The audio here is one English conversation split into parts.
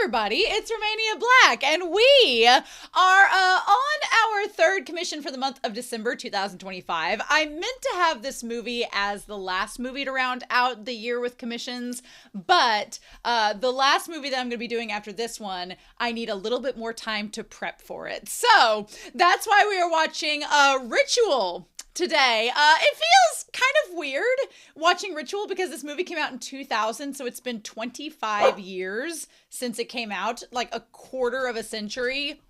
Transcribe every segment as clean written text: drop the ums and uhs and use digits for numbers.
everybody, it's Romania Black, and we are on our third commission for the month of December 2025. I meant to have this movie as the last movie to round out the year with commissions, but the last movie that I'm going to be doing after this one, I need a little bit more time to prep for it. So that's why we are watching Ritual today. It feels kind of weird watching Ritual because this movie came out in 2000, so it's been 25 years since it came out, like a quarter of a century.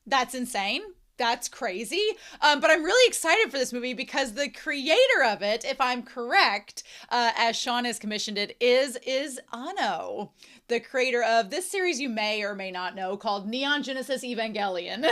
That's insane. That's crazy. But I'm really excited for this movie because the creator of it, if I'm correct, as Sean has commissioned it, is Anno, the creator of this series you may or may not know called Neon Genesis Evangelion.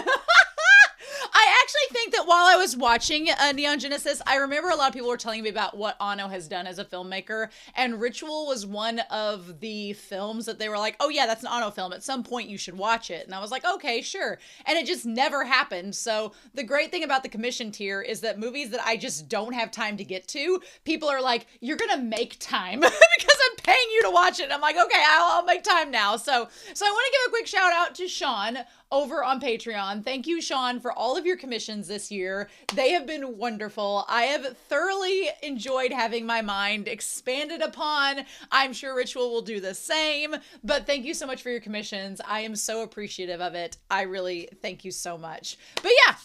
I actually think that while I was watching Neon Genesis, I remember a lot of people were telling me about what Anno has done as a filmmaker, and Ritual was one of the films that they were like, oh yeah, that's an Anno film. At some point you should watch it. And I was like, okay, sure. And it just never happened. So the great thing about the commission tier is that movies that I just don't have time to get to, people are like, you're going to make time because I'm paying you to watch it. And I'm like, okay, I'll make time now. So I want to give a quick shout out to Sean over on Patreon. Thank you, Sean, for all of your commissions this year. They have been wonderful. I have thoroughly enjoyed having my mind expanded upon. I'm sure Ritual will do the same, but thank you so much for your commissions. I am so appreciative of it. I really thank you so much. But yeah,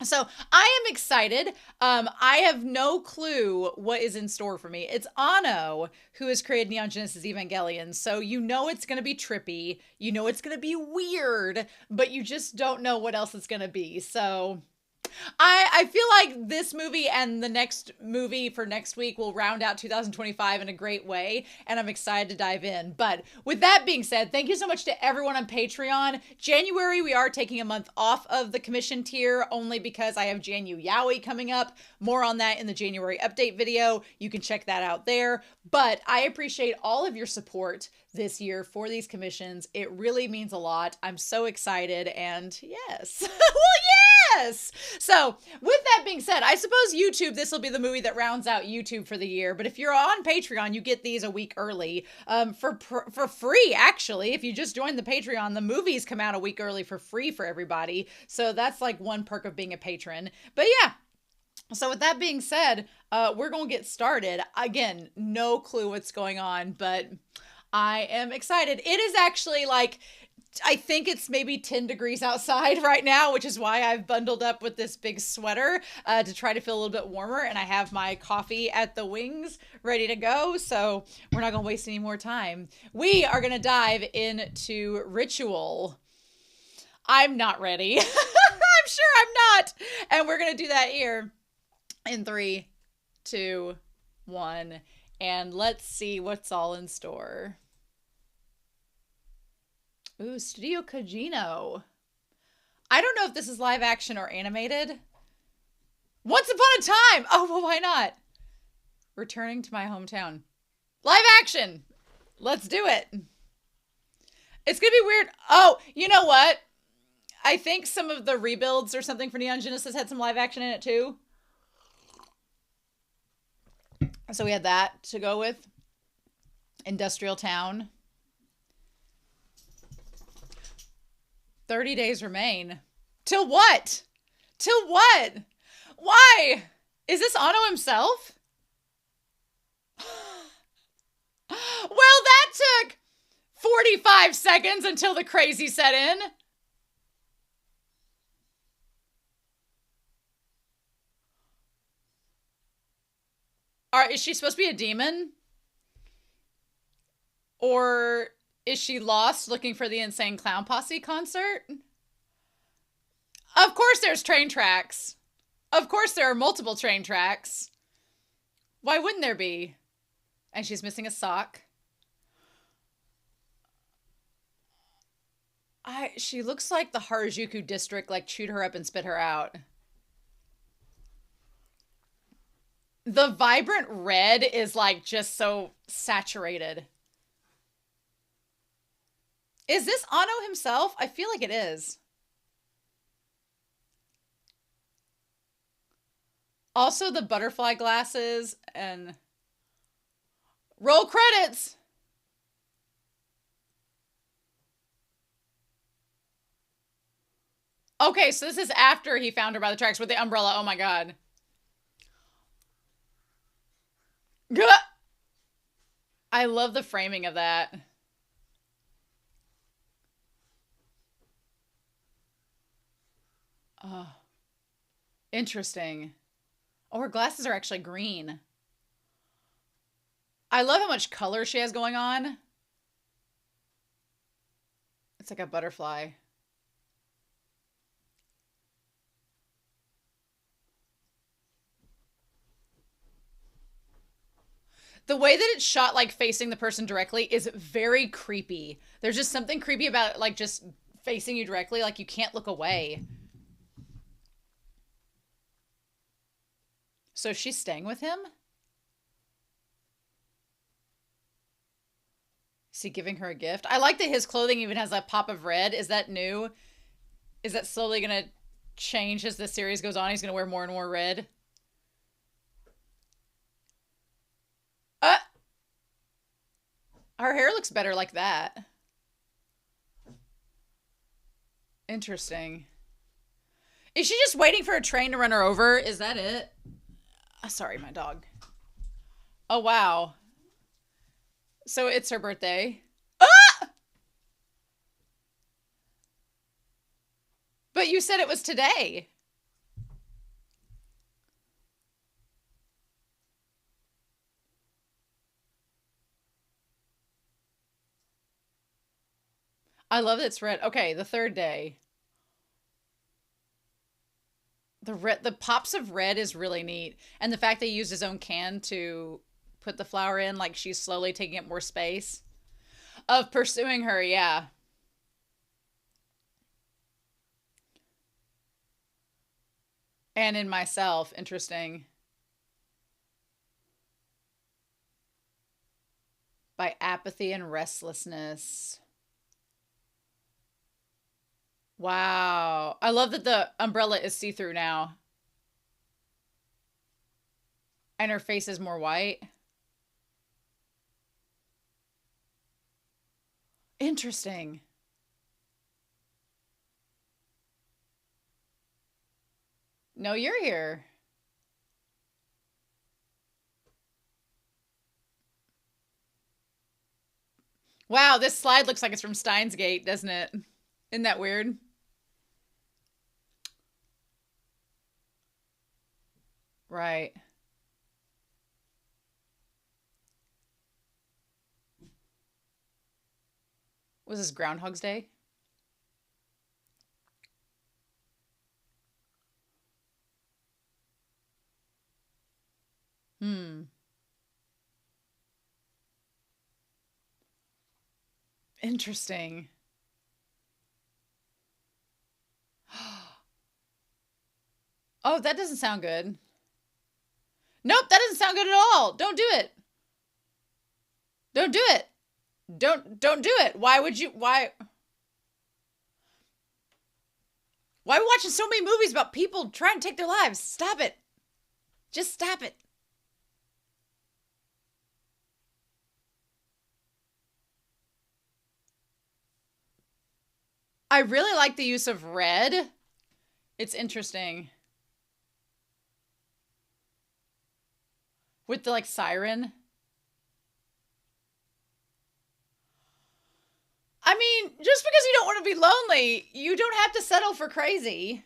so I am excited. I have no clue what is in store for me. It's Anno who has created Neon Genesis Evangelion. So you know it's going to be trippy. You know it's going to be weird, but you just don't know what else it's going to be. So I feel like this movie and the next movie for next week will round out 2025 in a great way, and I'm excited to dive in. But with that being said, thank you so much to everyone on Patreon. January, we are taking a month off of the commission tier only because I have Janu Yowie coming up. More on that in the January update video. You can check that out there. But I appreciate all of your support this year for these commissions. It really means a lot. I'm so excited, and yes. Well, yes! So, with that being said, I suppose YouTube, this will be the movie that rounds out YouTube for the year, but if you're on Patreon, you get these a week early, for free, actually. If you just join the Patreon, the movies come out a week early for free for everybody, so that's like one perk of being a patron. But yeah, so with that being said, we're gonna get started. Again, no clue what's going on, but I am excited. It is actually like, I think it's maybe 10 degrees outside right now, which is why I've bundled up with this big sweater to try to feel a little bit warmer. And I have my coffee at the wings ready to go. So we're not going to waste any more time. We are going to dive into Ritual. I'm not ready. I'm sure I'm not. And we're going to do that here in 3, 2, 1. And let's see what's all in store. Ooh, Studio Kojino. I don't know if this is live action or animated. Once upon a time! Oh, well, why not? Returning to my hometown. Live action! Let's do it. It's gonna be weird. Oh, you know what? I think some of the rebuilds or something for Neon Genesis had some live action in it too. So we had that to go with. Industrial Town. 30 days remain. Till what? Till what? Why? Is this Anno himself? Well, that took 45 seconds until the crazy set in. Is she supposed to be a demon? Or is she lost looking for the Insane Clown Posse concert? Of course there's train tracks. Of course there are multiple train tracks. Why wouldn't there be? And she's missing a sock. She looks like the Harajuku district like chewed her up and spit her out. The vibrant red is like just so saturated. Is this Anno himself? I feel like it is. Also the butterfly glasses and roll credits. Okay, so this is after he found her by the tracks with the umbrella. Oh my god. Gah! I love the framing of that. Oh, interesting. Oh, her glasses are actually green. I love how much color she has going on. It's like a butterfly. The way that it's shot, like facing the person directly, is very creepy. There's just something creepy about it, like just facing you directly, like you can't look away. So she's staying with him? Is he giving her a gift? I like that his clothing even has a pop of red. Is that new? Is that slowly going to change as the series goes on? He's going to wear more and more red. Her hair looks better like that. Interesting. Is she just waiting for a train to run her over? Is that it? Sorry, my dog. Oh, wow. So it's her birthday. Ah! But you said it was today. I love that it's red. Okay, the third day. The pops of red is really neat. And the fact that he used his own can to put the flower in, like she's slowly taking up more space. Of pursuing her, yeah. And in myself, interesting. By apathy and restlessness. Wow. I love that the umbrella is see-through now. And her face is more white. Interesting. No, you're here. Wow, this slide looks like it's from Steins Gate, doesn't it? Isn't that weird? Right. Was this Groundhog's Day? Hmm. Interesting. Oh, that doesn't sound good. Nope, that doesn't sound good at all. Don't do it. Don't do it. Don't do it. Why would you why are we watching so many movies about people trying to take their lives? Stop it. Just stop it. I really like the use of red. It's interesting. With the like siren. I mean, just because you don't want to be lonely, you don't have to settle for crazy.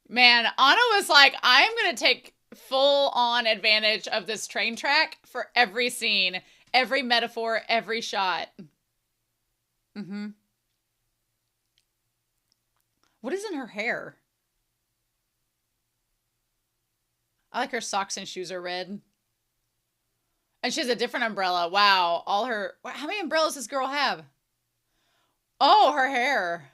Man, Anno was like, I'm going to take full on advantage of this train track for every scene, every metaphor, every shot. Mm-hmm. What is in her hair? I like her socks and shoes are red. And she has a different umbrella. Wow. All her... How many umbrellas does this girl have? Oh, her hair.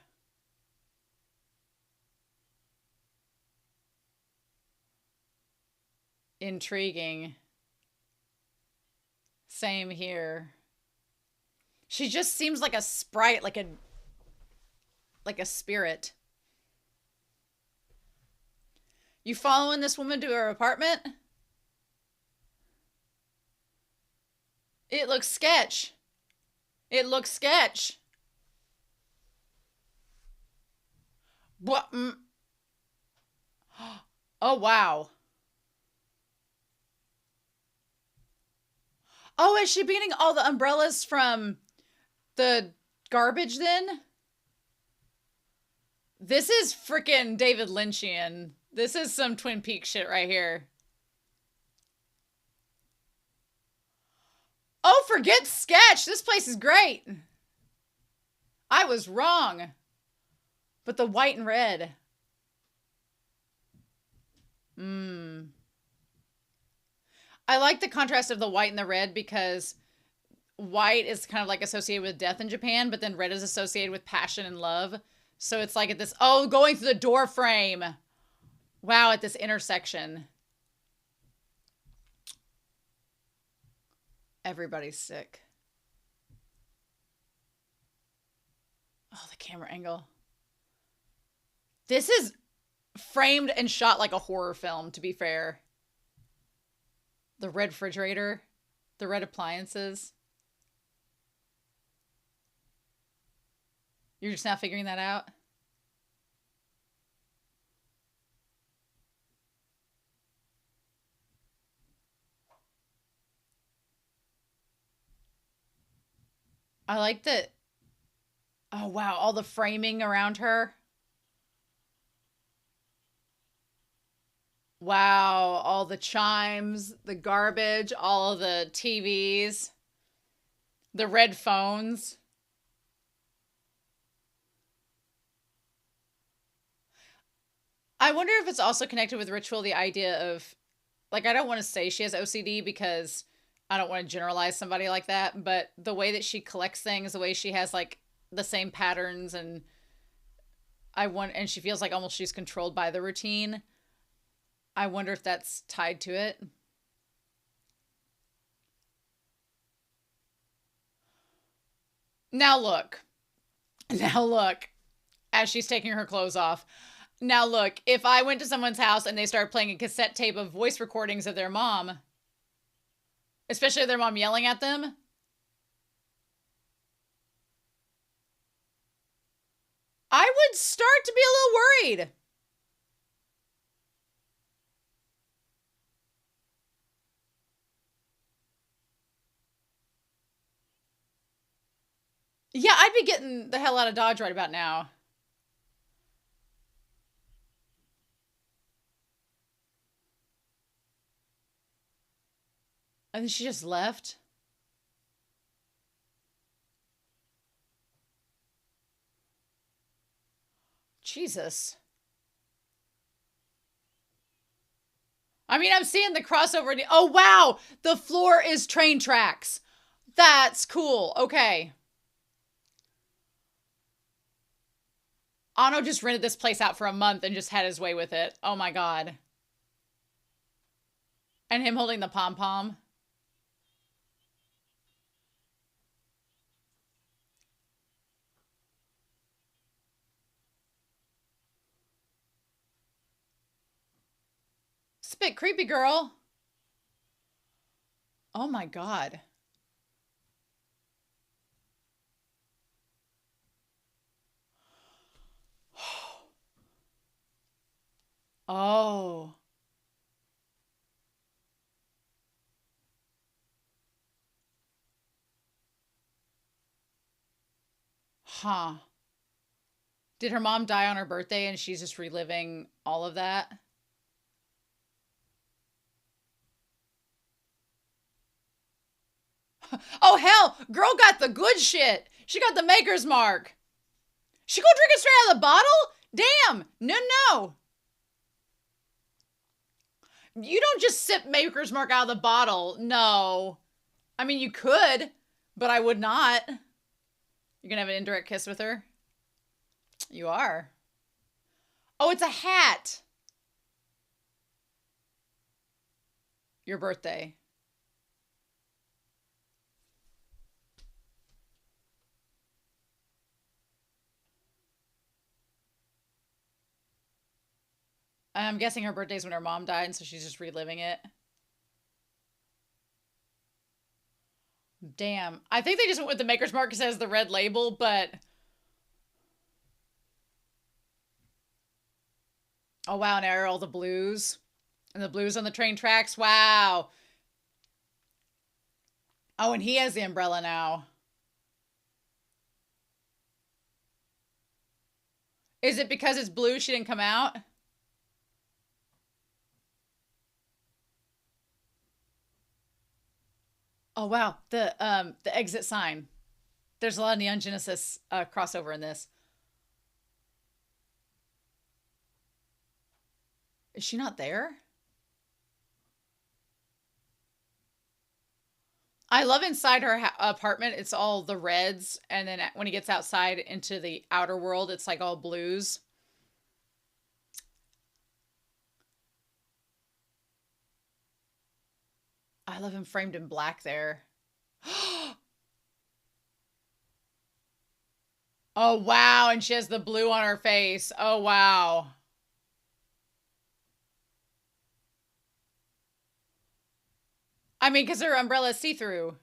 Intriguing. Same here. She just seems like a sprite, like a spirit. You following this woman to her apartment? It looks sketch. It looks sketch. What? Oh, wow. Oh, is she beating all the umbrellas from the garbage then? This is freaking David Lynchian. This is some Twin Peaks shit right here. Oh, forget Sketch. This place is great. I was wrong. But the white and red. I like the contrast of the white and the red because white is kind of like associated with death in Japan, but then red is associated with passion and love. So it's like at this, oh, going through the door frame. Wow, at this intersection. Everybody's sick. Oh, the camera angle. This is framed and shot like a horror film, to be fair. The red refrigerator, the red appliances. You're just now figuring that out? I like that. Oh, wow. All the framing around her. Wow. All the chimes, the garbage, all of the TVs, the red phones. I wonder if it's also connected with ritual, the idea of, like, I don't want to say she has OCD because I don't want to generalize somebody like that, but the way that she collects things, the way she has, like, the same patterns, and and she feels like almost she's controlled by the routine. I wonder if that's tied to it. Now look. Now look. As she's taking her clothes off. Now look, if I went to someone's house and they started playing a cassette tape of voice recordings of their mom, especially their mom yelling at them, I would start to be a little worried. Yeah, I'd be getting the hell out of Dodge right about now. And then she just left. Jesus. I mean, I'm seeing the crossover. Oh, wow. The floor is train tracks. That's cool. Okay. Anno just rented this place out for a month and just had his way with it. Oh my God. And him holding the pom-pom. It's a bit creepy, girl. Oh my God. Oh. Huh. Did her mom die on her birthday and she's just reliving all of that? Oh, hell. Girl got the good shit. She got the maker's mark. She go drink it straight out of the bottle? Damn. No, no. You don't just sip maker's mark out of the bottle. No. I mean, you could, but I would not. You're gonna have an indirect kiss with her? You are. Oh, it's a hat. Your birthday. I'm guessing her birthday's when her mom died, and so she's just reliving it. Damn. I think they just went with the Maker's Mark because it has the red label, but... Oh, wow. And there are all the blues. And the blues on the train tracks. Wow. Oh, and he has the umbrella now. Is it because it's blue she didn't come out? Oh, wow. The exit sign. There's a lot of Neon Genesis crossover in this. Is she not there? I love inside her apartment, it's all the reds. And then when he gets outside into the outer world, it's like all blues. I love him framed in black there. Oh, wow. And she has the blue on her face. Oh, wow. I mean, because her umbrella is see-through.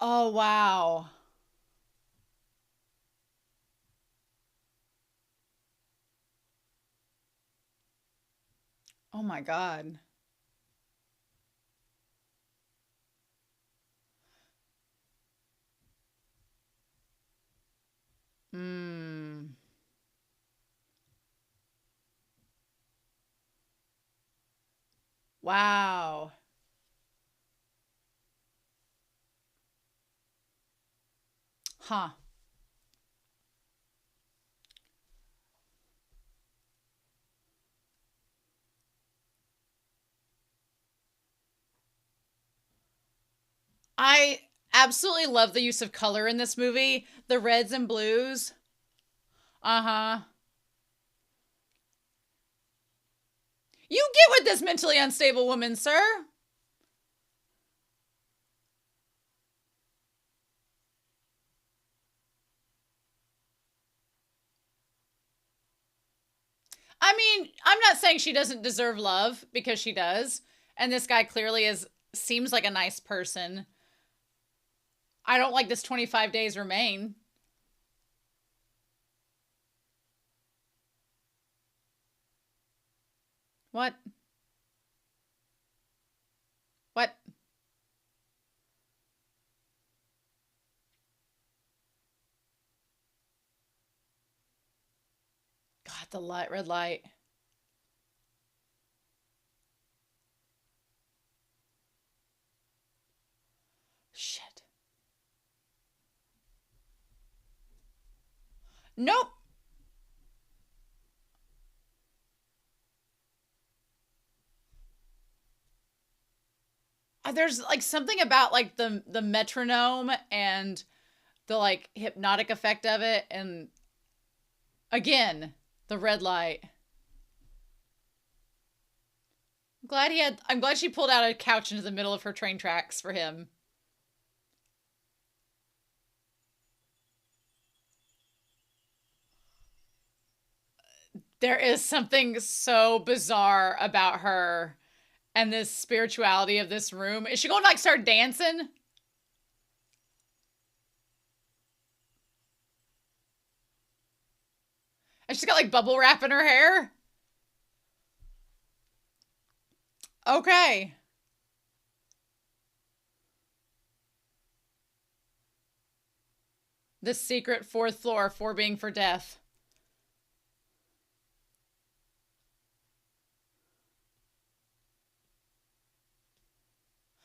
Oh, wow. Oh, my God. Hmm. Wow. Huh. I absolutely love the use of color in this movie. The reds and blues. Uh-huh. You get with this mentally unstable woman, sir. I mean, I'm not saying she doesn't deserve love because she does. And this guy clearly seems like a nice person. I don't like this 25 days remain. What? What? God, the light, red light. Shit. Nope. There's like something about like the metronome and the like hypnotic effect of it, and again, the red light. I'm glad she pulled out a couch into the middle of her train tracks for him. There is something so bizarre about her and this spirituality of this room. Is she going to like start dancing? And she's got like bubble wrap in her hair? Okay. The secret fourth floor, for being for death.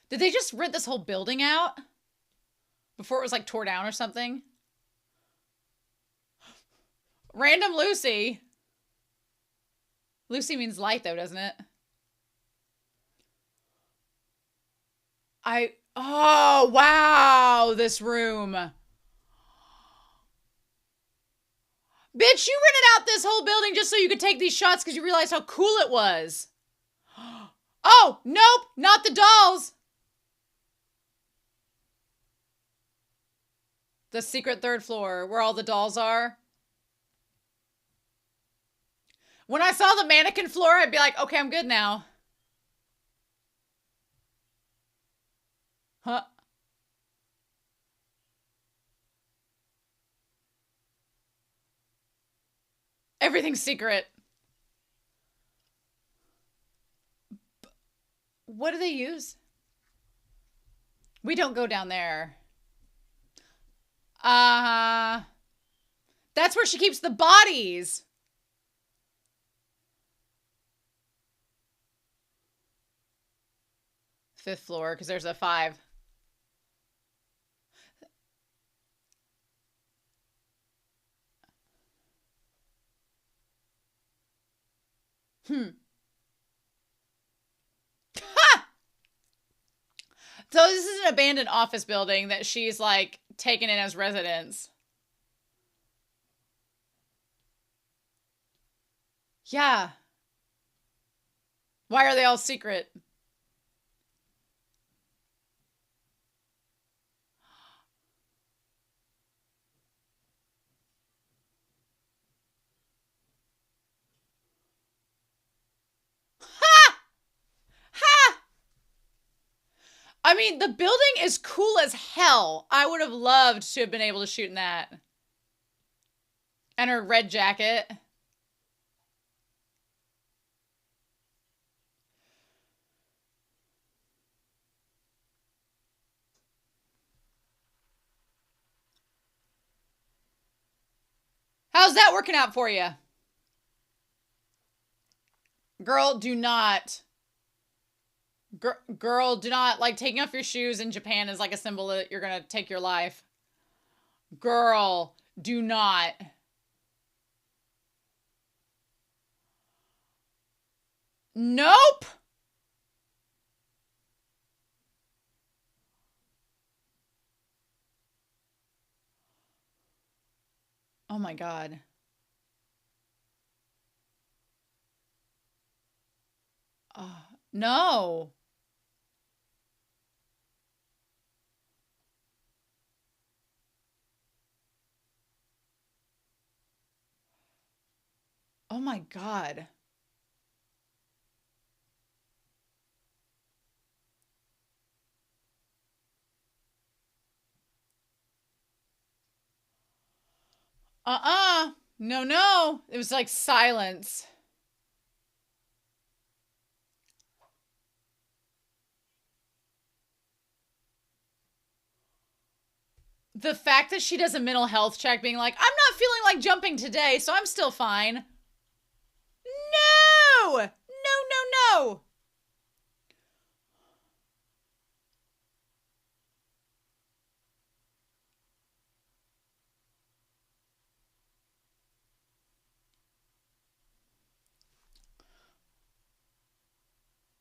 Did they just rent this whole building out before it was like tore down or something? Random Lucy. Lucy means light though, doesn't it? Oh, wow, this room. Bitch, you rented out this whole building just so you could take these shots because you realized how cool it was. Oh, nope, not the dolls. The secret third floor where all the dolls are. When I saw the mannequin floor, I'd be like, okay, I'm good now. Huh? Everything's secret. What do they use? We don't go down there. That's where she keeps the bodies. Fifth floor, because there's a 5. Ha! So this is an abandoned office building that she's like taken in as residence. Yeah. Why are they all secret? Ha! Ha! I mean, the building is cool as hell. I would have loved to have been able to shoot in that. And her red jacket. How's that working out for you? Girl, do not. Girl, do not. Like, taking off your shoes in Japan is like a symbol that you're going to take your life. Girl, do not. Nope. Oh my God. No. Oh my God. No, no. It was like silence. The fact that she does a mental health check being like, I'm not feeling like jumping today, so I'm still fine. No! No, no, no!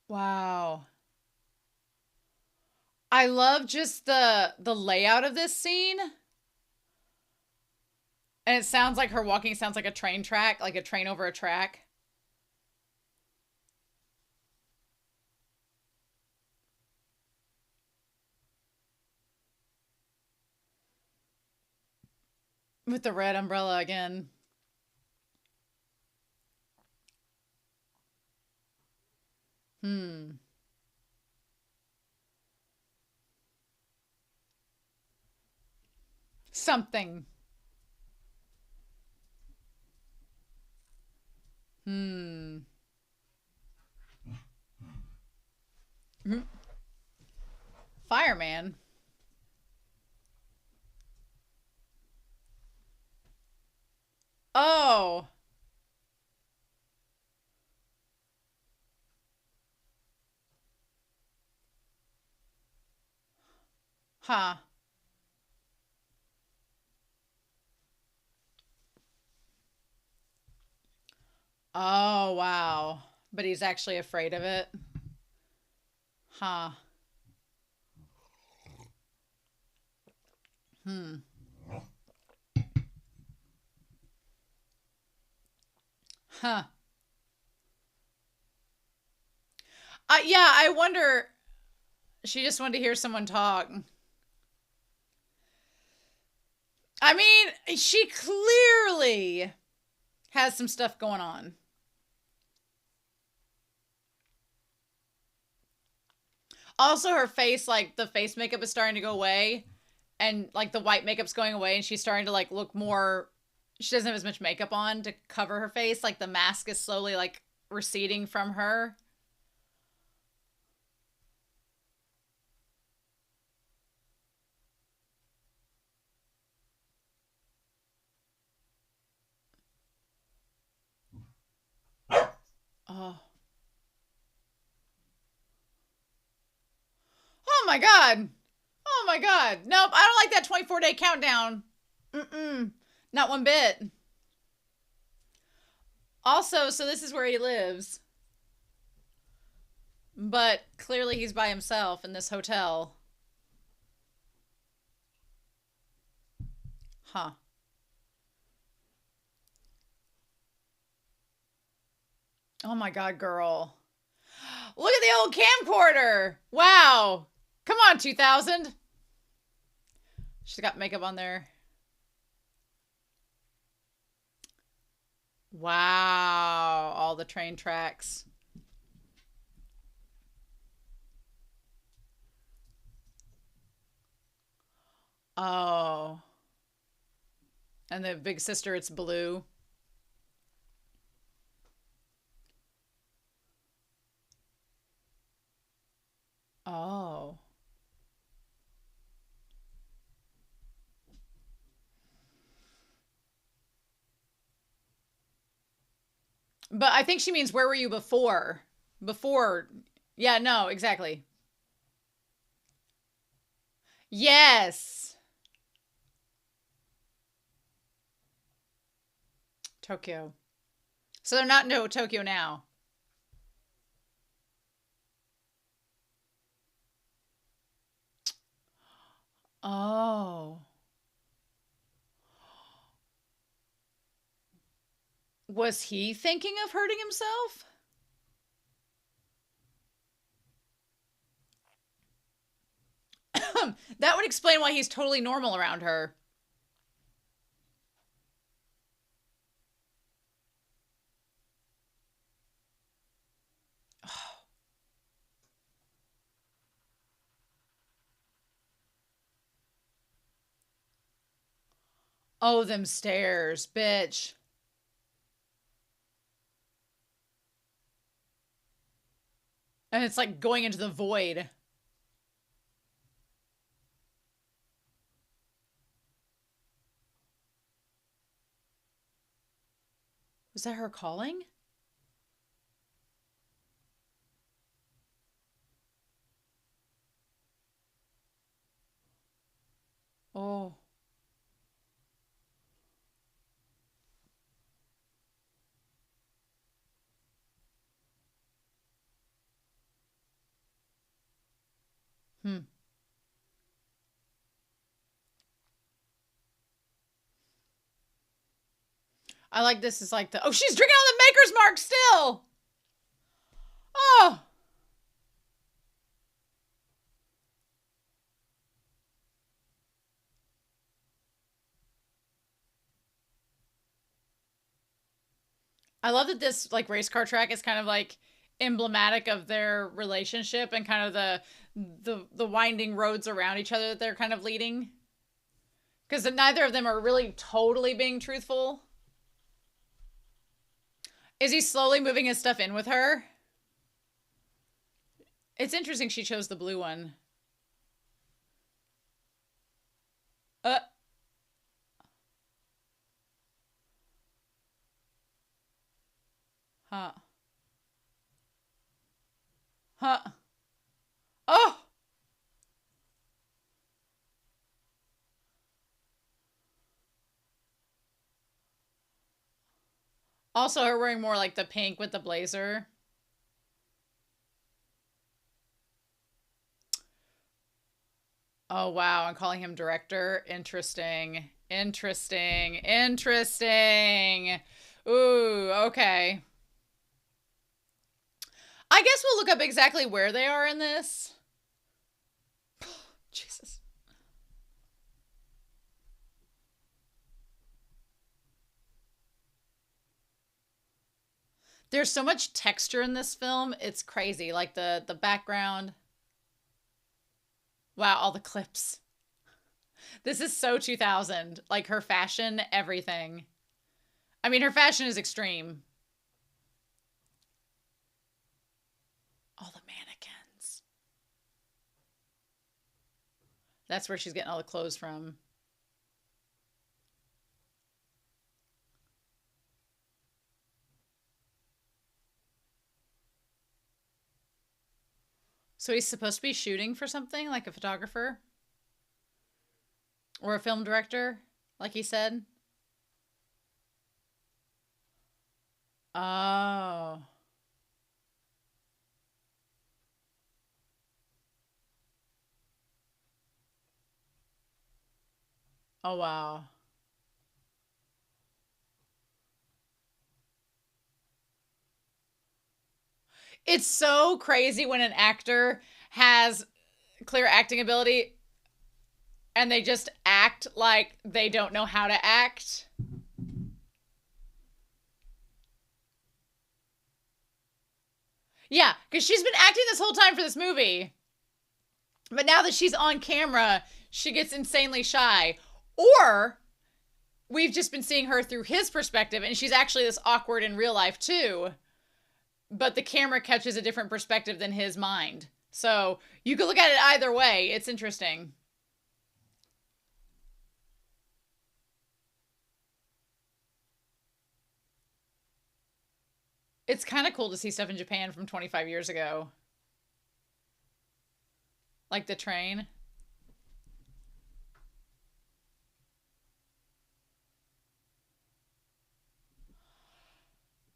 Wow. I love just the layout of this scene. And it sounds like her walking sounds like a train track, like a train over a track. With the red umbrella again. Something. Fireman. Oh. Huh. Oh, wow. But he's actually afraid of it. Huh. Huh. Yeah, I wonder. She just wanted to hear someone talk. I mean, she clearly has some stuff going on. Also, her face, like, the face makeup is starting to go away. And, like, the white makeup's going away. And she's starting to, like, look more She doesn't have as much makeup on to cover her face. Like the mask is slowly like receding from her. Oh. Oh my god. Oh my god. Nope, I don't like that 24-day countdown. Mm-mm. Not one bit. Also, so this is where he lives. But clearly he's by himself in this hotel. Huh. Oh my god, girl. Look at the old camcorder. Wow. Come on, 2000. She's got makeup on there. Wow. All the train tracks. Oh. And the big sister, it's blue. Oh. But I think she means where were you before? Before. Yeah, no, exactly. Yes. Tokyo. So they're not in Tokyo now. Oh. Was he thinking of hurting himself? That would explain why he's totally normal around her. Oh, them stairs, bitch. And it's like going into the void. Was that her calling? Oh. Hmm. I like this is like the, oh, she's drinking on the Maker's Mark still. Oh. I love that this like race car track is kind of like emblematic of their relationship and kind of the winding roads around each other that they're kind of leading. Because neither of them are really totally being truthful. Is he slowly moving his stuff in with her? It's interesting she chose the blue one. Uh. Huh. Huh. Oh! Also, her wearing more like the pink with the blazer. Oh, wow. I'm calling him director. Interesting. Interesting. Interesting. Ooh, okay. I guess we'll look up exactly where they are in this. Jesus. There's so much texture in this film. It's crazy. Like the background. Wow, all the clips. This is so 2000. Like her fashion, everything. I mean, her fashion is extreme. All the mannequins. That's where she's getting all the clothes from. So he's supposed to be shooting for something, like a photographer? Or a film director, like he said? Oh. Oh, wow. It's so crazy when an actor has clear acting ability and they just act like they don't know how to act. Yeah, because she's been acting this whole time for this movie. But now that she's on camera, she gets insanely shy. Or we've just been seeing her through his perspective and she's actually this awkward in real life too. But the camera catches a different perspective than his mind. So you could look at it either way. It's interesting. It's kind of cool to see stuff in Japan from 25 years ago. Like the train.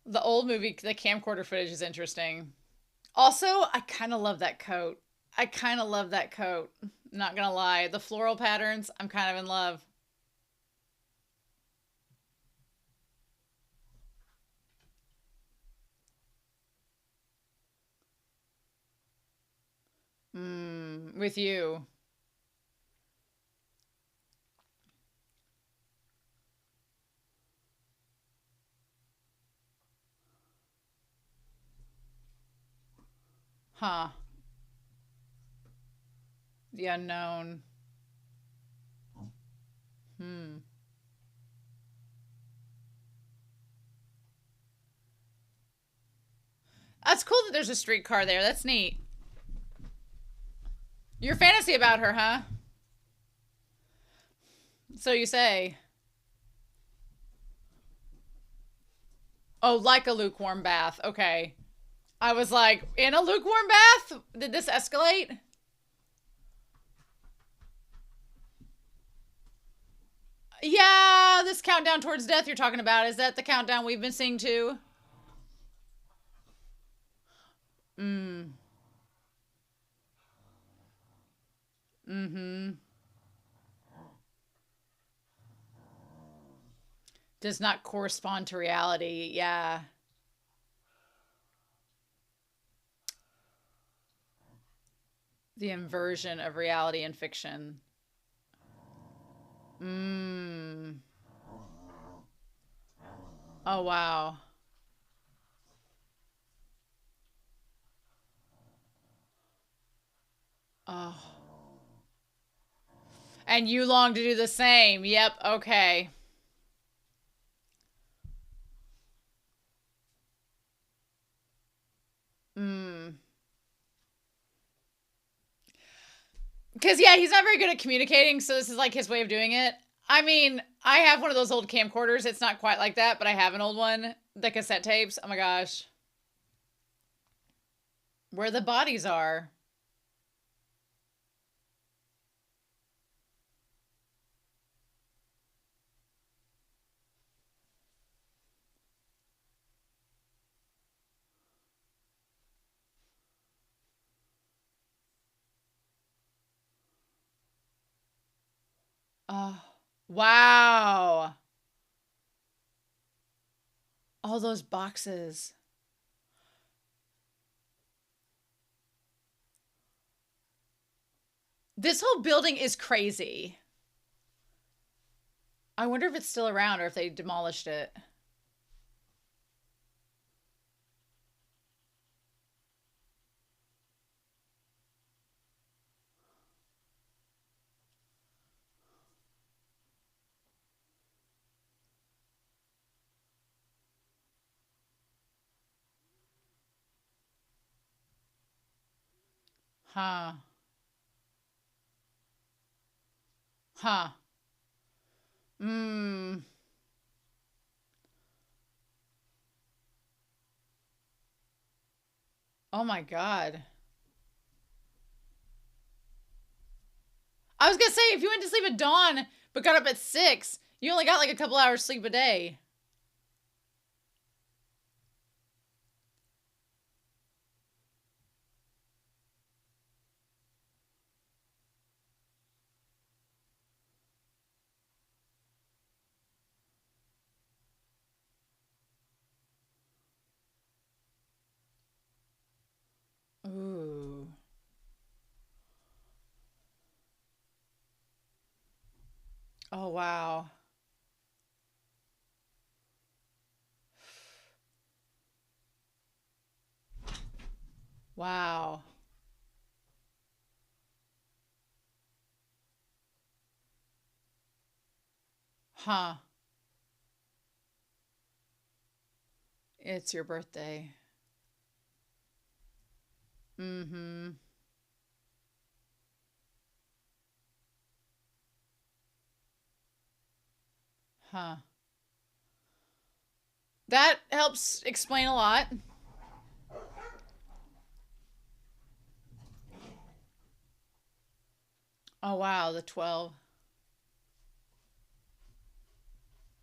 The old movie, the camcorder footage is interesting. Also, I kind of love that coat. I kind of love that coat. Not gonna lie. The floral patterns, I'm kind of in love. With you. Huh. The unknown. Hmm. That's cool that there's a streetcar there. That's neat. Your fantasy about her, huh? So you say. Oh, like a lukewarm bath. Okay. I was like, in a lukewarm bath? Did this escalate? Yeah, this countdown towards death you're talking about. Is that the countdown we've been seeing too? Mm. Mm-hmm. Does not correspond to reality. Yeah. The inversion of reality and fiction. Mm. Oh, wow. Oh. And you long to do the same. Yep. Okay. Mm. Because, yeah, he's not very good at communicating, so this is like his way of doing it. I mean, I have one of those old camcorders. It's not quite like that, but I have an old one. The cassette tapes. Oh my gosh. Where the bodies are. Oh, wow. All those boxes. This whole building is crazy. I wonder if it's still around or if they demolished it. Huh. Huh. Mmm. Oh my God. I was gonna say, if you went to sleep at dawn but got up at 6, you only got like a couple hours sleep a day. Ooh. Oh wow. Wow. Huh. It's your birthday. Mm-hmm. Huh. That helps explain a lot. Oh wow, the 12.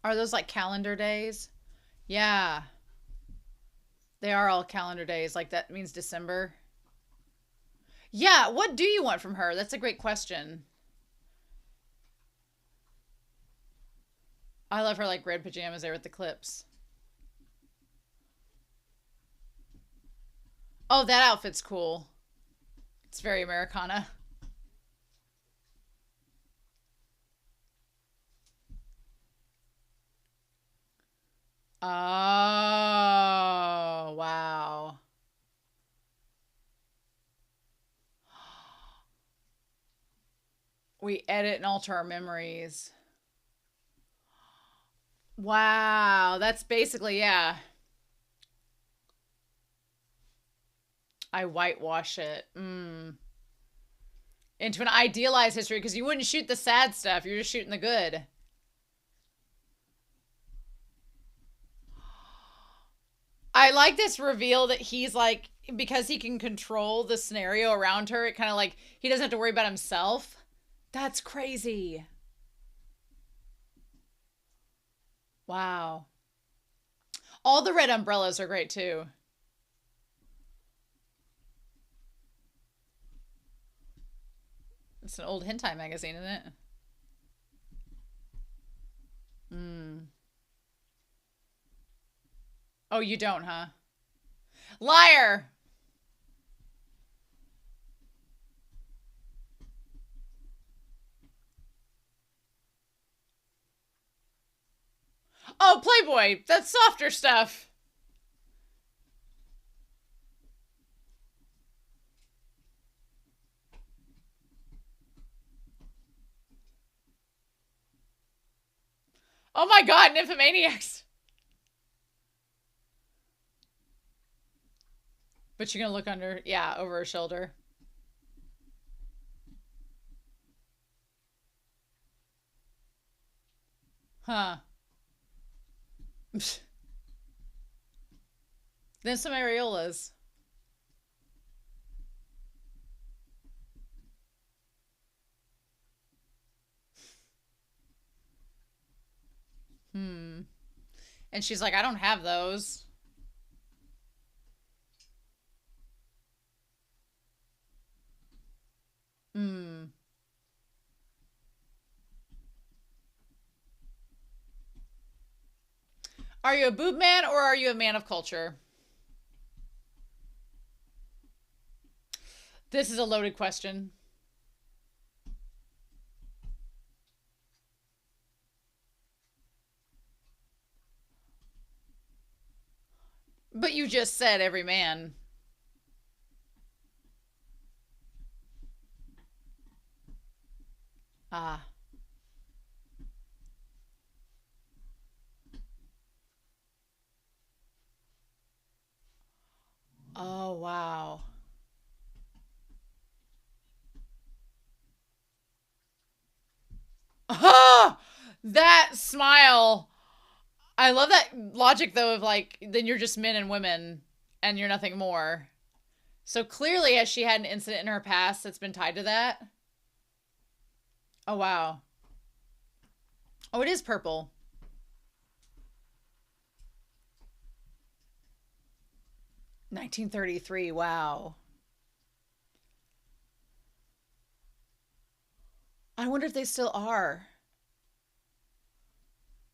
Are those like calendar days? Yeah. They are all calendar days. Like that means December. Yeah, what do you want from her? That's a great question. I love her like red pajamas there with the clips. Oh, that outfit's cool. It's very Americana. Oh, wow. We edit and alter our memories. Wow, that's basically, yeah. I whitewash it. Into an idealized history because you wouldn't shoot the sad stuff. You're just shooting the good. I like this reveal that he's like, because he can control the scenario around her, it kind of like he doesn't have to worry about himself. That's crazy. Wow. All the red umbrellas are great too. It's an old hentai magazine, isn't it? Hmm. Oh, you don't, huh? Liar! Oh, Playboy! That's softer stuff. Oh my god, Nymphomaniacs! But you're gonna look under, yeah, over her shoulder. Huh. Then some areolas. Hmm. And she's like, I don't have those. Hmm. Are you a boob man or are you a man of culture? This is a loaded question. But you just said every man. Ah. Oh, wow. That smile. I love that logic though of like, then you're just men and women and you're nothing more. So clearly, has she had an incident in her past that's been tied to that? Oh, wow. Oh, it is purple. (1933). Wow. I wonder if they still are.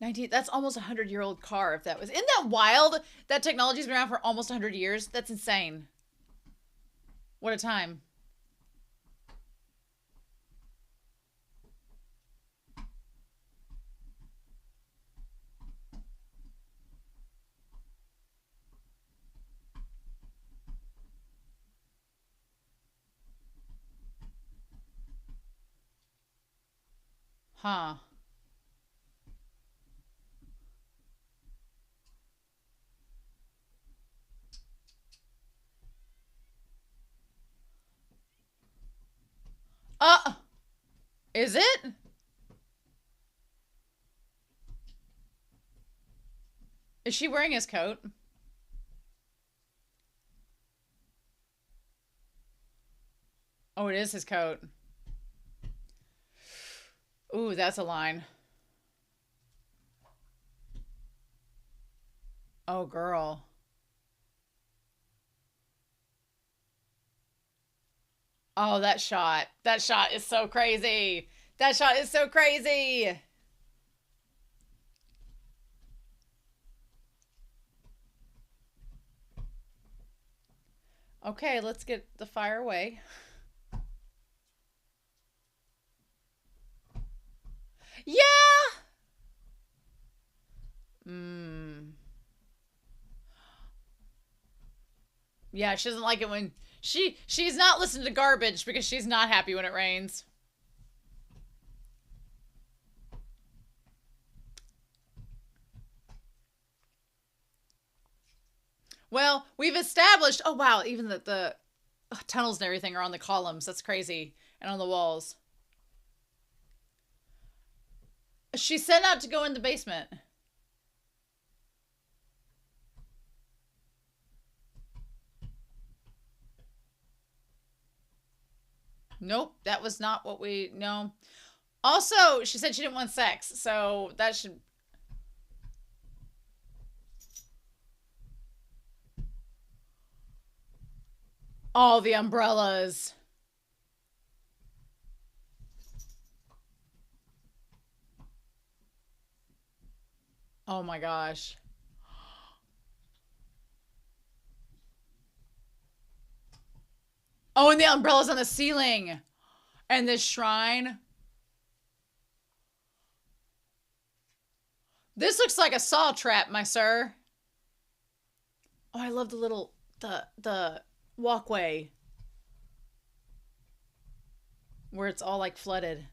19, that's almost a 100-year-old car. If that was, isn't that wild? That technology's been around for almost 100 years. That's insane. What a time. Huh. Uh, is it? Is she wearing his coat? Oh, it is his coat. Ooh, that's a line. Oh, girl. Oh, that shot. That shot is so crazy. That shot is so crazy. Okay, let's get the fire away. Yeah. Hmm. Yeah, she doesn't like it when she's not listening to garbage because she's not happy when it rains. Well, we've established. Oh wow, even the tunnels and everything are on the columns. That's crazy, and on the walls. She's sent out to go in the basement. Nope, that was not what we know. Also, she said she didn't want sex, so that should. All the umbrellas. Oh my gosh. Oh, and the umbrellas on the ceiling. And this shrine. This looks like a saw trap, my sir. Oh, I love the little the walkway where it's all like flooded.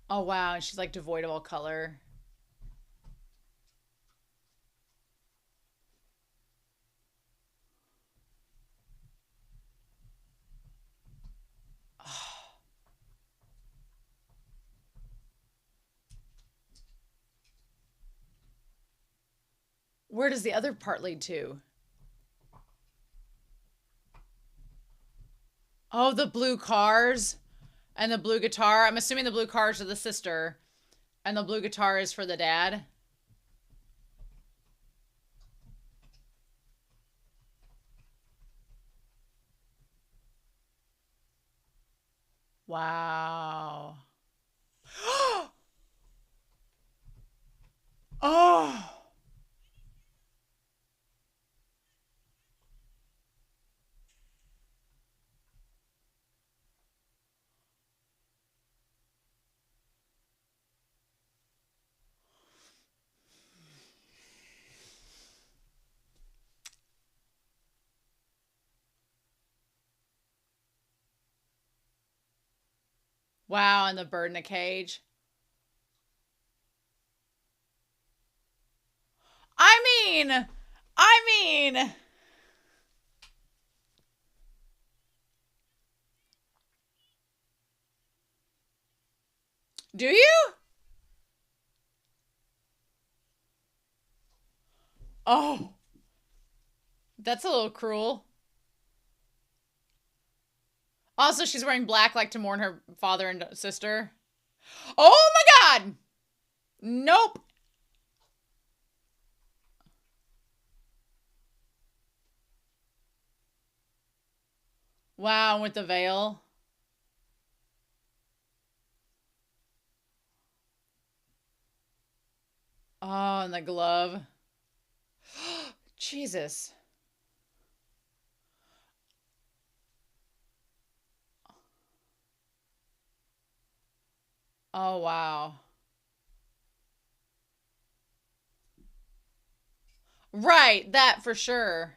Oh wow, and she's like devoid of all color. Where does the other part lead to? Oh, the blue cars and the blue guitar. I'm assuming the blue cars are the sister and the blue guitar is for the dad. Wow. Oh. Wow, and the bird in a cage. I mean, Do you? Oh, that's a little cruel. Also, she's wearing black like to mourn her father and sister. Oh my god! Nope. Wow, with the veil. Oh, and the glove. Jesus. Oh, wow. Right, that for sure.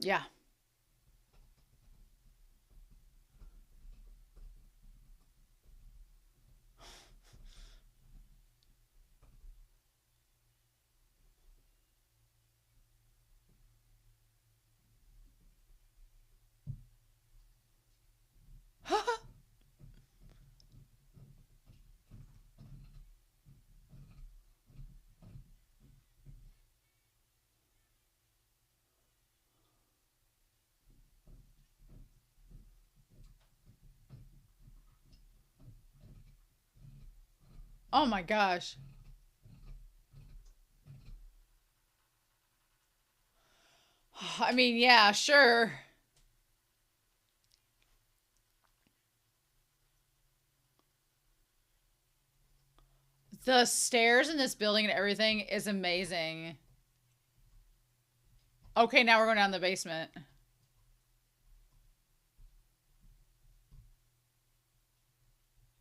Yeah. Oh my gosh. I mean, yeah, sure. The stairs in this building and everything is amazing. Okay, now we're going down the basement.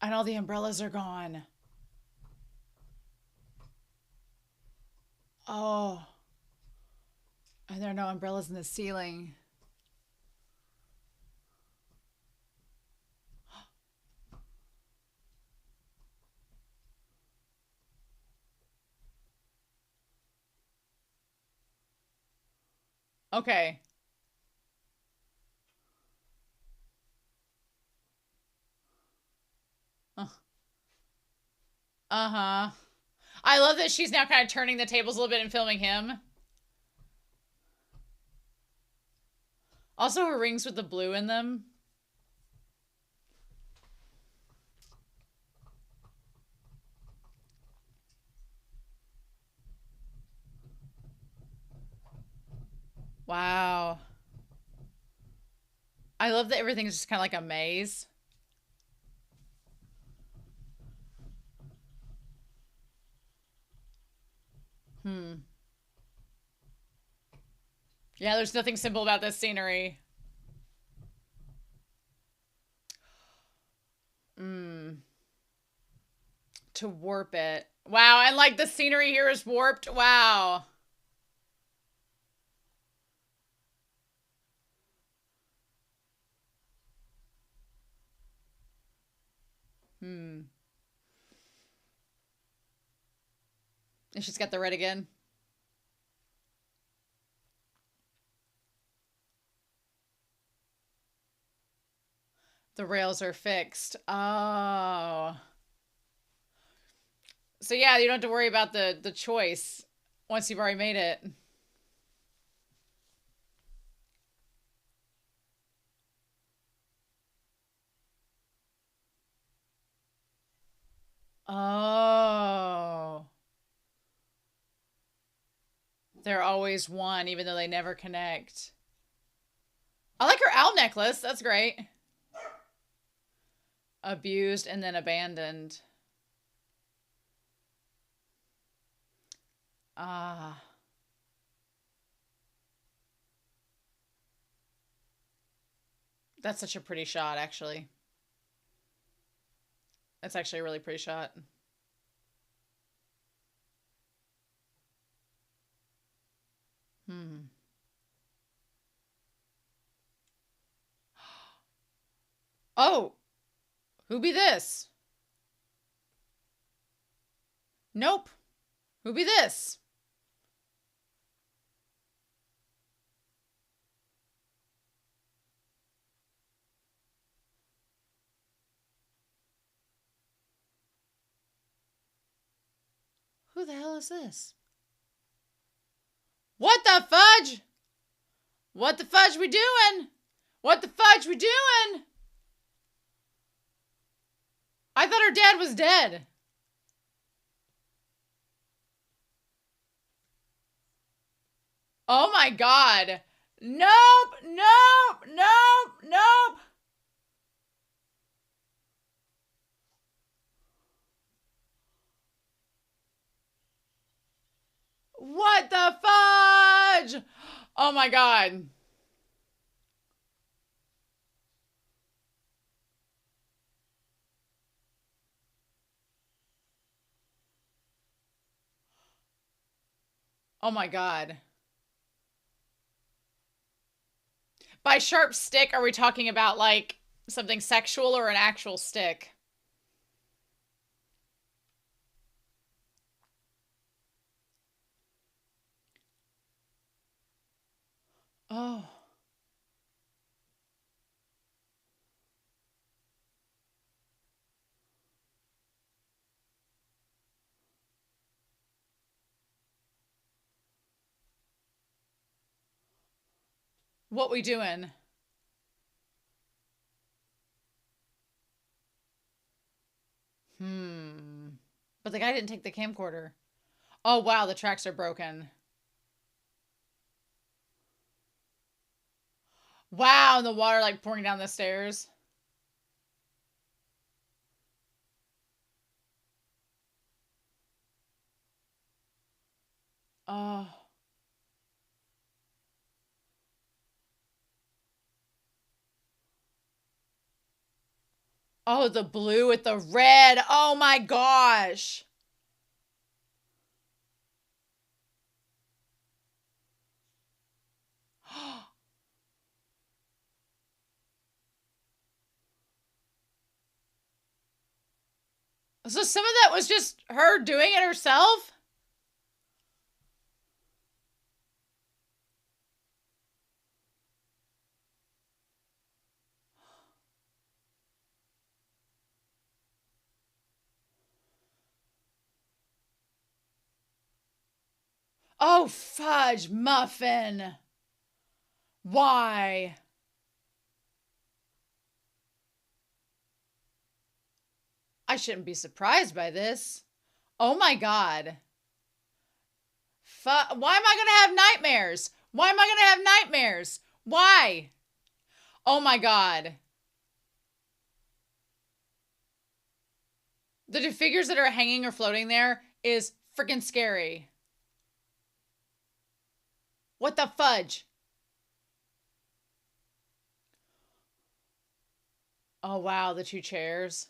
And all the umbrellas are gone. Oh. And there are no umbrellas in the ceiling. Okay. Uh-huh. I love that she's now kind of turning the tables a little bit and filming him. Also her rings with the blue in them. Wow. I love that everything is just kind of like a maze. Yeah, there's nothing simple about this scenery. To warp it. Wow, and like the scenery here is warped. Wow. And she's got the red again. The rails are fixed. Oh. So yeah, you don't have to worry about the choice once you've already made it. Oh. They're always one, even though they never connect. I like her owl necklace. That's great. Abused and then abandoned. Ah. That's such a pretty shot, actually. That's actually a really pretty shot. Oh, who be this? Nope. Who be this? Who the hell is this? What the fudge? What the fudge we doing? What the fudge we doing? I thought her dad was dead. Oh my God. Nope, nope, nope, nope. What the fudge? Oh my God. Oh my God. By sharp stick, are we talking about like something sexual or an actual stick? Oh. What we doing? But the guy didn't take the camcorder. Oh wow, the tracks are broken. Wow, and the water like pouring down the stairs. Oh. Oh, the blue with the red. Oh my gosh. So some of that was just her doing it herself? Oh, fudge muffin. Why? I shouldn't be surprised by this. Oh my God. Why am I going to have nightmares? Why am I going to have nightmares? Why? Oh my God. The figures that are hanging or floating there is freaking scary. What the fudge? Oh wow, the two chairs.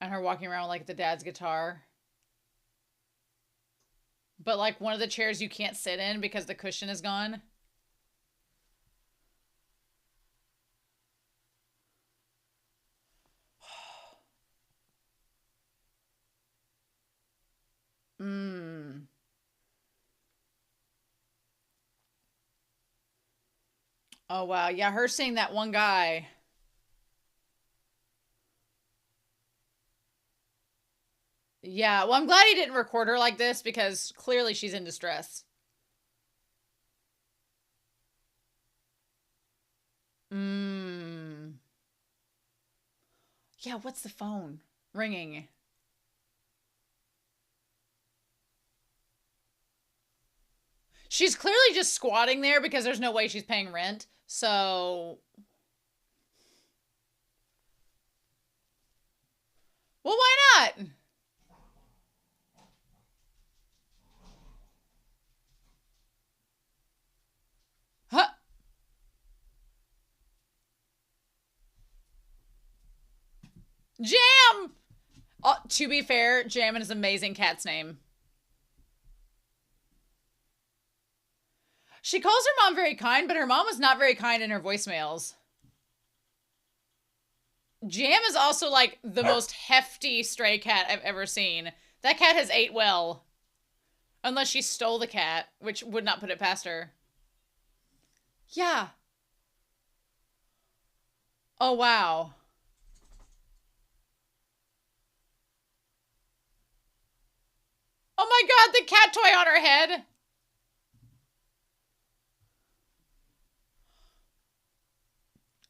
And her walking around like the dad's guitar. But like one of the chairs you can't sit in because the cushion is gone. Oh wow, yeah, her seeing that one guy. Yeah, well, I'm glad he didn't record her like this because clearly she's in distress. Yeah, what's the phone ringing? She's clearly just squatting there because there's no way she's paying rent. So, well, why not? Huh? Jam! To be fair, Jam is an amazing cat's name. She calls her mom very kind, but her mom was not very kind in her voicemails. Jam is also like the most hefty stray cat I've ever seen. That cat has ate well. Unless she stole the cat, which would not put it past her. Yeah. Oh, wow. my god, the cat toy on her head.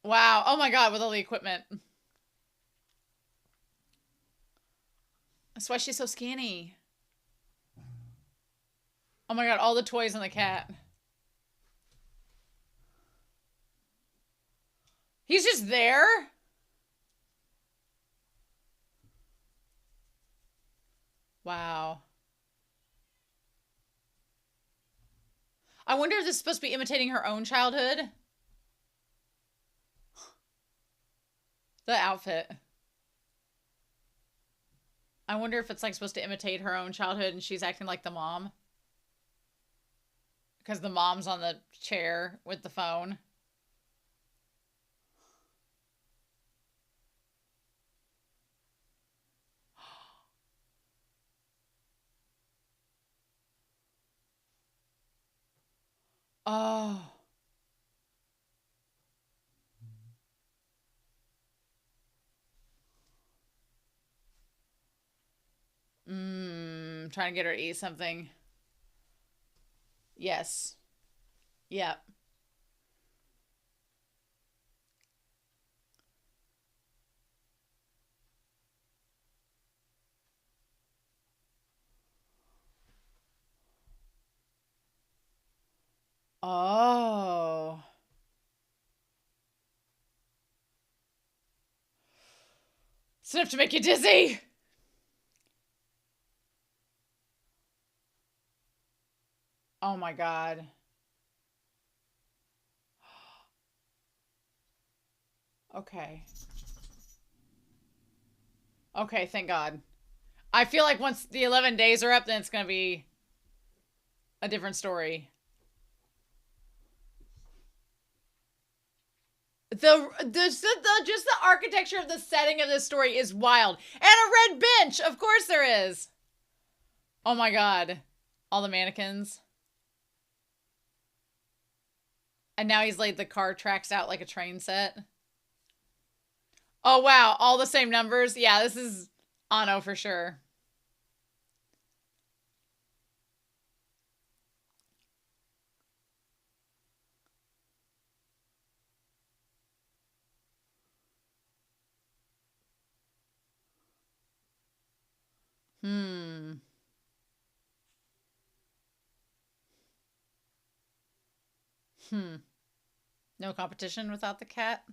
Wow. Oh my god, with all the equipment. That's why she's so skinny. Oh my god, all the toys on the cat. He's just there? Wow. I wonder if this is supposed to be imitating her own childhood. The outfit. I wonder if it's like supposed to imitate her own childhood and she's acting like the mom. Because the mom's on the chair with the phone. Oh. Trying to get her to eat something. Yes. Yep. Oh. It's enough to make you dizzy. Oh my god. Okay. Okay, thank God. I feel like once the 11 days are up, then it's going to be a different story. Just the architecture of the setting of this story is wild. And a red bench! Of course there is! Oh my god. All the mannequins. And now he's laid the car tracks out like a train set. Oh wow, all the same numbers? Yeah, this is Anno for sure. No competition without the cat?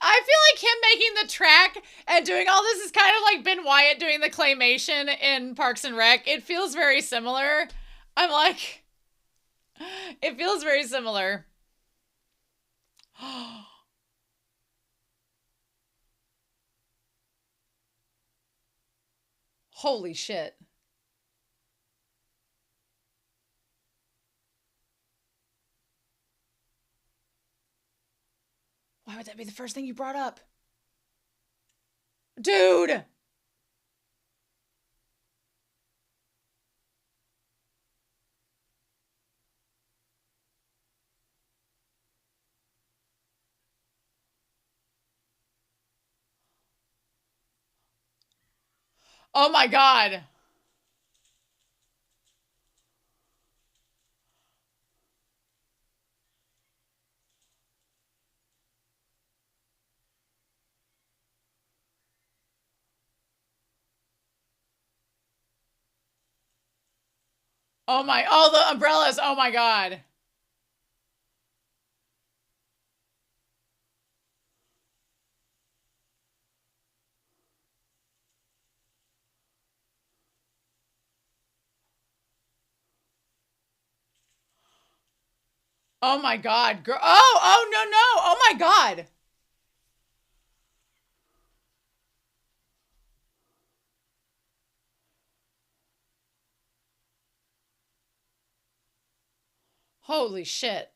I feel like him making the track and doing all this is kind of like Ben Wyatt doing the claymation in Parks and Rec. It feels very similar. I'm like, it feels very similar. Holy shit. Why would that be the first thing you brought up? Dude! Oh my god. Oh my, all the umbrellas. Oh my god. Oh my god. Girl. Oh, no, no. Oh my god. Holy shit.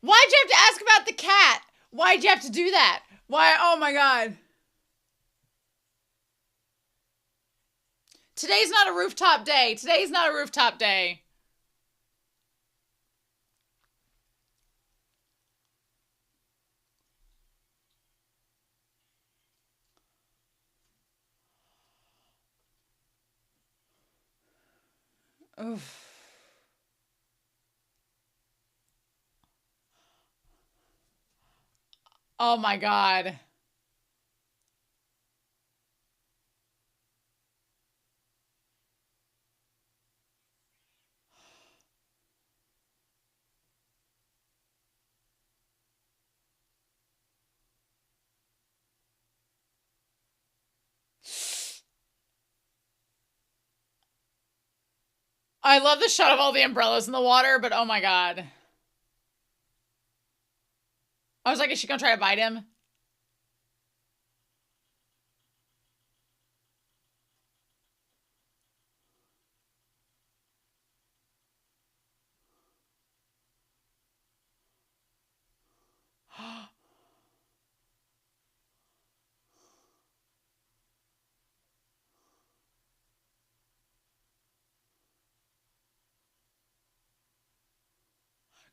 Why'd you have to ask about the cat? Why'd you have to do that? Why? Oh my god. Today's not a rooftop day. Today's not a rooftop day. Oof. Oh my God. I love the shot of all the umbrellas in the water, but oh my God. I was like, is she gonna try to bite him?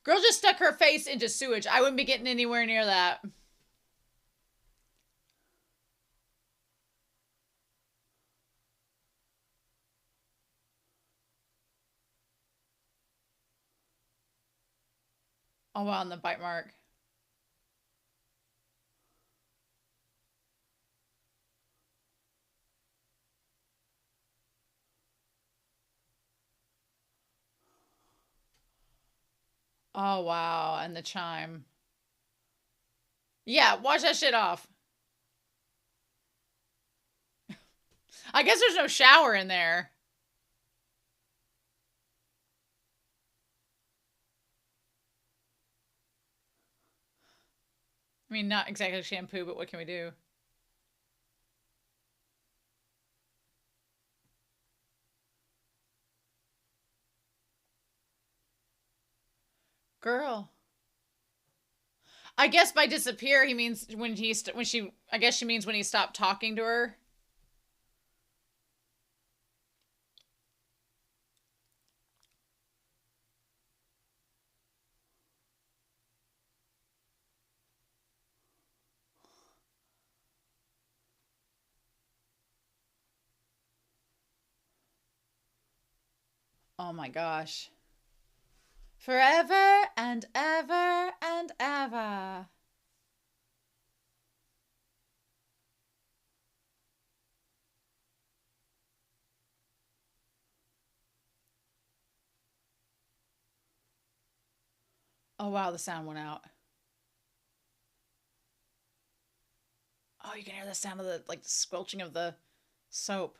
Girl just stuck her face into sewage. I wouldn't be getting anywhere near that. Oh wow, and the bite mark. Oh wow, and the chime. Yeah, wash that shit off. I guess there's no shower in there. I mean, not exactly shampoo, but what can we do? Girl. I guess by disappear he means when she I guess she means when he stopped talking to her. Oh my gosh. Forever and ever and ever. Oh wow, the sound went out. Oh, you can hear the sound of the like the squelching of the soap.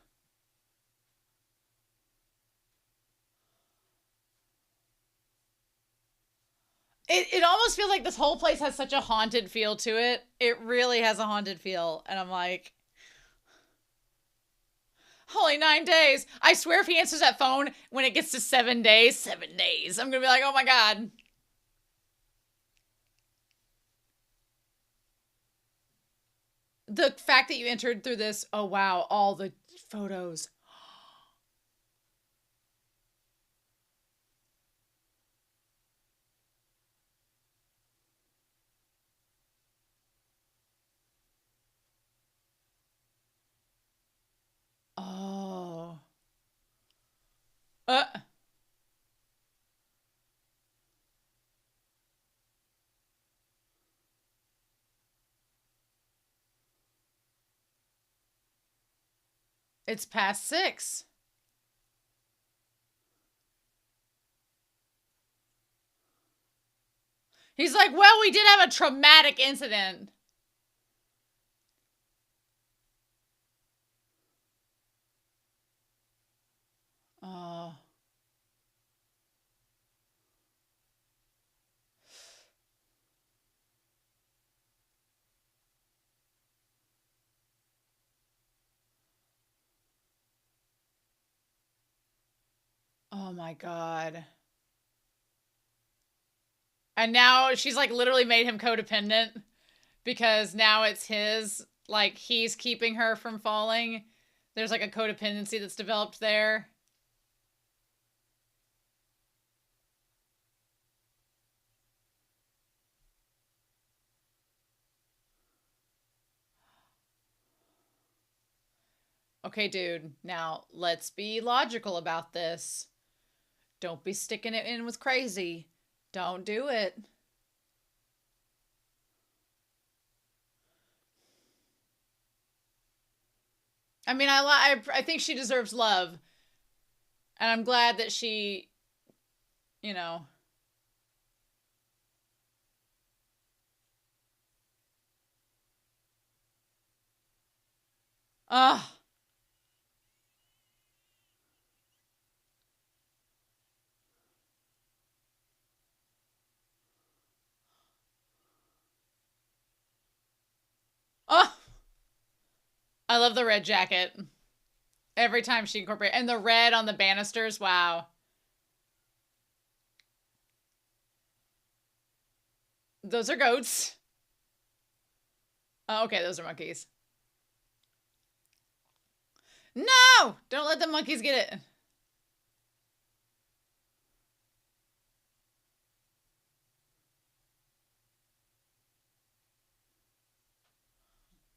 It almost feels like this whole place has such a haunted feel to it. It really has a haunted feel. And I'm like, holy 9 days. I swear if he answers that phone when it gets to 7 days, 7 days, I'm going to be like, oh my God. The fact that you entered through this, oh wow, all the photos. Oh. Uh, it's past 6. He's like, well, we did have a traumatic incident. Oh. Oh my God. And now she's like literally made him codependent because now it's his, like he's keeping her from falling. There's like a codependency that's developed there. Okay, dude, now let's be logical about this. Don't be sticking it in with crazy. Don't do it. I mean, I think she deserves love. And I'm glad that she, you know. Ugh. Oh, I love the red jacket. Every time she incorporates, and the red on the banisters. Wow. Those are goats. Oh, okay, those are monkeys. No! Don't let the monkeys get it.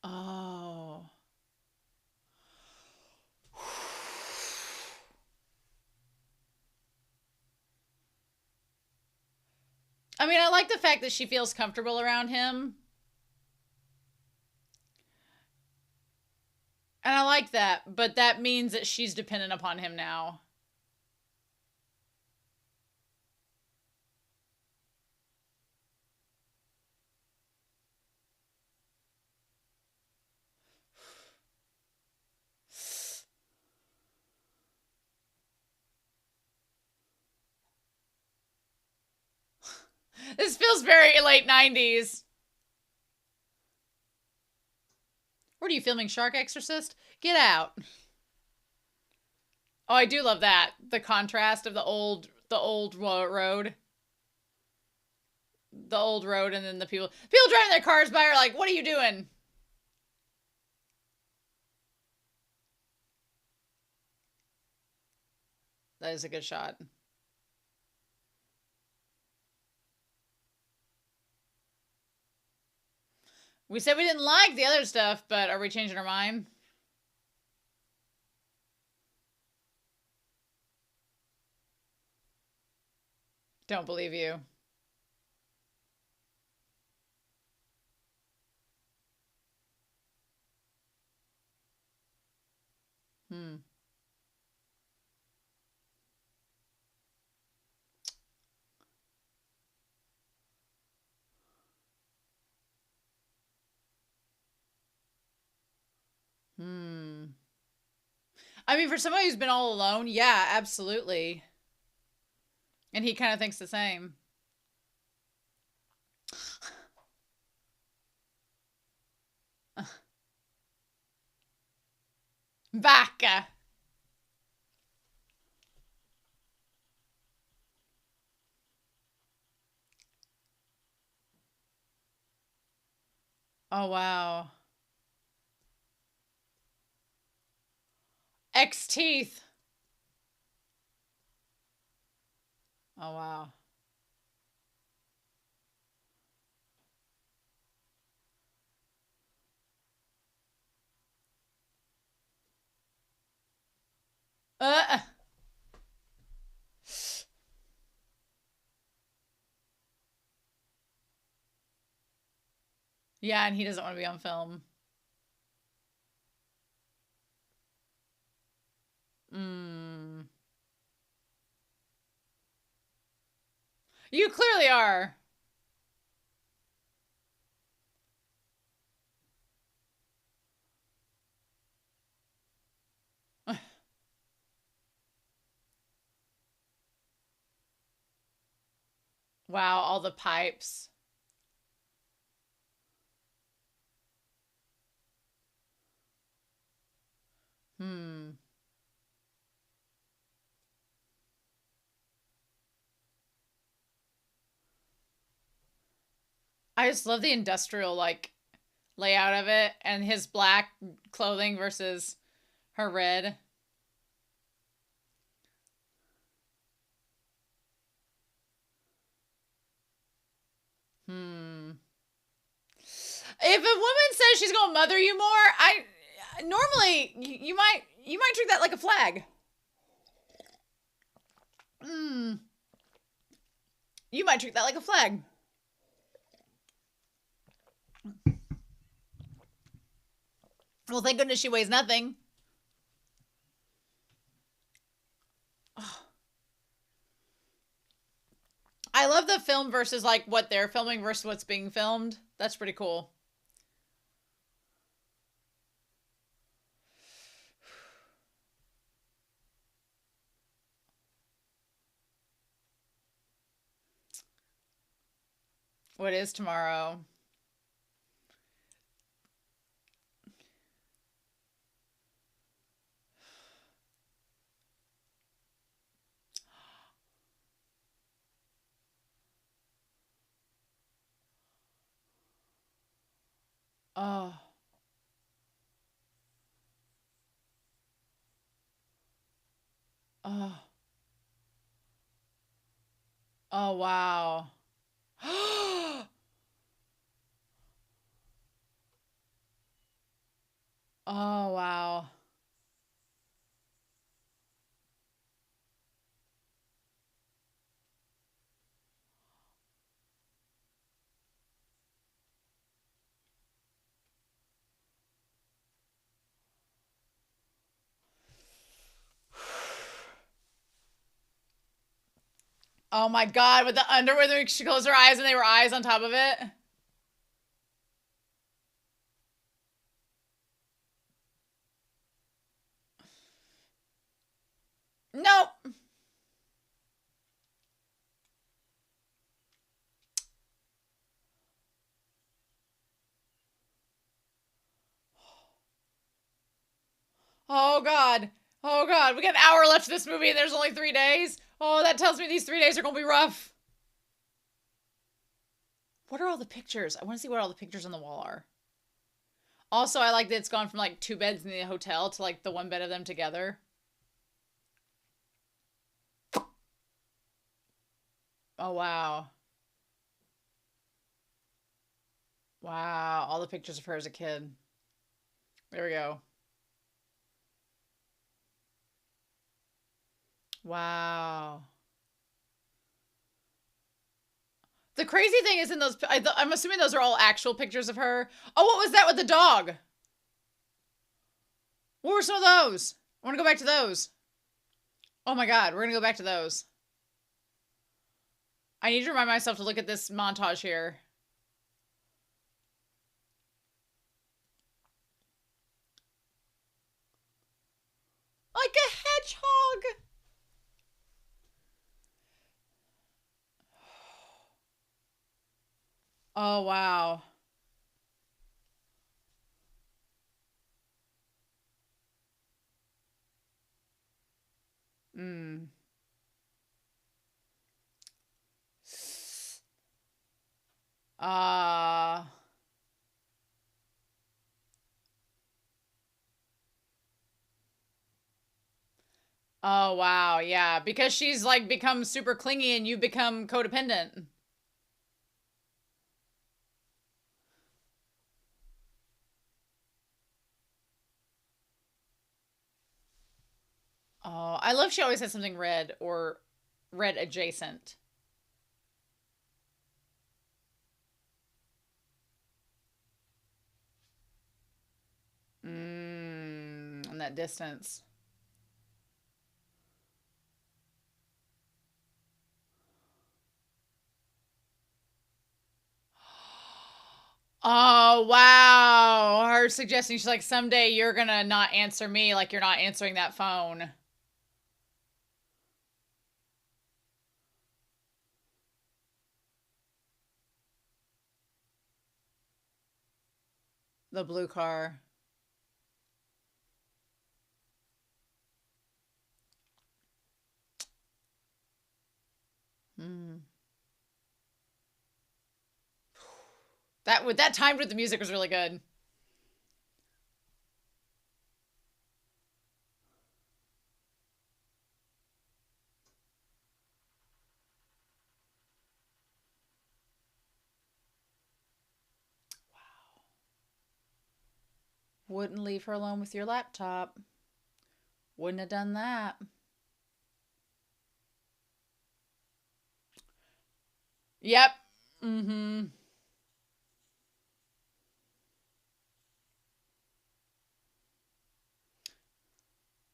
Oh. I mean, I like the fact that she feels comfortable around him. And I like that, but that means that she's dependent upon him now. This feels very late 90s. What are you filming, Shark Exorcist? Get out. Oh, I do love that. The contrast of the old road. The old road, and then the people driving their cars by are like, what are you doing? That is a good shot. We said we didn't like the other stuff, but are we changing our mind? Don't believe you. Hmm. Hmm. I mean, for somebody who's been all alone, yeah, absolutely. And he kind of thinks the same. Vaca. Oh, wow. X teeth. Oh, wow. Uh. Yeah, and he doesn't want to be on film. Mm. You clearly are. Wow, all the pipes. Hmm. I just love the industrial, like, layout of it, and his black clothing versus her red. Hmm. If a woman says she's gonna mother you more, I normally you might treat that like a flag. Hmm. You might treat that like a flag. Well, thank goodness she weighs nothing. Oh. I love the film versus like what they're filming versus what's being filmed. That's pretty cool. What is tomorrow? Oh. Oh. Oh, wow. Oh, wow. Oh my God, with the underwear, she closed her eyes and they were eyes on top of it. Nope. Oh God. Oh God. We got an hour left of this movie and there's only 3 days. Oh, that tells me these 3 days are going to be rough. What are all the pictures? I want to see what all the pictures on the wall are. Also, I like that it's gone from like 2 beds in the hotel to like the 1 bed of them together. Oh, wow. Wow. All the pictures of her as a kid. There we go. Wow. The crazy thing is in those, I'm assuming those are all actual pictures of her. Oh, what was that with the dog? What were some of those? I want to go back to those. Oh my God, we're going to go back to those. I need to remind myself to look at this montage here. Like a hedgehog. Oh, wow. Mm. Uh, oh, wow. Yeah. Because she's like become super clingy and you become codependent. Oh, I love she always has something red or red adjacent. On that distance. Oh, wow. Her suggesting she's like, someday you're gonna not answer me like you're not answering that phone. The blue car. Hmm. That timed with the music was really good. Wouldn't leave her alone with your laptop. Wouldn't have done that. Yep. Mm-hmm.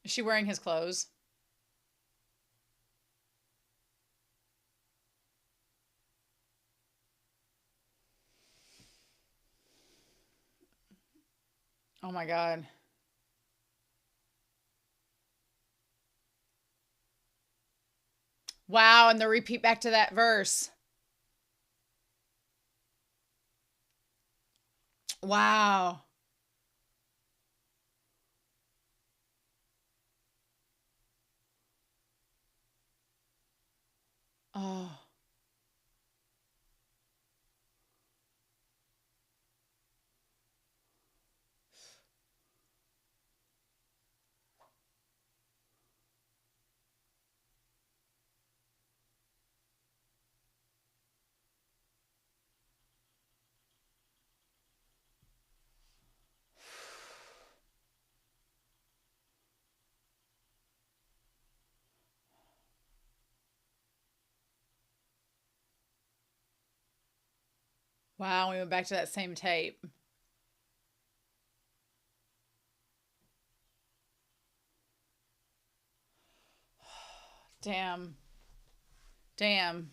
Is she wearing his clothes? Oh my God. Wow, and the repeat back to that verse. Wow. Oh. Wow, we went back to that same tape. Damn. Damn.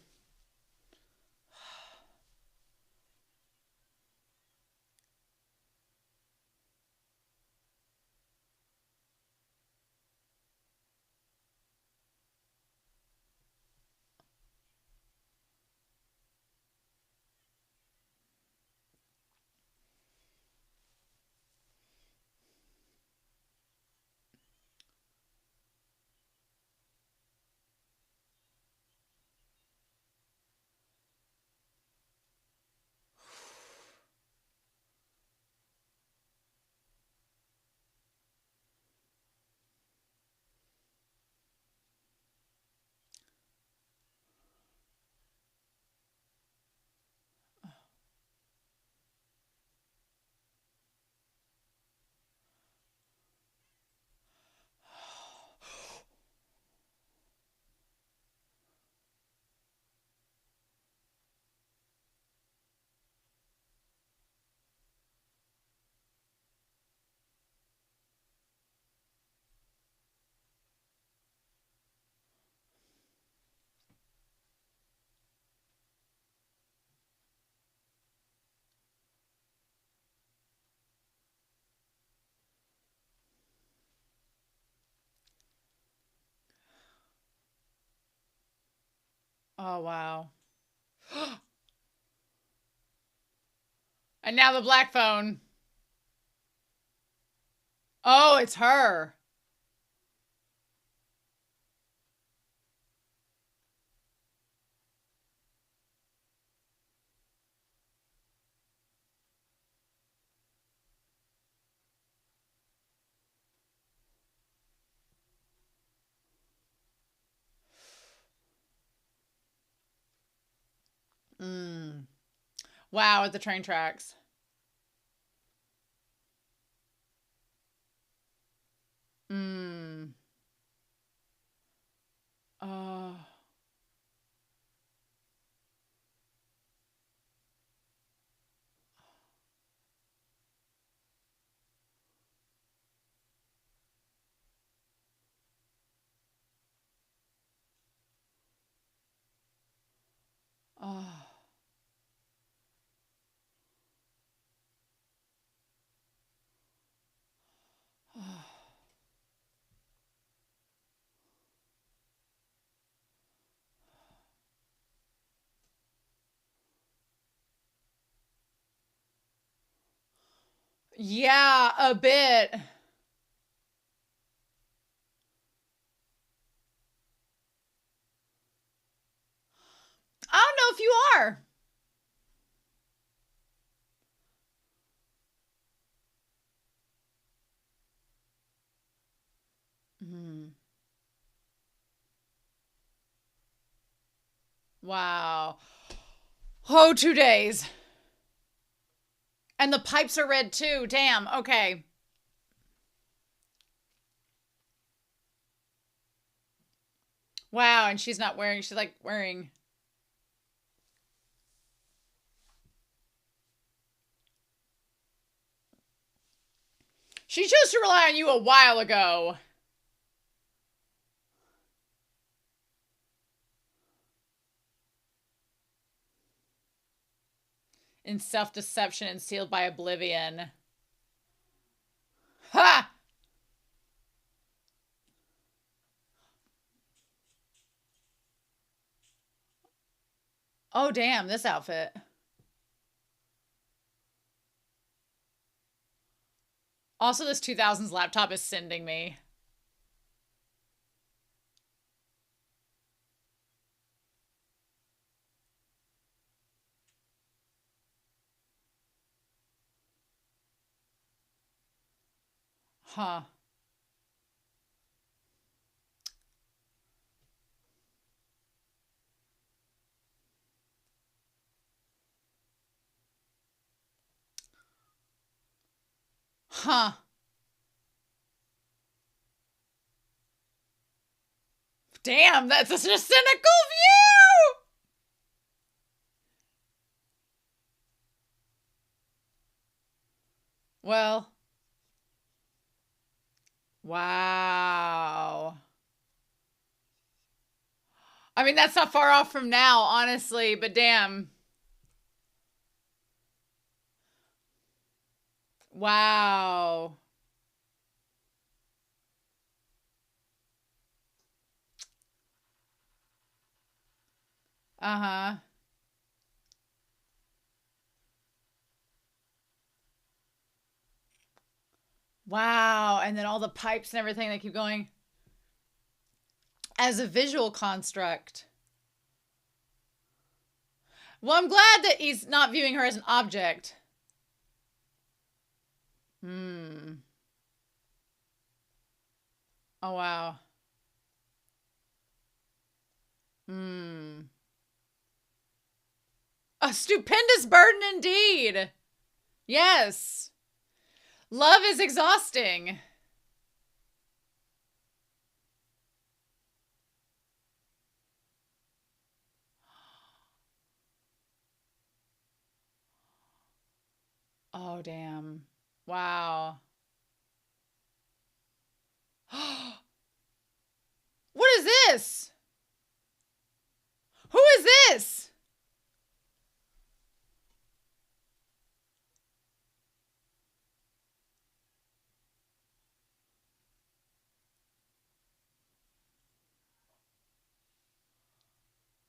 Oh, wow. And now the black phone. Oh, it's her. Mm. Wow, at the train tracks. Mm. Oh. Oh. Oh. Yeah, a bit. I don't know if you are. Mm. Wow. Oh, 2 days. And the pipes are red too. Damn. Okay. Wow. And she's not wearing, she's like wearing. She chose to rely on you a while ago. In self-deception and sealed by oblivion. Ha! Oh, damn, this outfit. Also, this 2000s laptop is sending me. Huh. Huh. Damn, that's such a cynical view! Well. Wow. I mean, that's not far off from now, honestly, but damn. Wow. Uh-huh. Wow. And then all the pipes and everything that keep going. As a visual construct. Well, I'm glad that he's not viewing her as an object. Hmm. Oh, wow. Hmm. A stupendous burden indeed. Yes. Love is exhausting. Oh, damn. Wow. What is this? Who is this?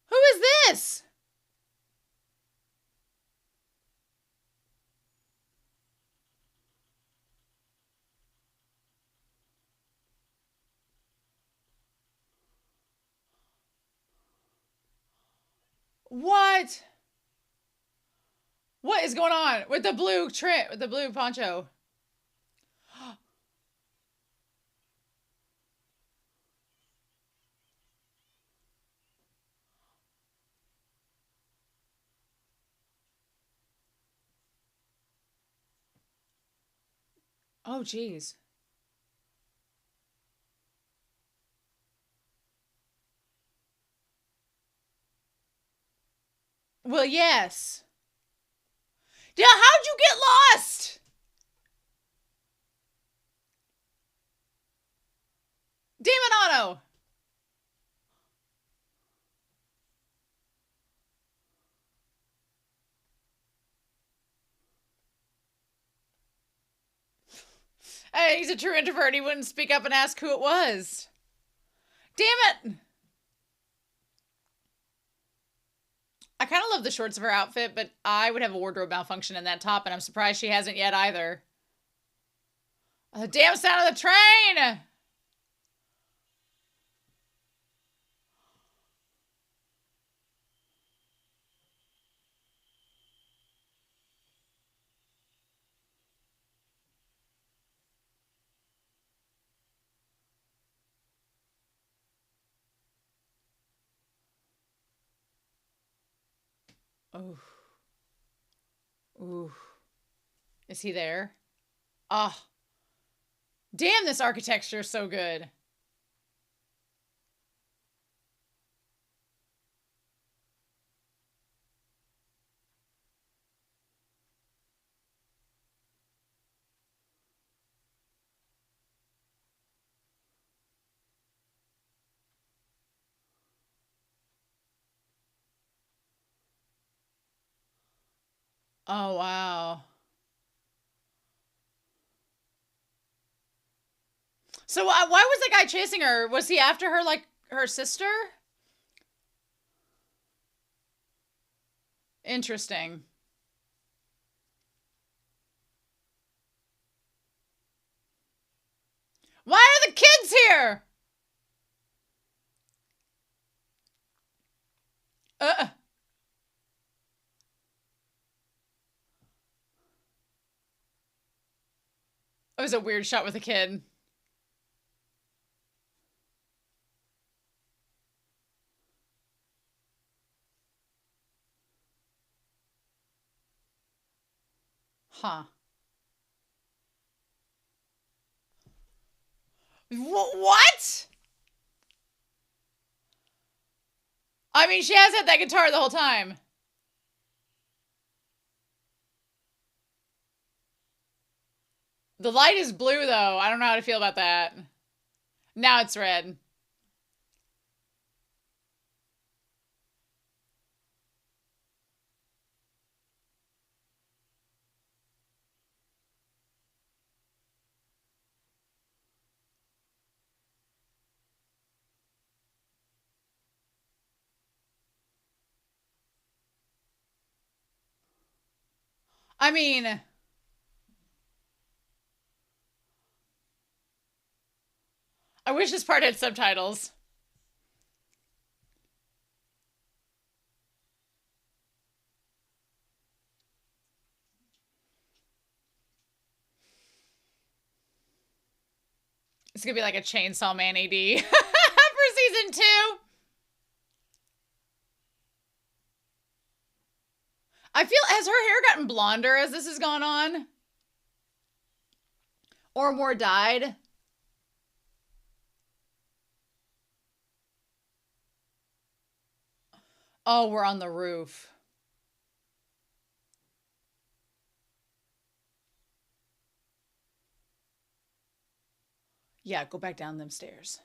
Who is this? What? What is going on with the blue with the blue poncho? Oh, geez. Well, yes. Yeah, how'd you get lost? Damon Anno. Hey, he's a true introvert. He wouldn't speak up and ask who it was. Damn it. I kind of love the shorts of her outfit, but I would have a wardrobe malfunction in that top, and I'm surprised she hasn't yet either. The damn sound of the train! Oh. Ooh. Is he there? Oh. Damn, this architecture is so good. Oh, wow. So why was the guy chasing her? Was he after her like her sister? Interesting. Why are the kids here? Uh, it was a weird shot with a kid. Huh. What? I mean, she has had that guitar the whole time. The light is blue, though. I don't know how to feel about that. Now it's red. I mean, I wish this part had subtitles. It's gonna be like a Chainsaw Man AD for season 2. I feel, has her hair gotten blonder as this has gone on? Or more dyed? Oh, we're on the roof. Yeah, go back down them stairs.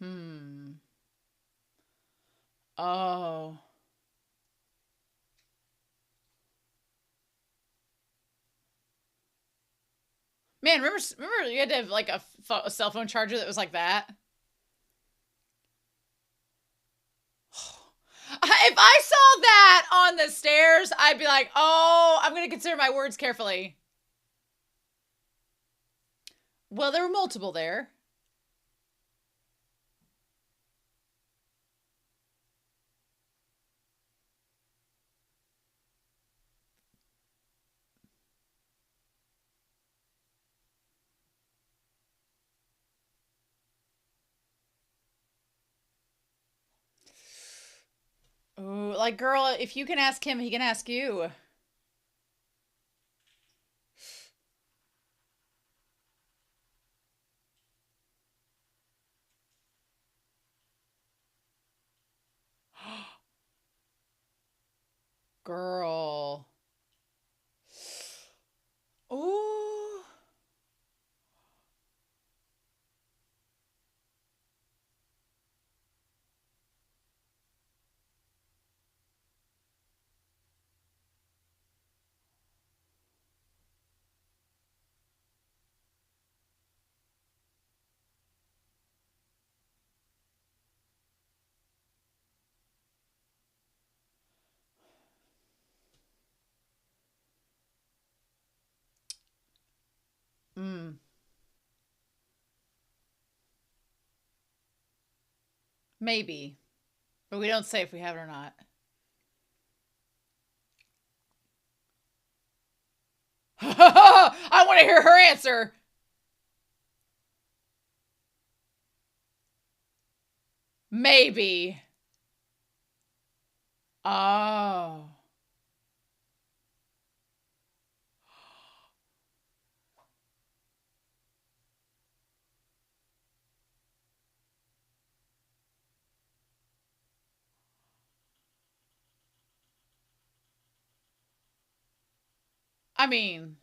Hmm. Oh. Man, remember you had to have like a cell phone charger that was like that? If I saw that on the stairs, I'd be like, oh, I'm going to consider my words carefully. Well, there were multiple there. Ooh, like, girl, if you can ask him, he can ask you. Girl. Ooh. Mm. Maybe. But we don't say if we have it or not. I want to hear her answer. Maybe. Oh. I mean,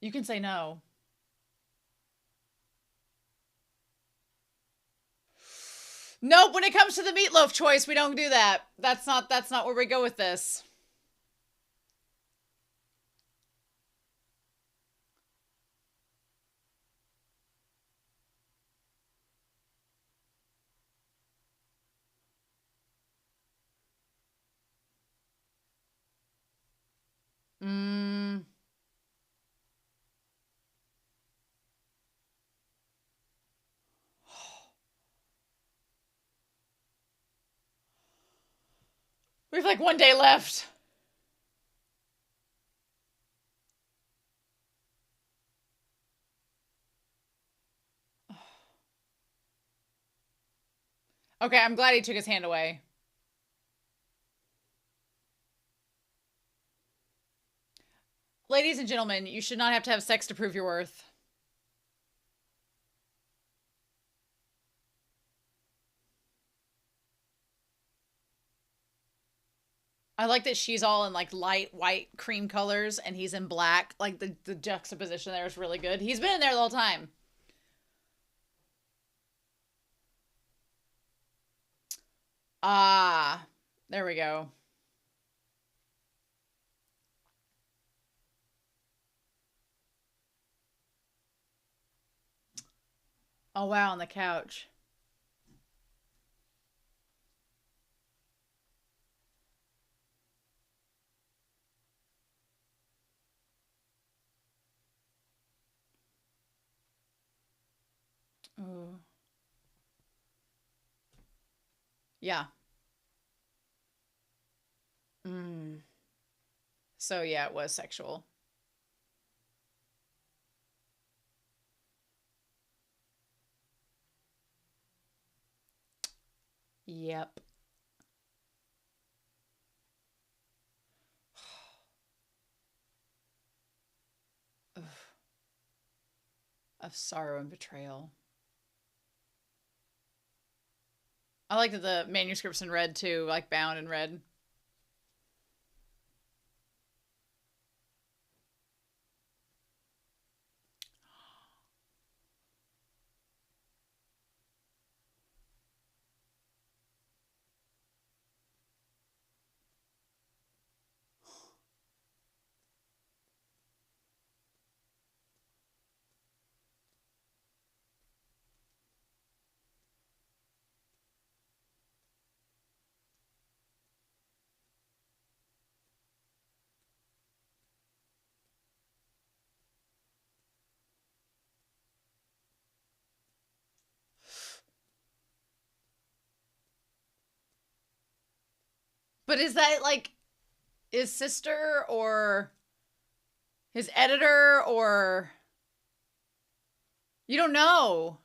you can say no. Nope, when it comes to the meatloaf choice, we don't do that. That's not where we go with this. Mm. We have like 1 day left. Okay, I'm glad he took his hand away. Ladies and gentlemen, you should not have to have sex to prove your worth. I like that she's all in like light white cream colors and he's in black. Like the juxtaposition there is really good. He's been in there the whole time. Ah, there we go. Oh wow, on the couch. Oh. Yeah. Mm. So yeah, it was sexual. Yep. Of sorrow and betrayal. I like that the manuscript's in red too, like bound in red. But is that like his sister or his editor or you don't know?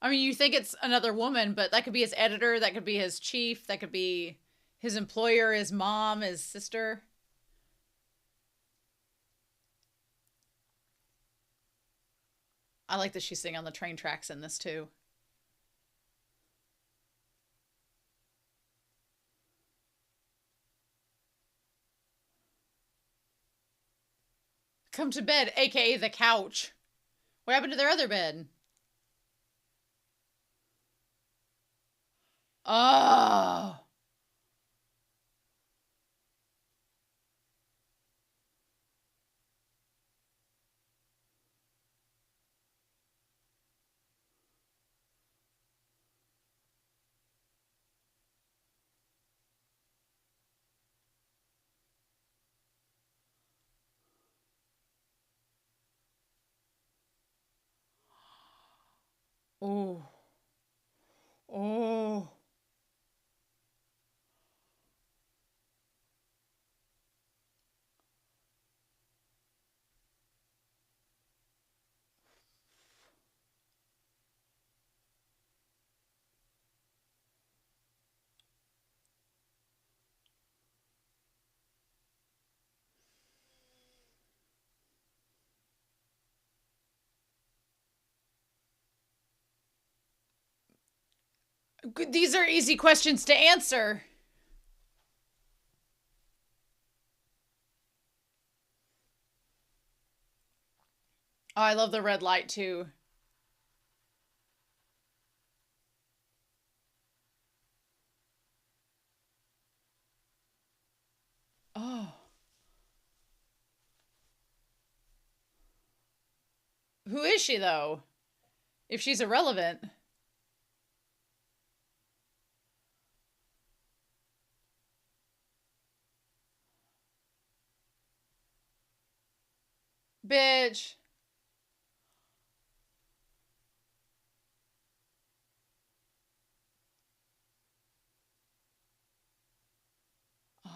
I mean, you think it's another woman, but that could be his editor, that could be his chief, that could be his employer, his mom, his sister. I like that she's sitting on the train tracks in this too. Come to bed, aka the couch. What happened to their other bed? Oh. Oh. Oh. These are easy questions to answer. Oh, I love the red light too. Oh. Who is she, though? If she's irrelevant. Bitch. Oh.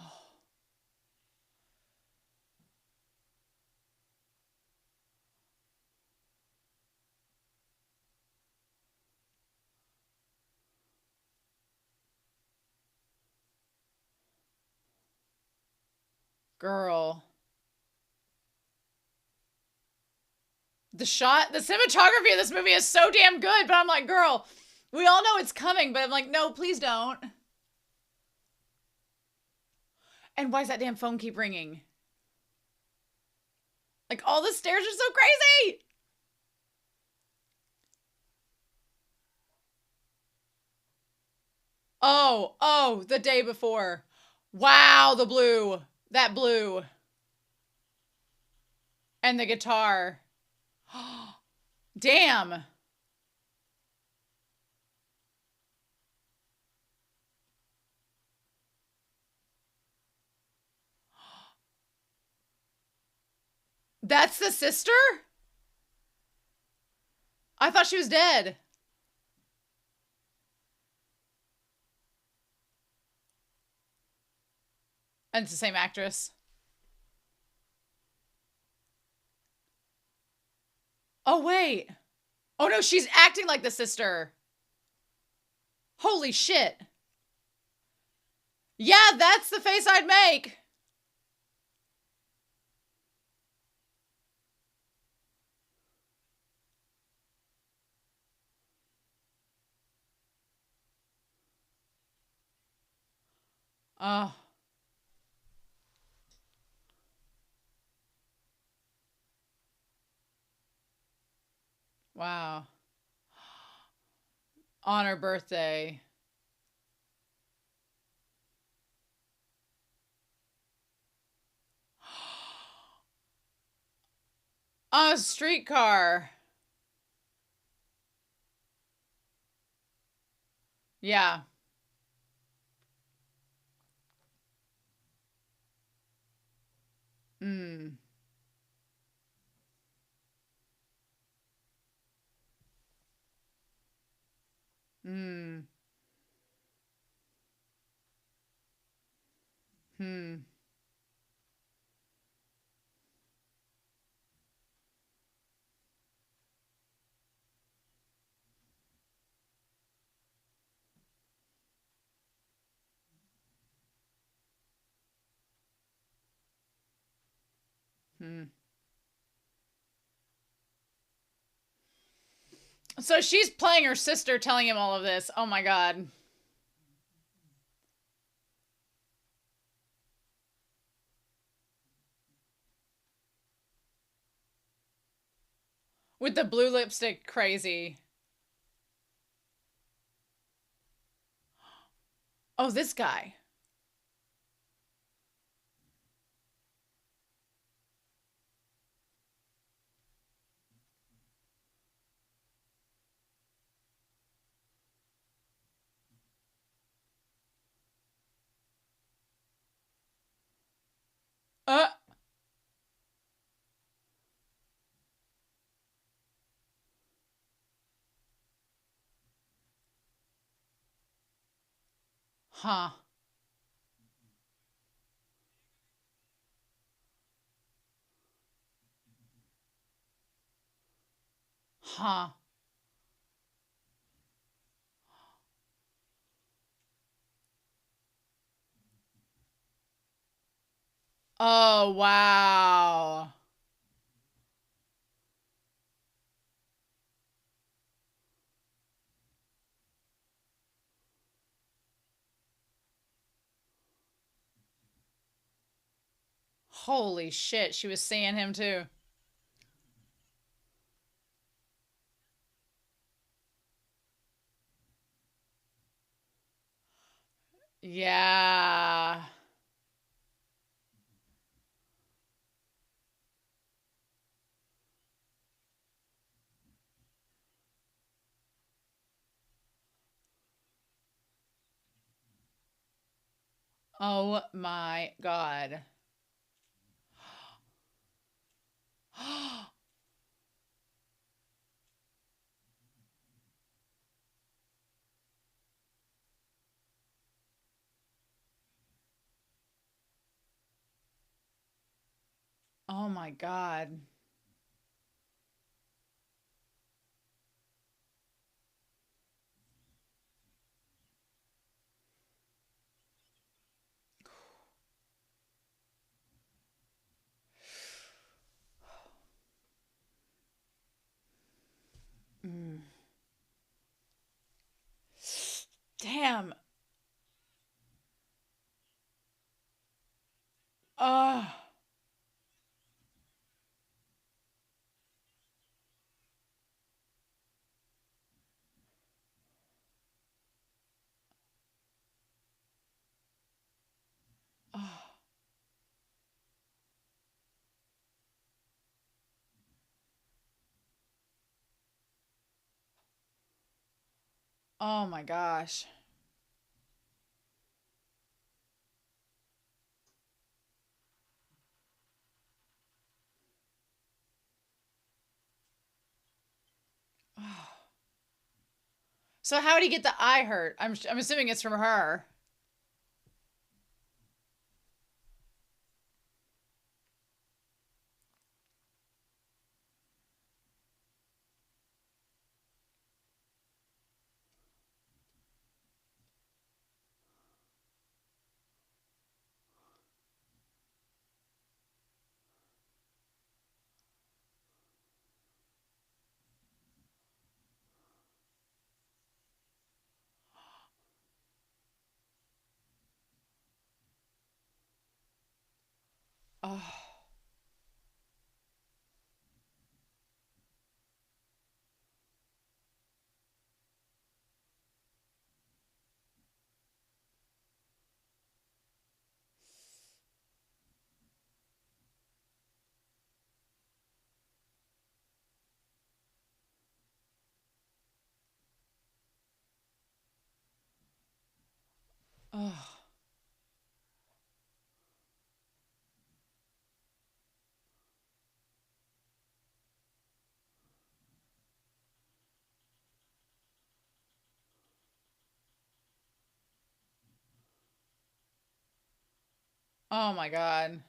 Girl. The cinematography of this movie is so damn good, but I'm like, girl, we all know it's coming, but I'm like, no, please don't. And why does that damn phone keep ringing? Like, all the stairs are so crazy! Oh, the day before. Wow, the blue. That blue. And the guitar. Damn. That's the sister? I thought she was dead. And it's the same actress. Oh, wait. Oh, no, she's acting like the sister. Holy shit. Yeah, that's the face I'd make. Oh. Wow. On her birthday. On a streetcar. Yeah. Hmm. Hmm. Hmm. Hmm. So she's playing her sister, telling him all of this. Oh my god. With the blue lipstick, crazy. Oh, this guy. Uh. Huh. Huh. Oh, wow. Holy shit, she was seeing him too. Yeah. Oh my God. Oh my God. Mm. Damn. Oh. Oh. Oh my gosh. Oh. So how did he get the eye hurt? I'm assuming it's from her. Oh. Oh. Oh my God.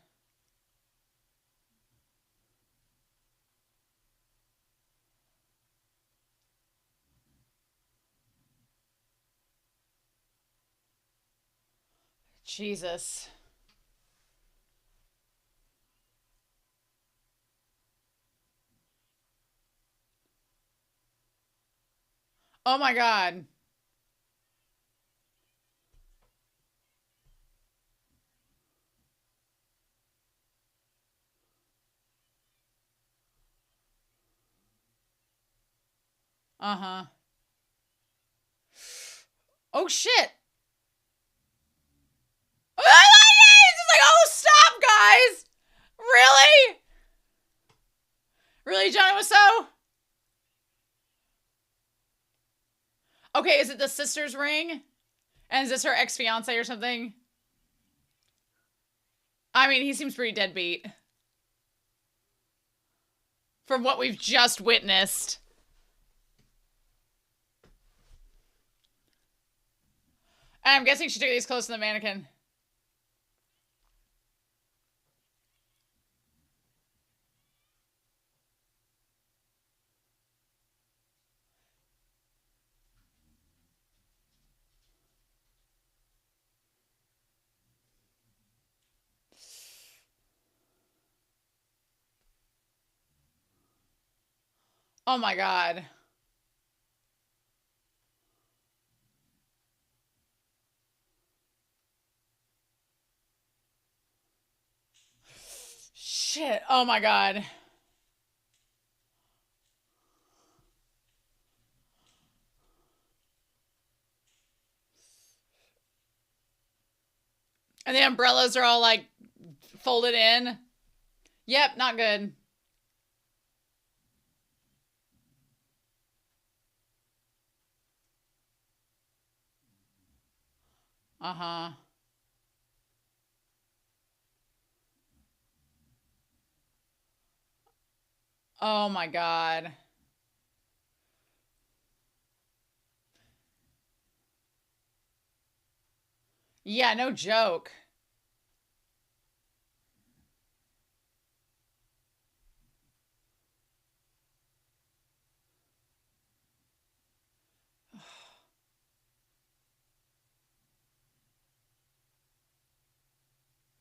Jesus. Oh my God. Uh-huh. Oh shit. It's just like, oh, stop, guys. Really? Really, Johnny was so? Okay, is it the sister's ring? And is this her ex-fiance or something? I mean, he seems pretty deadbeat. From what we've just witnessed. And I'm guessing she took these clothes to the mannequin. Oh my God. Shit. Oh my God. the umbrellas are all like folded in. Yep, not good. Uh-huh. Oh my God. Yeah, no joke.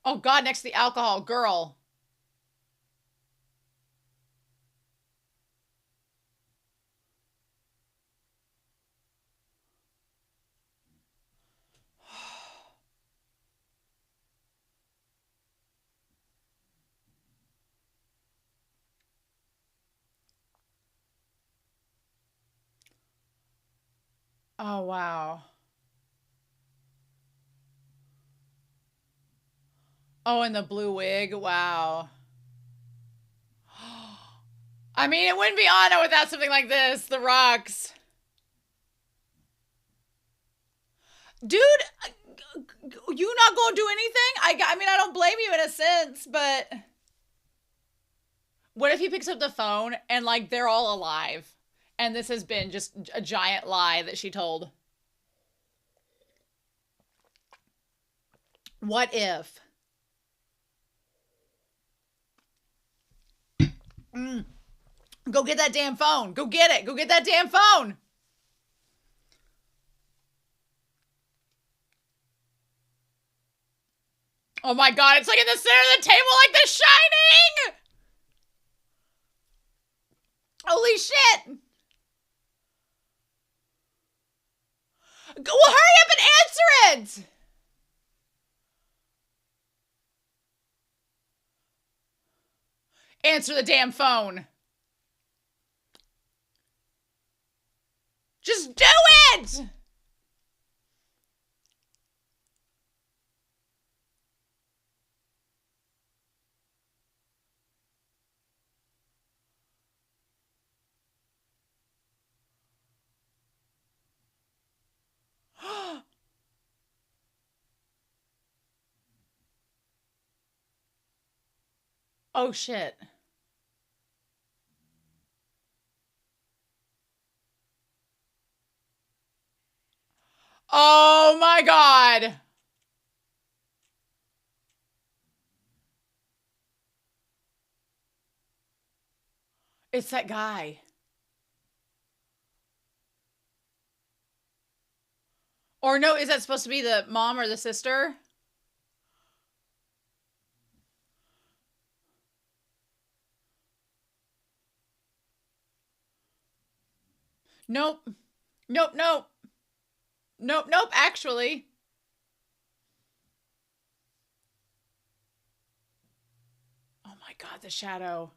Oh God, next to the alcohol, girl. Oh wow. Oh, and the blue wig. Wow. I mean, it wouldn't be Anno without something like this. The rocks. Dude, you not gonna do anything? I mean, I don't blame you in a sense, but what if he picks up the phone and like they're all alive and this has been just a giant lie that she told? What if? Go get that damn phone. Go get it. Go get that damn phone. Oh my God, it's like in the center of the table like The Shining! Holy shit! Well, hurry up and answer it! Answer the damn phone. Just do it! Oh shit. Oh my God. It's that guy. Or no, is that supposed to be the mom or the sister? Nope. Nope, nope. Nope, nope, actually. Oh my God, the shadow.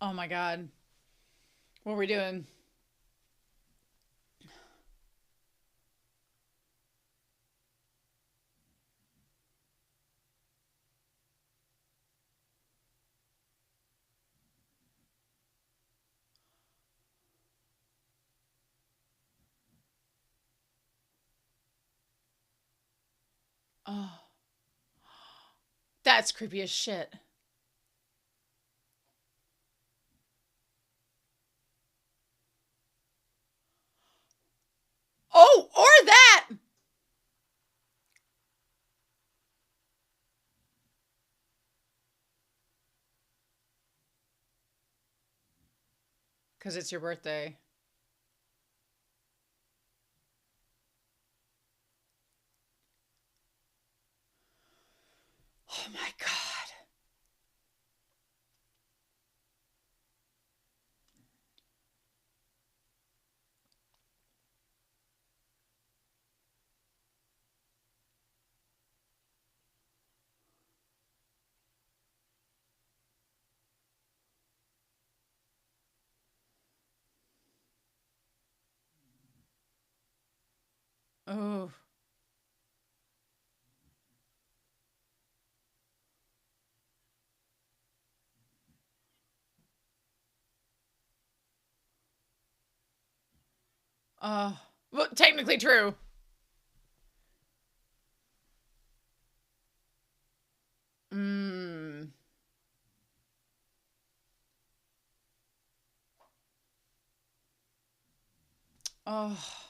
Oh my God. What are we doing? Oh, that's creepy as shit. Oh, or that. Because it's your birthday. Oh my Oh. Oh. Well, technically true. Mm. Oh.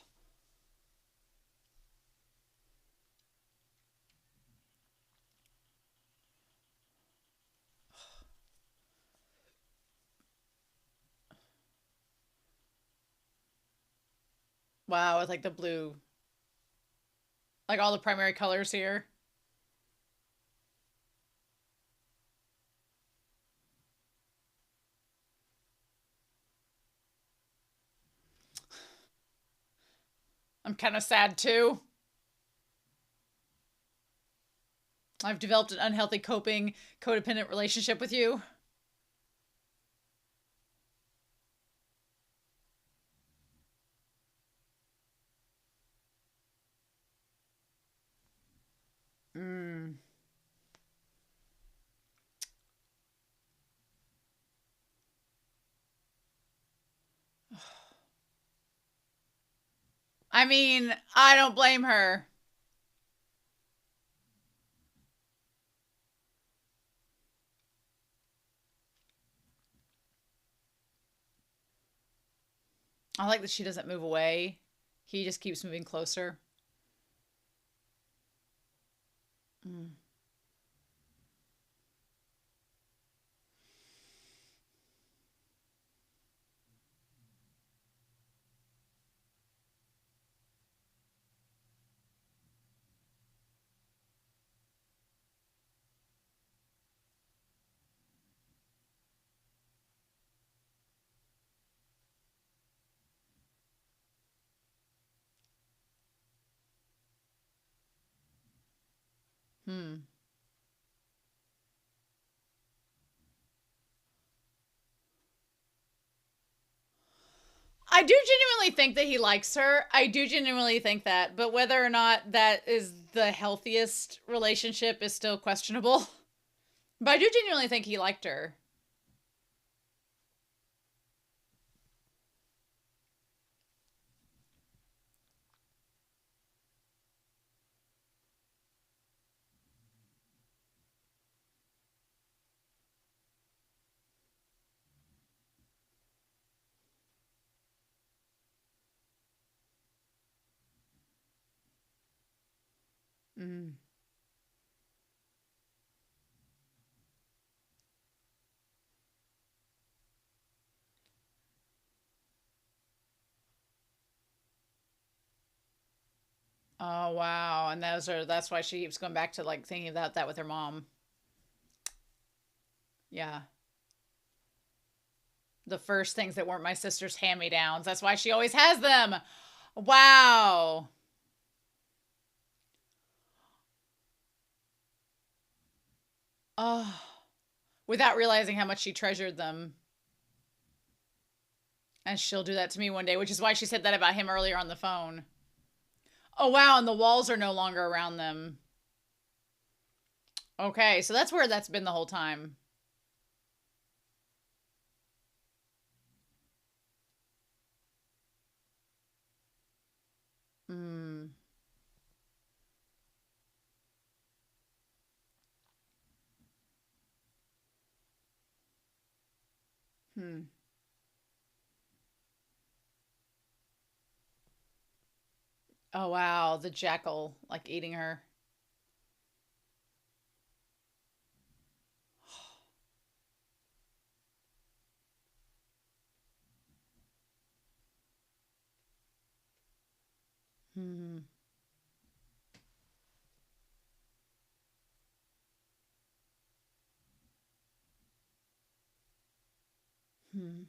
Wow, with like the blue. Like all the primary colors here. I'm kind of sad too. I've developed an unhealthy coping codependent relationship with you. Mm. I mean, I don't blame her. I like that she doesn't move away. He just keeps moving closer. Mm. Hmm. I do genuinely think that he likes her. I do genuinely think that, but whether or not that is the healthiest relationship is still questionable. But I do genuinely think he liked her. Mm. Oh wow, and that's why she keeps going back to like thinking about that with her mom. Yeah. The first things that weren't my sister's hand-me-downs. That's why she always has them. Wow. Oh, without realizing how much she treasured them. And she'll do that to me one day, which is why she said that about him earlier on the phone. Oh wow, and the walls are no longer around them. Okay, so that's where that's been the whole time. Hmm. Hmm. Oh wow, the jackal like eating her. Hmm. Hmm.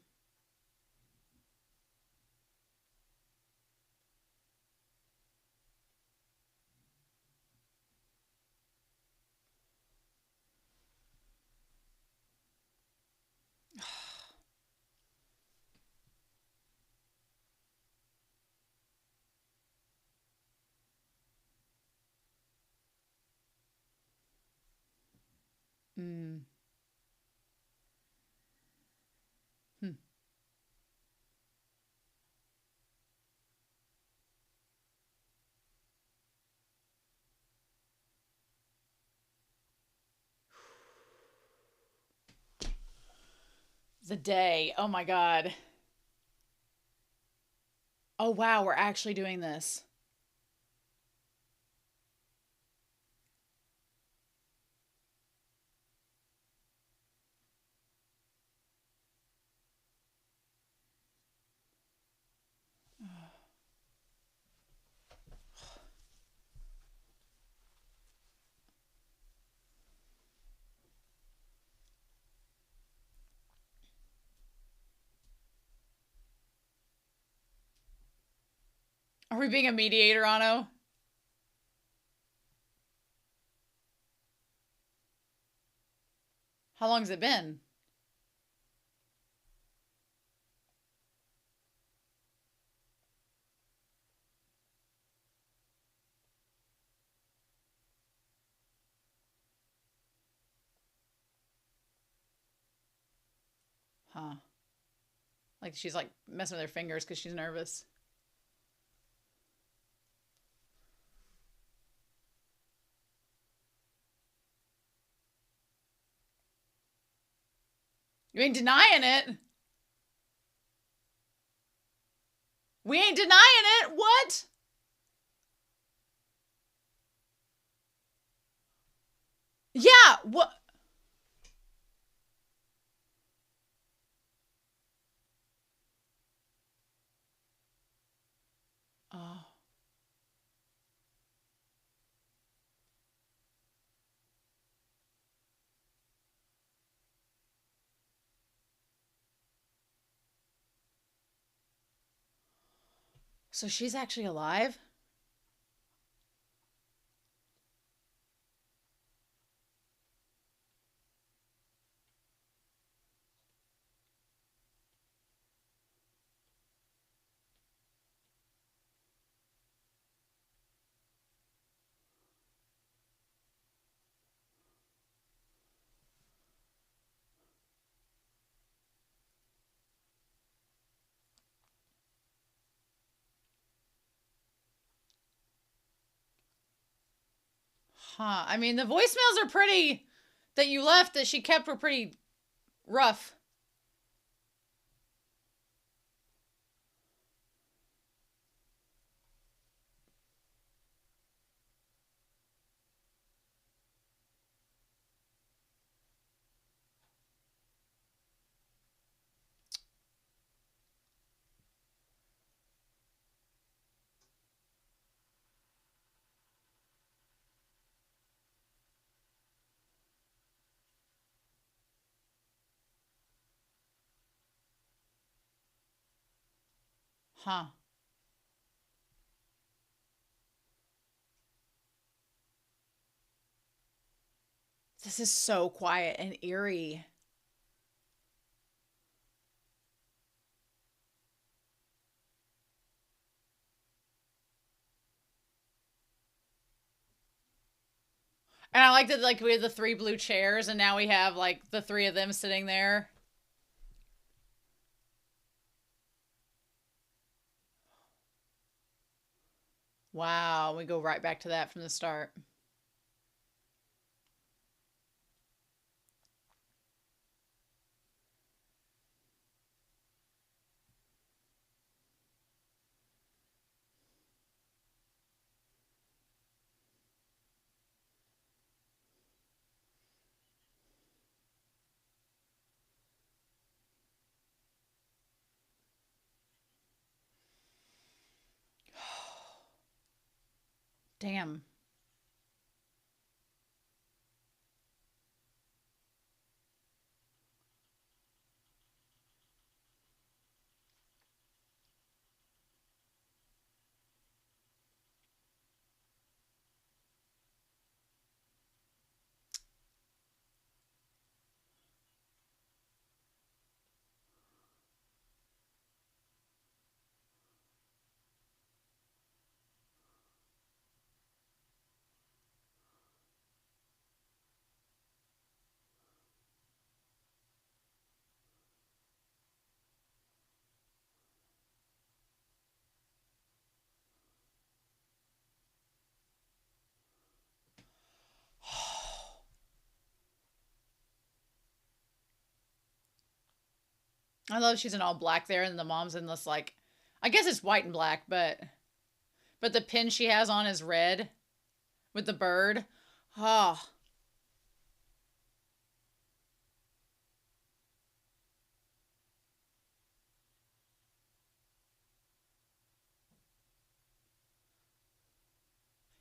Hmm. Hmm. The day. Oh my God. Oh wow, we're actually doing this. Are we being a mediator, Anno? How long has it been? Huh. Like she's like messing with her fingers because she's nervous. You ain't denying it. We ain't denying it. What? Yeah. What? Oh. So she's actually alive? Huh. I mean, the voicemails are pretty, that you left that she kept were pretty rough. Huh. This is so quiet and eerie. And I like that, like, we have the three blue chairs and now we have like the three of them sitting there. Wow, we go right back to that from the start. Damn. I love she's in all black there, and the mom's in this, like, I guess it's white and black, but the pin she has on is red with the bird. Oh.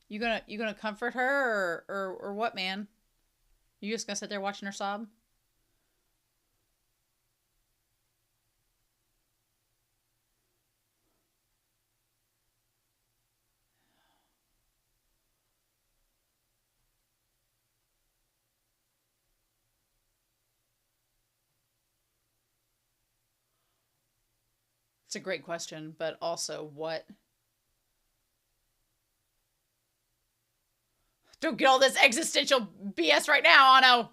You gonna comfort her or what, man? You just gonna sit there watching her sob? It's a great question, but also what? Don't get all this existential BS right now, Anno.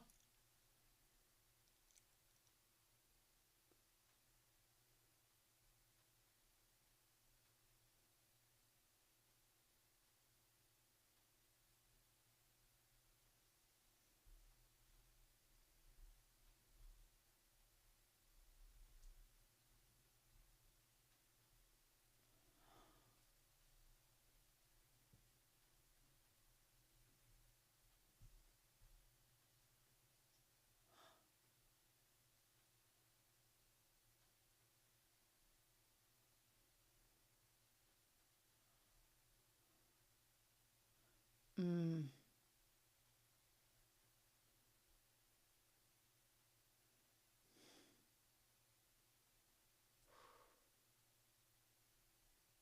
Mm.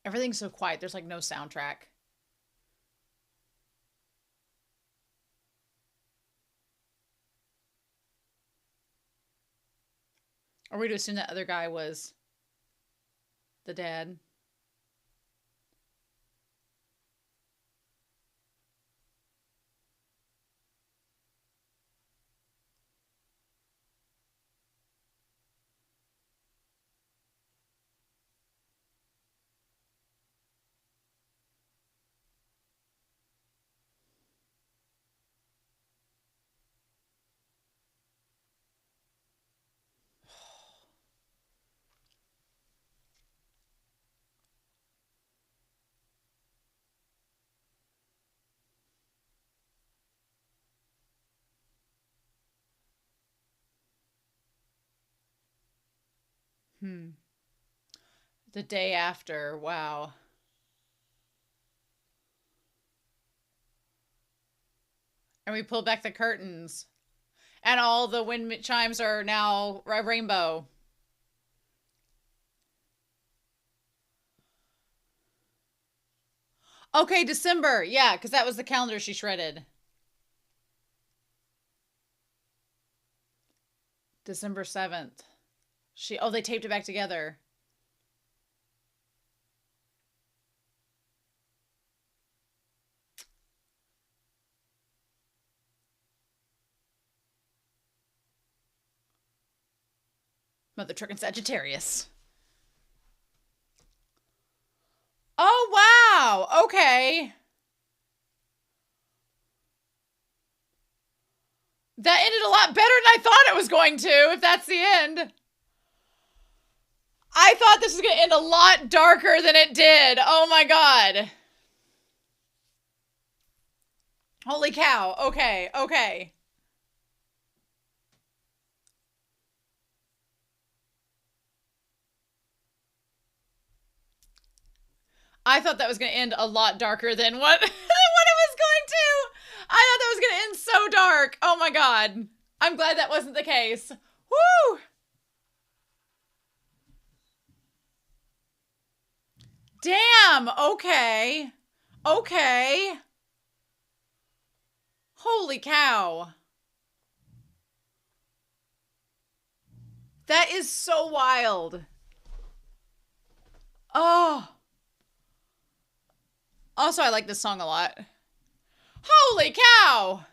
Everything's so quiet. There's like no soundtrack. Are we to assume that other guy was the dad? Hmm. The day after. Wow. And we pulled back the curtains. And all the wind chimes are now a rainbow. Okay, December. Yeah, because that was the calendar she shredded. December 7th. They taped it back together. Mother Truck and Sagittarius. Oh, wow. Okay. That ended a lot better than I thought it was going to, if that's the end. I thought this was going to end a lot darker than it did. Oh my god. Holy cow. Okay, okay. I thought that was going to end a lot darker than what, what it was going to. I thought that was going to end so dark. Oh my god. I'm glad that wasn't the case. Woo! Damn. Okay. Okay. Holy cow. That is so wild. Oh. Also, I like this song a lot. Holy cow!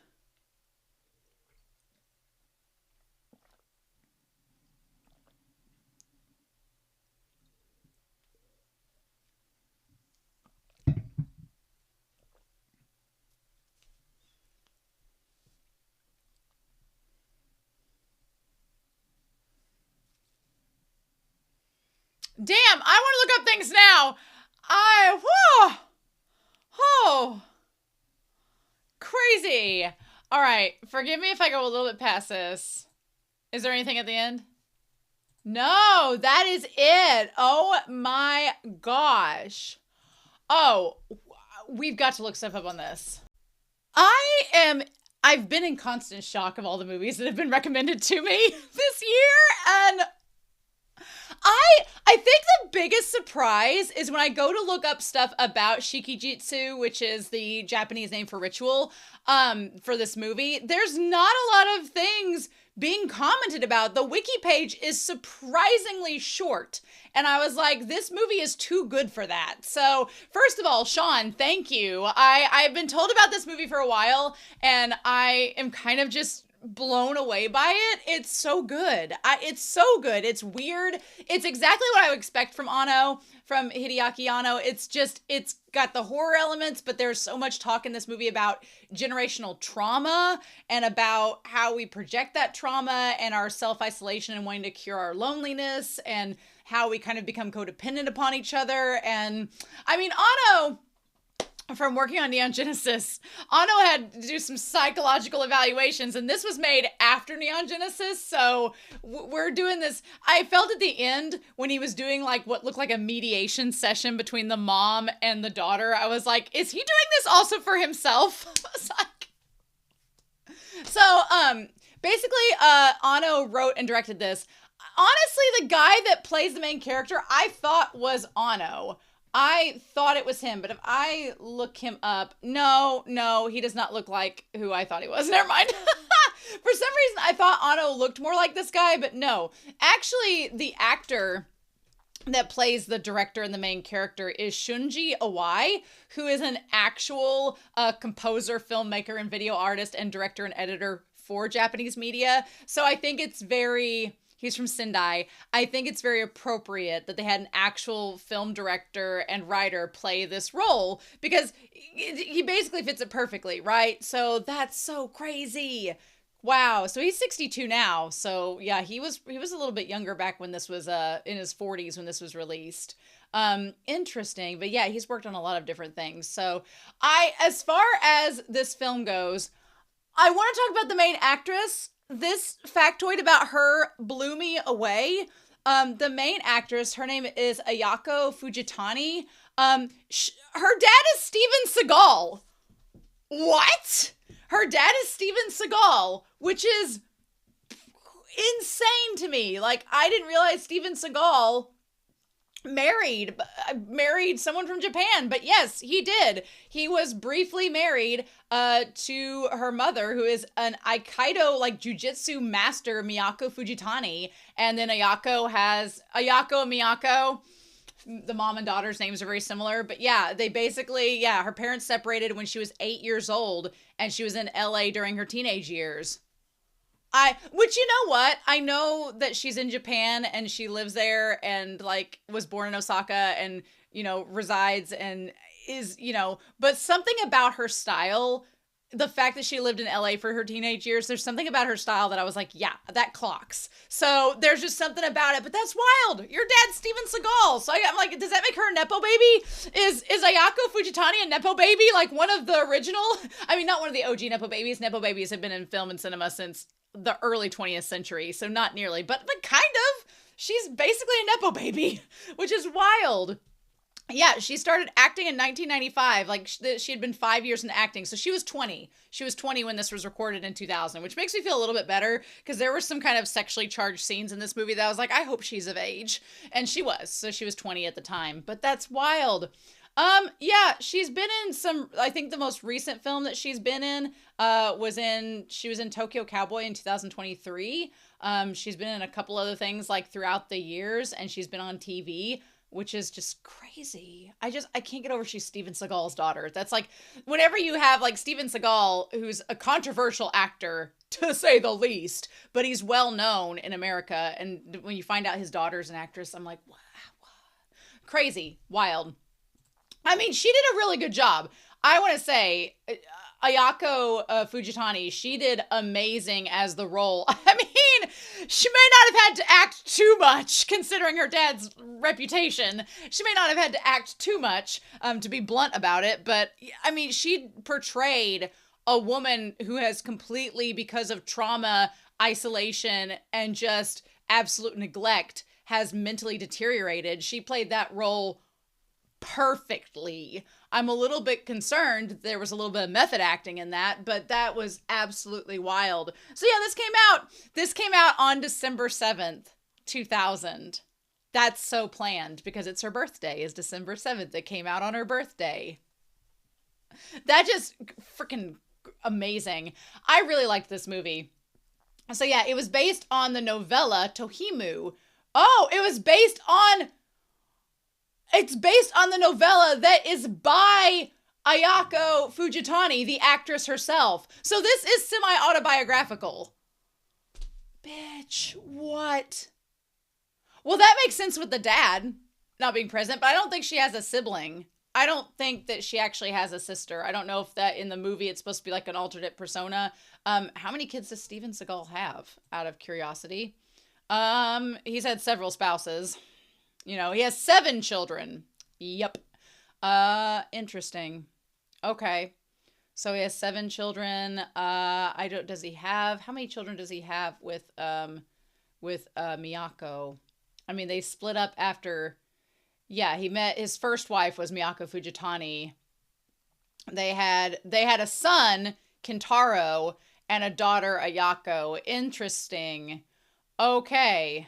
Damn, I want to look up things now. Whoa, oh, crazy. All right, forgive me if I go a little bit past this. Is there anything at the end? No, that is it. Oh my gosh. Oh, we've got to look stuff up on this. I've been in constant shock of all the movies that have been recommended to me this year, and I think the biggest surprise is when I go to look up stuff about Shiki-Jitsu, which is the Japanese name for ritual, for this movie. There's not a lot of things being commented about. The wiki page is surprisingly short. And I was like, this movie is too good for that. So first of all, Sean, thank you. I've been told about this movie for a while, and I am kind of just blown away by it. It's so good. It's so good. It's weird. It's exactly what I would expect from Anno, from Hideaki Anno. It's got the horror elements, but there's so much talk in this movie about generational trauma and about how we project that trauma and our self-isolation and wanting to cure our loneliness and how we kind of become codependent upon each other. And I mean, Anno, from working on Neon Genesis, Anno had to do some psychological evaluations, and this was made after Neon Genesis, so we're doing this. I felt at the end when he was doing like what looked like a mediation session between the mom and the daughter, I was like, is he doing this also for himself? I was like... So, basically, Anno wrote and directed this. Honestly, the guy that plays the main character, I thought was Anno. I thought it was him, but if I look him up, no, he does not look like who I thought he was. Never mind. For some reason, I thought Anno looked more like this guy, but no. Actually, the actor that plays the director and the main character is Shunji Awai, who is an actual composer, filmmaker, and video artist and director and editor for Japanese media. So I think it's he's from Sendai. I think it's very appropriate that they had an actual film director and writer play this role because he basically fits it perfectly, right? So that's so crazy. Wow. So he's 62 now. So yeah, he was a little bit younger back when this was in his 40s when this was released. Interesting. But yeah, he's worked on a lot of different things. So as far as this film goes, I want to talk about the main actress. This factoid about her blew me away. The main actress, her name is Ayako Fujitani. Her dad is Steven Seagal. What? Her dad is Steven Seagal, which is insane to me. Like, I didn't realize Steven Seagal married someone from Japan, but yes, he did. He was briefly married to her mother, who is an Aikido jujitsu master, Miyako Fujitani, and then Ayako and Miyako. The mom and daughter's names are very similar, but yeah, they basically, her parents separated when she was 8 years old, and she was in LA during her teenage years. Which, you know what? I know that she's in Japan and she lives there and was born in Osaka and, resides and is, but something about her style, the fact that she lived in LA for her teenage years, there's something about her style that I was like, yeah, that clocks. So there's just something about it, but that's wild. Your dad's Steven Seagal. So I'm like, does that make her a Nepo baby? Is Ayako Fujitani a Nepo baby? Like one of the original? I mean, not one of the OG Nepo babies. Nepo babies have been in film and cinema since the early 20th century, so not nearly, but kind of. She's basically a Nepo baby, which is wild. Yeah, she started acting in 1995. She had been 5 years in acting, so she was 20. She was 20 when this was recorded in 2000, which makes me feel a little bit better because there were some kind of sexually charged scenes in this movie that I was like, I hope she's of age, and she was. So she was 20 at the time, but that's wild. Yeah, she's been in some, I think the most recent film that she's been in, she was in Tokyo Cowboy in 2023. She's been in a couple other things throughout the years, and she's been on TV, which is just crazy. I can't get over she's Steven Seagal's daughter. That's whenever you have Steven Seagal, who's a controversial actor, to say the least, but he's well known in America, and when you find out his daughter's an actress, I'm like, wow. Crazy, wild. I mean, she did a really good job. I want to say, Ayako Fujitani, she did amazing as the role. I mean, she may not have had to act too much, considering her dad's reputation. She may not have had to act too much, to be blunt about it. But, I mean, she portrayed a woman who has completely, because of trauma, isolation, and just absolute neglect, has mentally deteriorated. She played that role perfectly. I'm a little bit concerned there was a little bit of method acting in that, but that was absolutely wild. So yeah, this came out on December 7th, 2000. That's so planned because it's her birthday is December 7th. It came out on her birthday. That just freaking amazing. I really liked this movie. So yeah, it was based on the novella Tohimu. Oh, it's based on the novella that is by Ayako Fujitani, the actress herself. So this is semi-autobiographical. Bitch, what? Well, that makes sense with the dad not being present, but I don't think she has a sibling. I don't think that she actually has a sister. I don't know if that in the movie it's supposed to be like an alternate persona. How many kids does Steven Seagal have, out of curiosity? He's had several spouses. You know, he has 7 children. Yep. Interesting. Okay. So he has 7 children. Does he have, how many children does he have with Miyako? I mean, they split up after, yeah, his first wife was Miyako Fujitani. They had a son, Kentaro, and a daughter, Ayako. Interesting. Okay.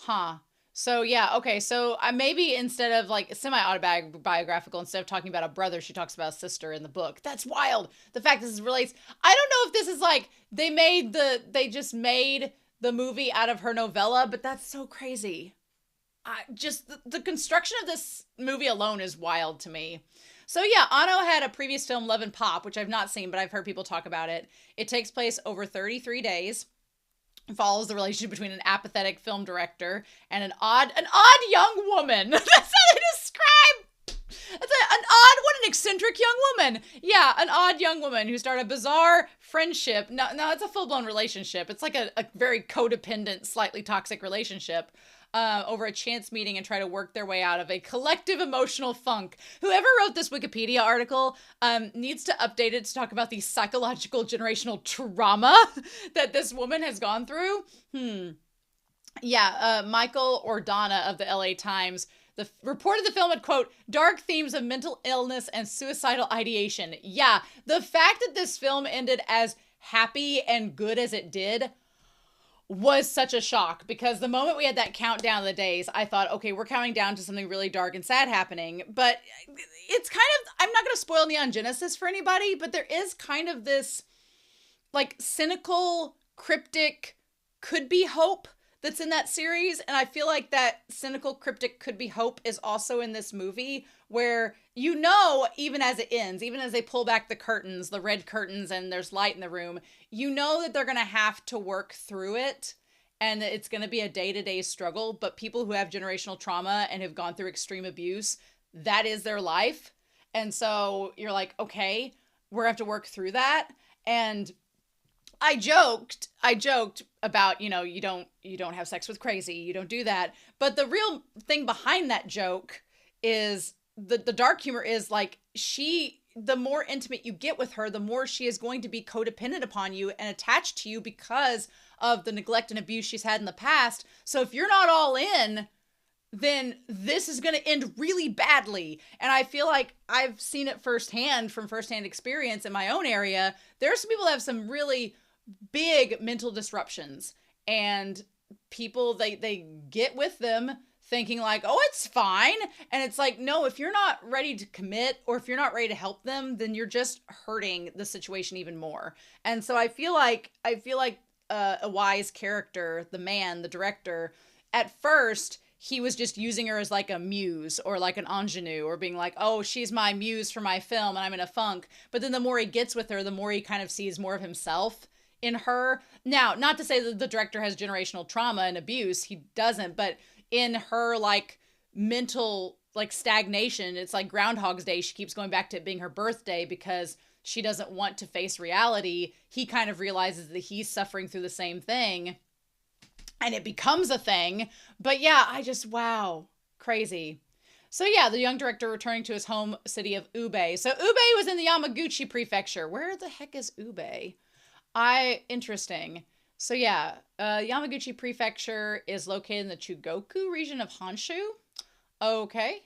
Huh. So yeah, okay. So maybe instead of like semi-autobiographical, instead of talking about a brother, she talks about a sister in the book. That's wild. The fact this relates. I don't know if this is like they just made the movie out of her novella, but that's so crazy. Just the construction of this movie alone is wild to me. So yeah, Anno had a previous film, Love and Pop, which I've not seen, but I've heard people talk about it. It takes place over 33 days. Follows the relationship between an apathetic film director and an odd young woman. That's how they describe. What an eccentric young woman. Yeah, an odd young woman who started a bizarre friendship. No, it's a full-blown relationship. It's like a very codependent, slightly toxic relationship. Over a chance meeting and try to work their way out of a collective emotional funk. Whoever wrote this Wikipedia article needs to update it to talk about the psychological generational trauma that this woman has gone through. Yeah, Michael Ordana of the LA Times reported the film had, quote, dark themes of mental illness and suicidal ideation. Yeah, the fact that this film ended as happy and good as it did was such a shock, because the moment we had that countdown of the days, I thought, okay, we're counting down to something really dark and sad happening. But it's kind of, I'm not going to spoil Neon Genesis for anybody, but there is kind of this like cynical, cryptic, could be hope that's in that series. And I feel like that cynical, cryptic, could be hope is also in this movie, where, you know, even as it ends, even as they pull back the curtains, the red curtains, and there's light in the room, you know that they're going to have to work through it, and that it's going to be a day-to-day struggle. But people who have generational trauma and have gone through extreme abuse, that is their life. And so you're like, okay, we're going to have to work through that. And I joked about, you know, you don't have sex with crazy, you don't do that. But the real thing behind that joke is the dark humor is like, the more intimate you get with her, the more she is going to be codependent upon you and attached to you because of the neglect and abuse she's had in the past. So if you're not all in, then this is going to end really badly. And I feel like I've seen it firsthand from firsthand experience in my own area. There are some people that have some really big mental disruptions, and people, they get with them thinking like, oh, it's fine. And it's like, no, if you're not ready to commit, or if you're not ready to help them, then you're just hurting the situation even more. And so I feel like a wise character, the man, the director, at first, he was just using her as like a muse or like an ingenue, or being like, oh, she's my muse for my film and I'm in a funk. But then the more he gets with her, the more he kind of sees more of himself in her. Now, not to say that the director has generational trauma and abuse, he doesn't, but in her like mental like stagnation. It's like Groundhog's Day. She keeps going back to it being her birthday because she doesn't want to face reality. He kind of realizes that he's suffering through the same thing and it becomes a thing. But yeah, wow, crazy. So yeah, the young director returning to his home city of Ube. So Ube was in the Yamaguchi prefecture. Where the heck is Ube? Interesting. So yeah, Yamaguchi prefecture is located in the Chugoku region of Honshu. Okay.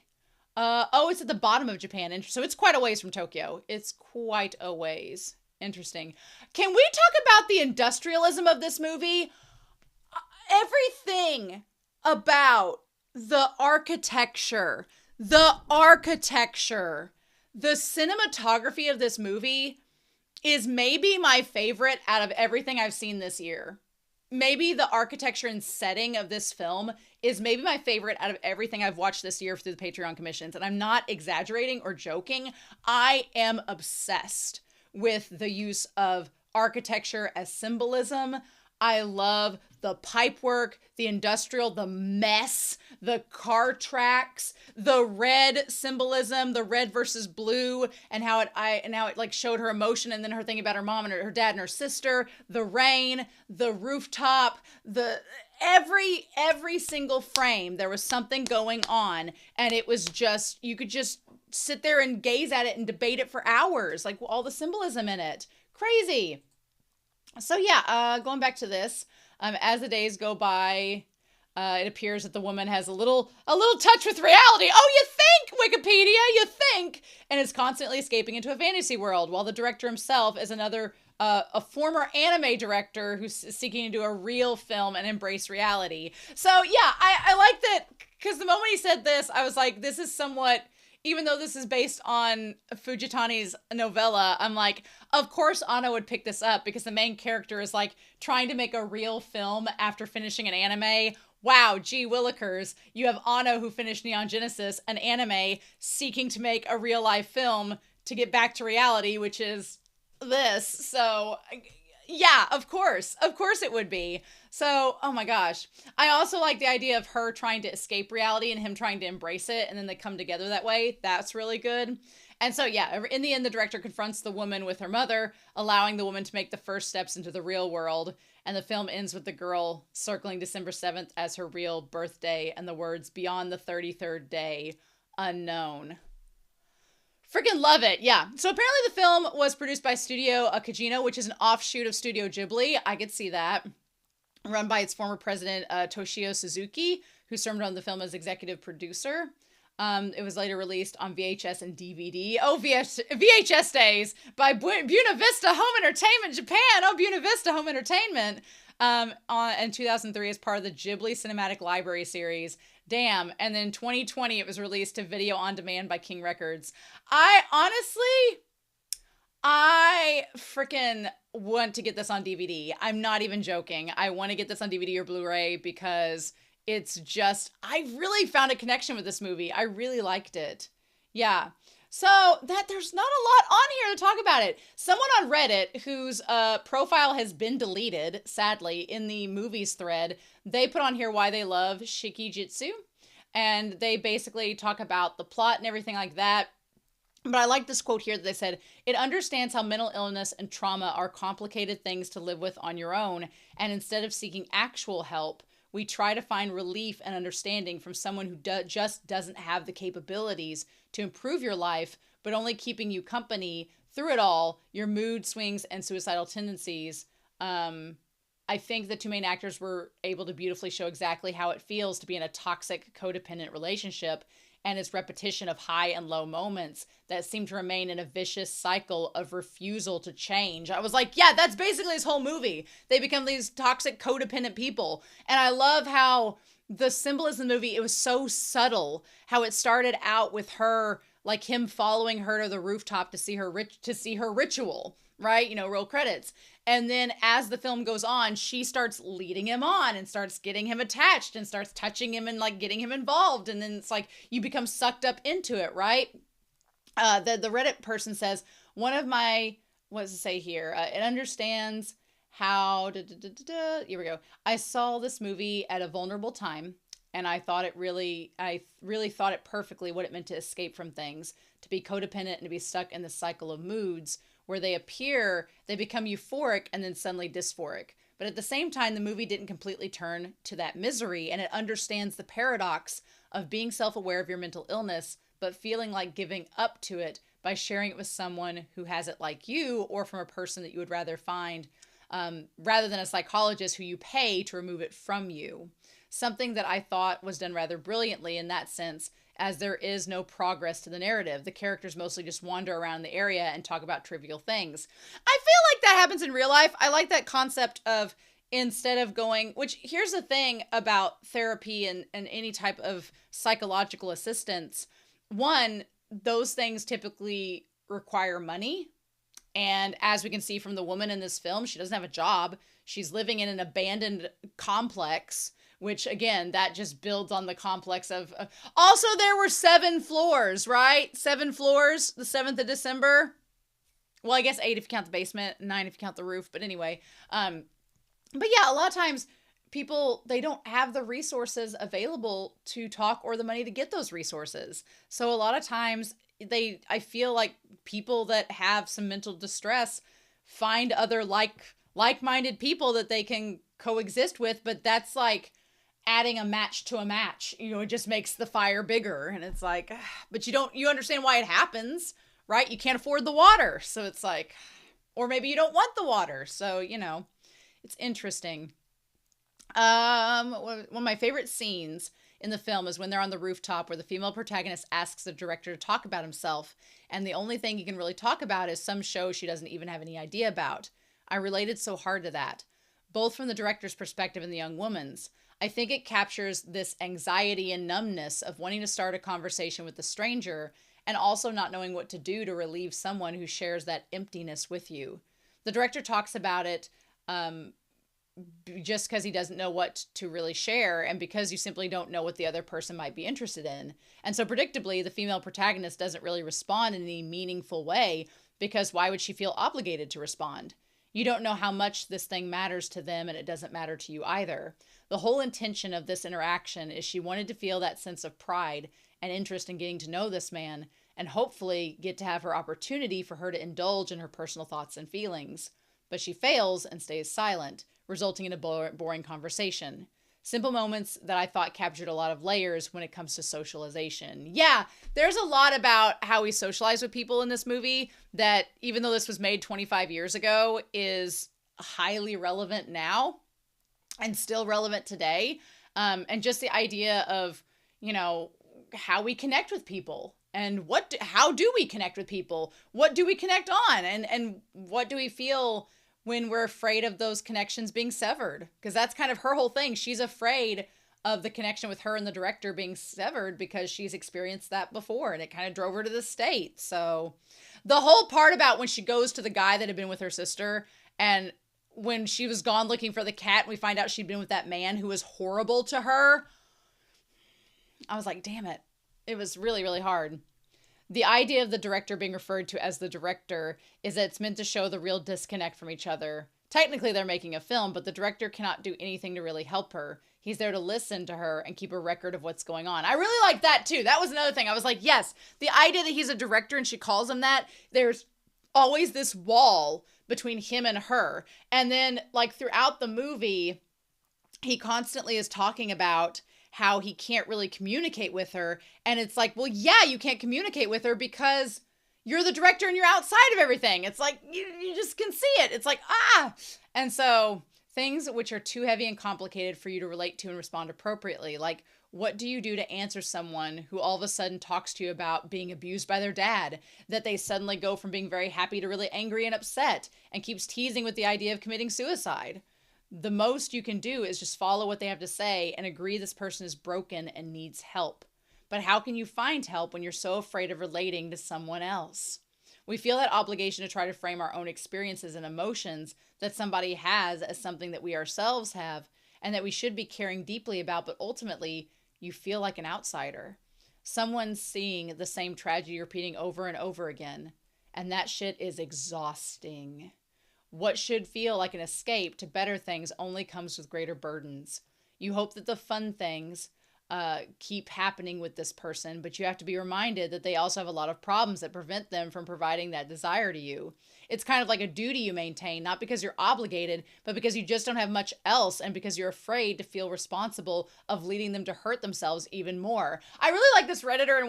It's at the bottom of Japan. So it's quite a ways from Tokyo. It's quite a ways. Interesting. Can we talk about the industrialism of this movie? Everything about the architecture, the cinematography of this movie is maybe my favorite out of everything I've seen this year. Maybe the architecture and setting of this film is maybe my favorite out of everything I've watched this year through the Patreon commissions. And I'm not exaggerating or joking. I am obsessed with the use of architecture as symbolism. I love the pipework, the industrial, the mess, the car tracks, the red symbolism, the red versus blue, and how it like showed her emotion, and then her thinking about her mom and her dad and her sister, the rain, the rooftop, every single frame, there was something going on, and it was just, you could just sit there and gaze at it and debate it for hours, like all the symbolism in it. Crazy. So yeah, going back to this, as the days go by, it appears that the woman has a little touch with reality. Oh, you think, Wikipedia, you think, and is constantly escaping into a fantasy world, while the director himself is a former anime director who's seeking to do a real film and embrace reality. So yeah, I like that, because the moment he said this, I was like, this is somewhat, even though this is based on Fujitani's novella, I'm like, of course Anno would pick this up, because the main character is like trying to make a real film after finishing an anime. Wow, gee willikers, you have Anno, who finished Neon Genesis, an anime, seeking to make a real life film to get back to reality, which is this. So yeah, of course it would be. So, oh my gosh. I also like the idea of her trying to escape reality and him trying to embrace it, and then they come together that way. That's really good. And so, yeah, in the end, the director confronts the woman with her mother, allowing the woman to make the first steps into the real world. And the film ends with the girl circling December 7th as her real birthday, and the words, "Beyond the 33rd day, unknown." Freaking love it. Yeah. So apparently the film was produced by Studio Kajino, which is an offshoot of Studio Ghibli. I could see that. Run by its former president, Toshio Suzuki, who served on the film as executive producer. It was later released on VHS and DVD. Oh, VHS days by Buena Vista Home Entertainment Japan. Oh, Buena Vista Home Entertainment. In 2003 as part of the Ghibli Cinematic Library series. Damn. And then 2020, it was released to video on demand by King Records. I freaking want to get this on DVD. I'm not even joking. I want to get this on DVD or Blu-ray, because it's just, I really found a connection with this movie. I really liked it. Yeah. So that there's not a lot on here to talk about it. Someone on Reddit whose profile has been deleted, sadly, in the movies thread, they put on here why they love Shiki-Jitsu. And they basically talk about the plot and everything like that. But I like this quote here that they said, "It understands how mental illness and trauma are complicated things to live with on your own. And instead of seeking actual help, we try to find relief and understanding from someone who just doesn't have the capabilities to improve your life, but only keeping you company through it all, your mood swings and suicidal tendencies." I think the two main actors were able to beautifully show exactly how it feels to be in a toxic, codependent relationship, and its repetition of high and low moments that seem to remain in a vicious cycle of refusal to change. I was like, yeah, that's basically this whole movie. They become these toxic, codependent people. And I love how the symbolism of the movie, it was so subtle, how it started out with her, like him following her to the rooftop to see her ritual, right? You know, roll credits. And then as the film goes on, she starts leading him on and starts getting him attached and starts touching him and like getting him involved. And then it's like you become sucked up into it, right? The Reddit person says, one of my, what does it say here? It understands how, here we go. I saw this movie at a vulnerable time. And I really thought it perfectly what it meant to escape from things, to be codependent and to be stuck in the cycle of moods where they become euphoric and then suddenly dysphoric. But at the same time, the movie didn't completely turn to that misery, and it understands the paradox of being self-aware of your mental illness, but feeling like giving up to it by sharing it with someone who has it like you, or from a person that you would rather find, rather than a psychologist who you pay to remove it from you. Something that I thought was done rather brilliantly in that sense, as there is no progress to the narrative. The characters mostly just wander around the area and talk about trivial things. I feel like that happens in real life. I like that concept of, instead of going, which here's the thing about therapy and any type of psychological assistance. One, those things typically require money. And as we can see from the woman in this film, she doesn't have a job. She's living in an abandoned complex, which again, that just builds on the complex of, also there were 7 floors, right? 7 floors, the 7th of December. Well, I guess 8 if you count the basement, 9 if you count the roof. But anyway, but yeah, a lot of times people, they don't have the resources available to talk or the money to get those resources. So a lot of times I feel like people that have some mental distress find other like-minded people that they can coexist with, but that's like adding a match to a match. It just makes the fire bigger, and it's like, but you understand why it happens, right? You can't afford the water, so it's like, or maybe you don't want the water, so it's interesting. One of my favorite scenes in the film is when they're on the rooftop, where the female protagonist asks the director to talk about himself, and the only thing he can really talk about is some show she doesn't even have any idea about. I related so hard to that, both from the director's perspective and the young woman's. I think it captures this anxiety and numbness of wanting to start a conversation with a stranger and also not knowing what to do to relieve someone who shares that emptiness with you. The director talks about it just because he doesn't know what to really share, and because you simply don't know what the other person might be interested in. And so predictably, the female protagonist doesn't really respond in any meaningful way, because why would she feel obligated to respond? You don't know how much this thing matters to them, and it doesn't matter to you either. The whole intention of this interaction is she wanted to feel that sense of pride and interest in getting to know this man, and hopefully get to have her opportunity for her to indulge in her personal thoughts and feelings. But she fails and stays silent, resulting in a boring conversation. Simple moments that I thought captured a lot of layers when it comes to socialization. Yeah, there's a lot about how we socialize with people in this movie that, even though this was made 25 years ago, is highly relevant now and still relevant today. And just the idea of, how we connect with people, and how do we connect with people? What do we connect on? And what do we feel when we're afraid of those connections being severed? Because that's kind of her whole thing. She's afraid of the connection with her and the director being severed because she's experienced that before, and it kind of drove her to the state. So the whole part about when she goes to the guy that had been with her sister, and when she was gone looking for the cat, and we find out she'd been with that man who was horrible to her, I was like, damn it. It was really, really hard. The idea of the director being referred to as the director is that it's meant to show the real disconnect from each other. Technically, they're making a film, but the director cannot do anything to really help her. He's there to listen to her and keep a record of what's going on. I really like that, too. That was another thing. I was like, yes, the idea that he's a director and she calls him that, there's always this wall between him and her. And then, throughout the movie, he constantly is talking about how he can't really communicate with her. And it's like, well, yeah, you can't communicate with her because you're the director and you're outside of everything. It's like, you just can see it. It's like, ah. And so things which are too heavy and complicated for you to relate to and respond appropriately. Like, what do you do to answer someone who all of a sudden talks to you about being abused by their dad, that they suddenly go from being very happy to really angry and upset, and keeps teasing with the idea of committing suicide? The most you can do is just follow what they have to say and agree this person is broken and needs help. But how can you find help when you're so afraid of relating to someone else? We feel that obligation to try to frame our own experiences and emotions that somebody has as something that we ourselves have, and that we should be caring deeply about, but ultimately you feel like an outsider. Someone's seeing the same tragedy repeating over and over again, and that shit is exhausting. What should feel like an escape to better things only comes with greater burdens. You hope that the fun things keep happening with this person, but you have to be reminded that they also have a lot of problems that prevent them from providing that desire to you. It's kind of like a duty you maintain, not because you're obligated, but because you just don't have much else, and because you're afraid to feel responsible of leading them to hurt themselves even more. I really like this Redditor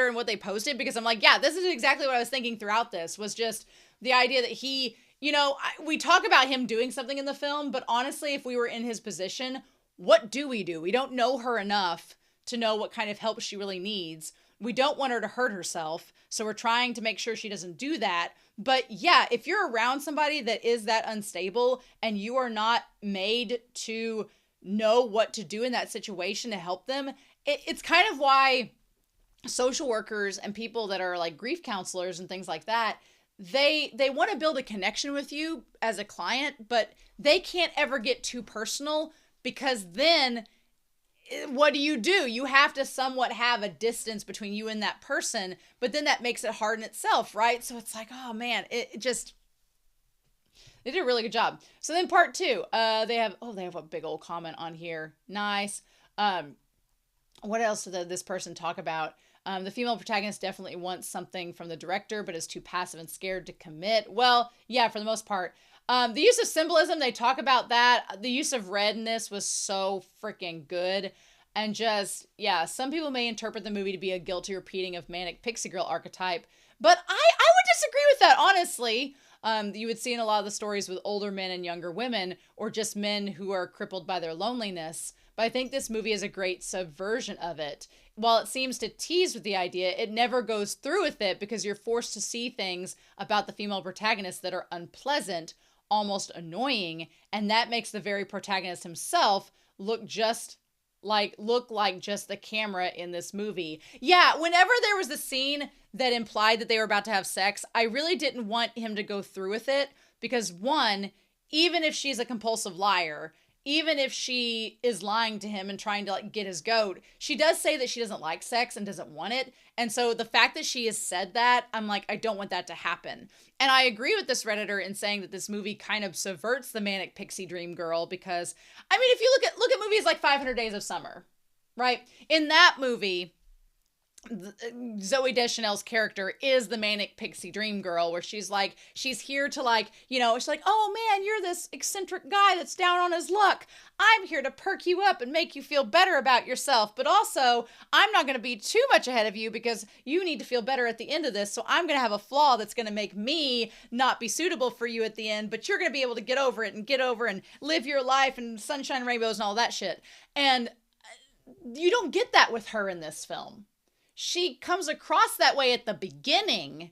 and what they posted, because I'm like, yeah, this is exactly what I was thinking throughout this, was just the idea that he, we talk about him doing something in the film, but honestly, if we were in his position, what do? We don't know her enough to know what kind of help she really needs. We don't want her to hurt herself, so we're trying to make sure she doesn't do that. But yeah, if you're around somebody that is that unstable and you are not made to know what to do in that situation to help them, it's kind of why social workers and people that are like grief counselors and things like that, they want to build a connection with you as a client, but they can't ever get too personal, because then what do? You have to somewhat have a distance between you and that person, but then that makes it hard in itself, right? So it's like, oh man, they did a really good job. So then part 2, they have a big old comment on here. Nice. What else did this person talk about? The female protagonist definitely wants something from the director, but is too passive and scared to commit. Well, yeah, for the most part. The use of symbolism, they talk about that. The use of red in this was so freaking good. And just, yeah, some people may interpret the movie to be a guilty repeating of Manic Pixie Girl archetype, but I would disagree with that, honestly. You would see in a lot of the stories with older men and younger women, or just men who are crippled by their loneliness. But I think this movie is a great subversion of it. While it seems to tease with the idea, it never goes through with it, because you're forced to see things about the female protagonist that are unpleasant, almost annoying, and that makes the very protagonist himself look like just the camera in this movie. Yeah, whenever there was a scene that implied that they were about to have sex, I really didn't want him to go through with it, because one, even if she's a compulsive liar, even if she is lying to him and trying to like get his goat, she does say that she doesn't like sex and doesn't want it. And so the fact that she has said that, I'm like, I don't want that to happen. And I agree with this Redditor in saying that this movie kind of subverts the Manic Pixie Dream Girl, because I mean, if you look at movies like 500 Days of Summer, right? In that movie, Zooey Deschanel's character is the Manic Pixie Dream Girl, where she's here to like, she's like, oh man, you're this eccentric guy that's down on his luck. I'm here to perk you up and make you feel better about yourself. But also, I'm not going to be too much ahead of you, because you need to feel better at the end of this. So I'm going to have a flaw that's going to make me not be suitable for you at the end, but you're going to be able to get over it and live your life and sunshine, rainbows, and all that shit. And you don't get that with her in this film. She comes across that way at the beginning,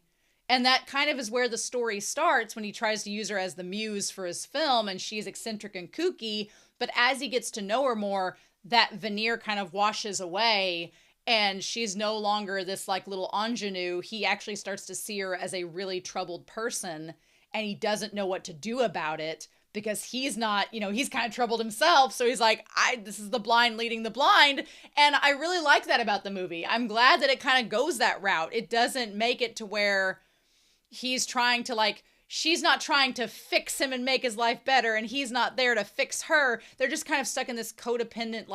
and that kind of is where the story starts, when he tries to use her as the muse for his film, and she's eccentric and kooky. But as he gets to know her more, that veneer kind of washes away, and she's no longer this like little ingenue. He actually starts to see her as a really troubled person, and he doesn't know what to do about it, because he's not, he's kind of troubled himself. So he's like, this is the blind leading the blind. And I really like that about the movie. I'm glad that it kind of goes that route. It doesn't make it to where he's trying to she's not trying to fix him and make his life better, and he's not there to fix her. They're just kind of stuck in this codependent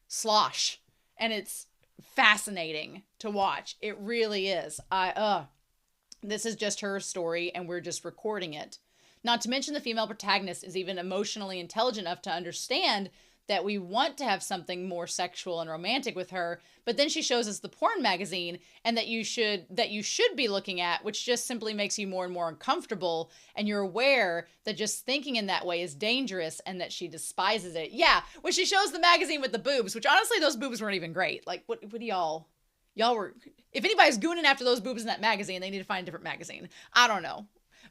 slosh. And it's fascinating to watch. It really is. This is just her story, and we're just recording it. Not to mention the female protagonist is even emotionally intelligent enough to understand that we want to have something more sexual and romantic with her, but then she shows us the porn magazine and that you should be looking at, which just simply makes you more and more uncomfortable, and you're aware that just thinking in that way is dangerous and that she despises it. Yeah, when she shows the magazine with the boobs, which honestly those boobs weren't even great. Like what do y'all were, if anybody's gooning after those boobs in that magazine, they need to find a different magazine. I don't know.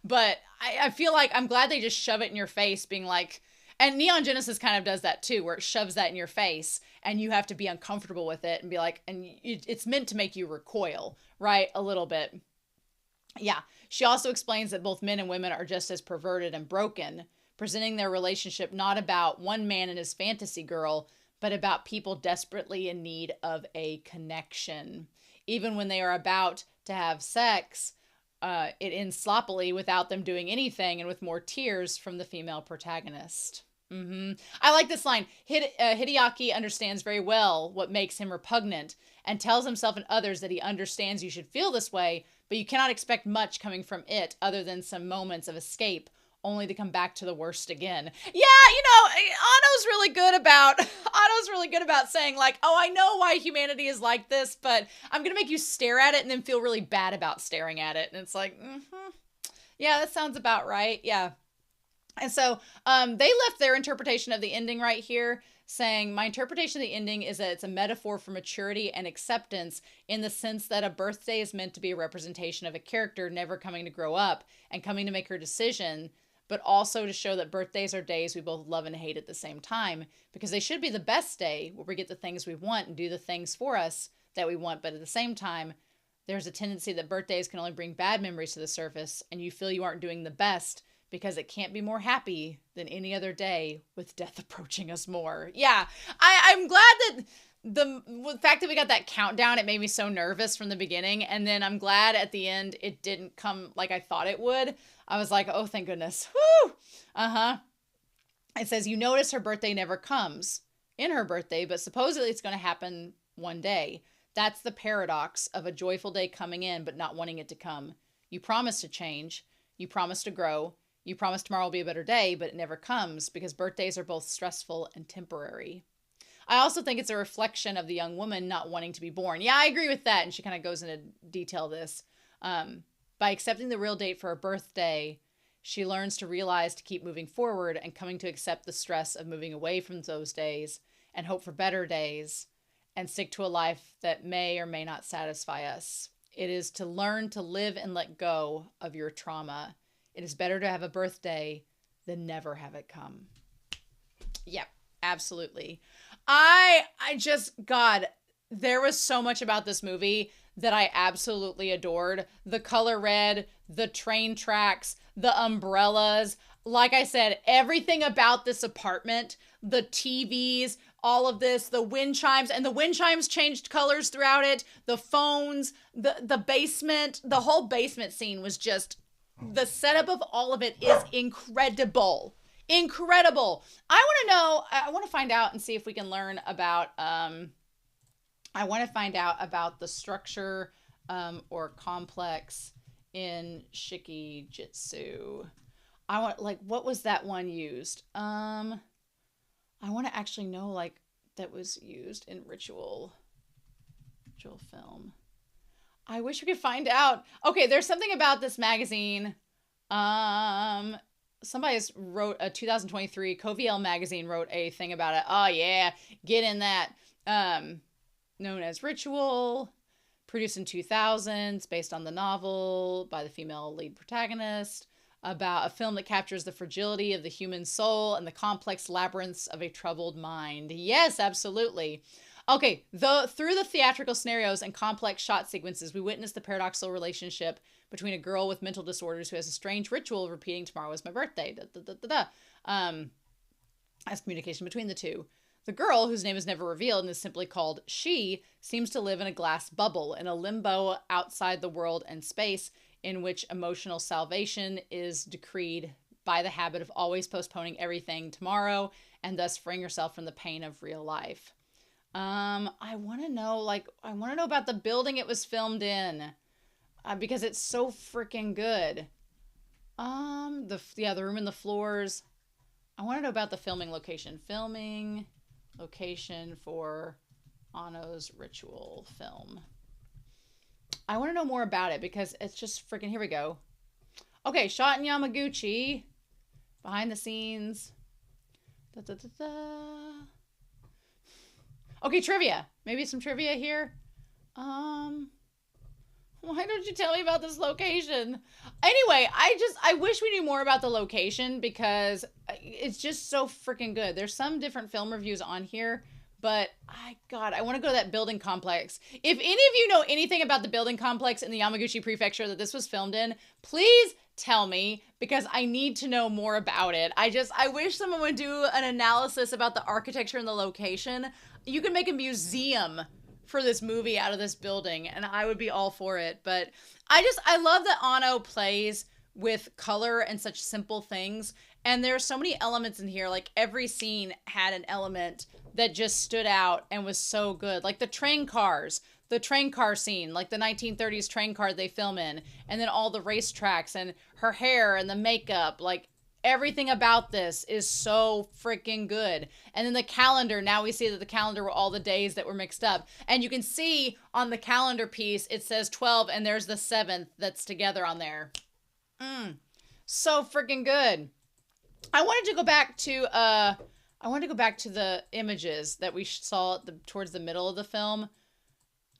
But I feel like I'm glad they just shove it in your face, being like, and Neon Genesis kind of does that too, where it shoves that in your face and you have to be uncomfortable with it and be like, and it's meant to make you recoil, right? A little bit. Yeah. She also explains that both men and women are just as perverted and broken, presenting their relationship not about one man and his fantasy girl, but about people desperately in need of a connection. Even when they are about to have sex, it ends sloppily without them doing anything, and with more tears from the female protagonist. I like this line. Hideaki understands very well what makes him repugnant and tells himself and others that he understands you should feel this way, but you cannot expect much coming from it other than some moments of escape, only to come back to the worst again. Yeah, Anno's really good about saying like, oh, I know why humanity is like this, but I'm going to make you stare at it and then feel really bad about staring at it. And it's like, yeah, that sounds about right. Yeah. And so they left their interpretation of the ending right here, saying, my interpretation of the ending is that it's a metaphor for maturity and acceptance in the sense that a birthday is meant to be a representation of a character never coming to grow up and coming to make her decision, but also to show that birthdays are days we both love and hate at the same time, because they should be the best day where we get the things we want and do the things for us that we want. But at the same time, there's a tendency that birthdays can only bring bad memories to the surface, and you feel you aren't doing the best because it can't be more happy than any other day with death approaching us more. Yeah, I'm glad that the fact that we got that countdown, it made me so nervous from the beginning. And then I'm glad at the end it didn't come like I thought it would. I was like, oh, thank goodness. Woo! It says, you notice her birthday never comes in her birthday, but supposedly it's going to happen one day. That's the paradox of a joyful day coming in, but not wanting it to come. You promise to change. You promise to grow. You promise tomorrow will be a better day, but it never comes because birthdays are both stressful and temporary. I also think it's a reflection of the young woman not wanting to be born. Yeah, I agree with that. And she kind of goes into detail this. By accepting the real date for her birthday, she learns to realize to keep moving forward and coming to accept the stress of moving away from those days and hope for better days and stick to a life that may or may not satisfy us. It is to learn to live and let go of your trauma. It is better to have a birthday than never have it come. Yep, absolutely. God, there was so much about this movie that I absolutely adored. The color red, the train tracks, the umbrellas. Like I said, everything about this apartment, the TVs, all of this, the wind chimes, and the wind chimes changed colors throughout it. The phones, the basement, the whole basement scene was just, the setup of all of it is incredible. Incredible. I want to find out and see if we can learn about, I want to find out about the structure or complex in Shiki-Jitsu. What was that one used? I want to actually know, that was used in ritual film. I wish we could find out. Okay, there's something about this magazine. Somebody wrote a 2023 Coviel magazine wrote a thing about it. Oh yeah, get in that. Known as Ritual, produced in 2000s, based on the novel by the female lead protagonist, about a film that captures the fragility of the human soul and the complex labyrinths of a troubled mind. Yes, absolutely. Okay, through the theatrical scenarios and complex shot sequences, we witness the paradoxical relationship between a girl with mental disorders who has a strange ritual of repeating tomorrow is my birthday, as communication between the two. The girl, whose name is never revealed and is simply called She, seems to live in a glass bubble, in a limbo outside the world and space, in which emotional salvation is decreed by the habit of always postponing everything tomorrow and thus freeing herself from the pain of real life. I want to know about the building it was filmed in, because it's so freaking good. The room and the floors. I want to know about the filming location. Filming location for Anno's Ritual film. I want to know more about it because it's just freaking, here we go. Okay, shot in Yamaguchi. Behind the scenes. Okay, trivia. Maybe some trivia here. Why don't you tell me about this location? Anyway, I wish we knew more about the location because it's just so freaking good. There's some different film reviews on here, but I want to go to that building complex. If any of you know anything about the building complex in the Yamaguchi prefecture that this was filmed in, please tell me because I need to know more about it. I wish someone would do an analysis about the architecture and the location. You can make a museum for this movie out of this building and I would be all for it. But I love that Anno plays with color and such simple things. And there are so many elements in here. Like every scene had an element that just stood out and was so good. Like the train cars, the train car scene, like the 1930s train car they film in, and then all the racetracks and her hair and the makeup, like everything about this is so freaking good. And then the calendar, now we see that the calendar were all the days that were mixed up. And you can see on the calendar piece, it says 12 and there's the 7th that's together on there. So freaking good. I wanted to go back to the images that we saw towards the middle of the film.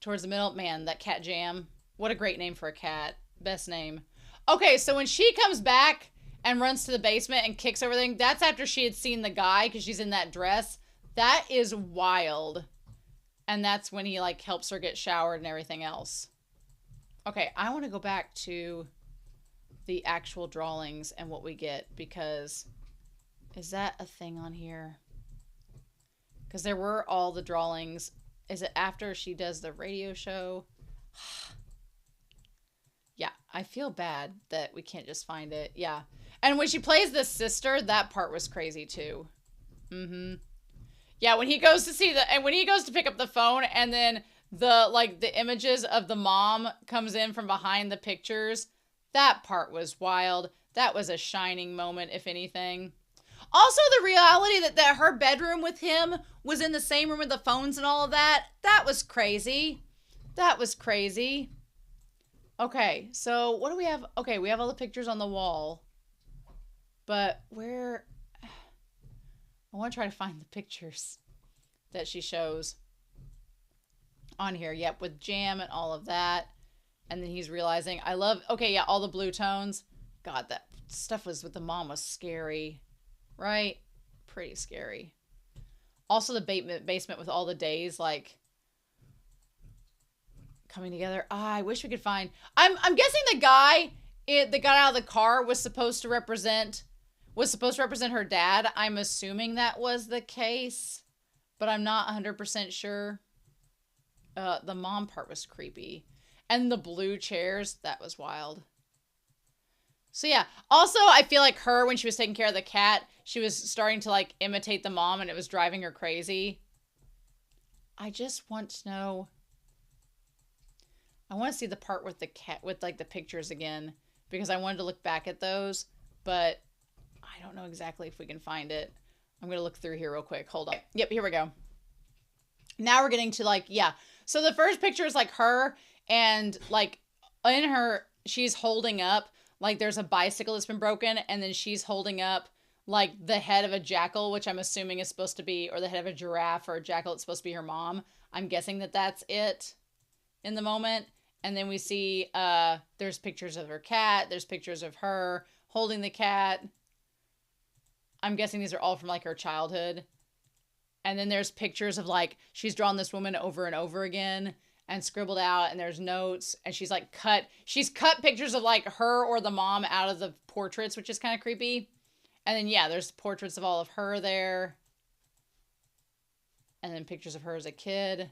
Towards the middle, man, that cat jam. What a great name for a cat. Best name. Okay, so when she comes back and runs to the basement and kicks everything, that's after she had seen the guy because she's in that dress. That is wild. And that's when he like helps her get showered and everything else. Okay, I want to go back to the actual drawings and what we get, because is that a thing on here? Because there were all the drawings. Is it after she does the radio show? Yeah, I feel bad that we can't just find it. Yeah. And when she plays the sister, that part was crazy too. Yeah, when he goes to pick up the phone and then the images of the mom comes in from behind the pictures, that part was wild. That was a shining moment, if anything. Also, the reality that her bedroom with him was in the same room with the phones and all of that, that was crazy. That was crazy. Okay, so what do we have? Okay, we have all the pictures on the wall. But where... I want to try to find the pictures that she shows on here. Yep, with jam and all of that. And then he's realizing, okay, yeah, all the blue tones. God, that stuff with the mom was scary. Right? Pretty scary. Also the basement with all the days, like, coming together. I wish we could find... I'm guessing the guy that got out of the car was supposed to represent her dad. I'm assuming that was the case, but I'm not 100% sure. The mom part was creepy. And the blue chairs, that was wild. So yeah, also I feel like her, when she was taking care of the cat, she was starting to like imitate the mom and it was driving her crazy. I just want to know. I want to see the part with the cat, with like the pictures again, because I wanted to look back at those, but I don't know exactly if we can find it. I'm going to look through here real quick. Hold on. Yep, here we go. Now we're getting to like, yeah. So the first picture is like her and like in her, she's holding up, like there's a bicycle that's been broken, and then she's holding up like the head of a jackal, which I'm assuming is supposed to be, or the head of a giraffe or a jackal, it's supposed to be her mom. I'm guessing that that's it in the moment. And then we see there's pictures of her cat. There's pictures of her holding the cat. I'm guessing these are all from like her childhood. And then there's pictures of like, she's drawn this woman over and over again and scribbled out, and there's notes, and she's cut pictures of like her or the mom out of the portraits, which is kind of creepy. And then, yeah, there's portraits of all of her there. And then pictures of her as a kid.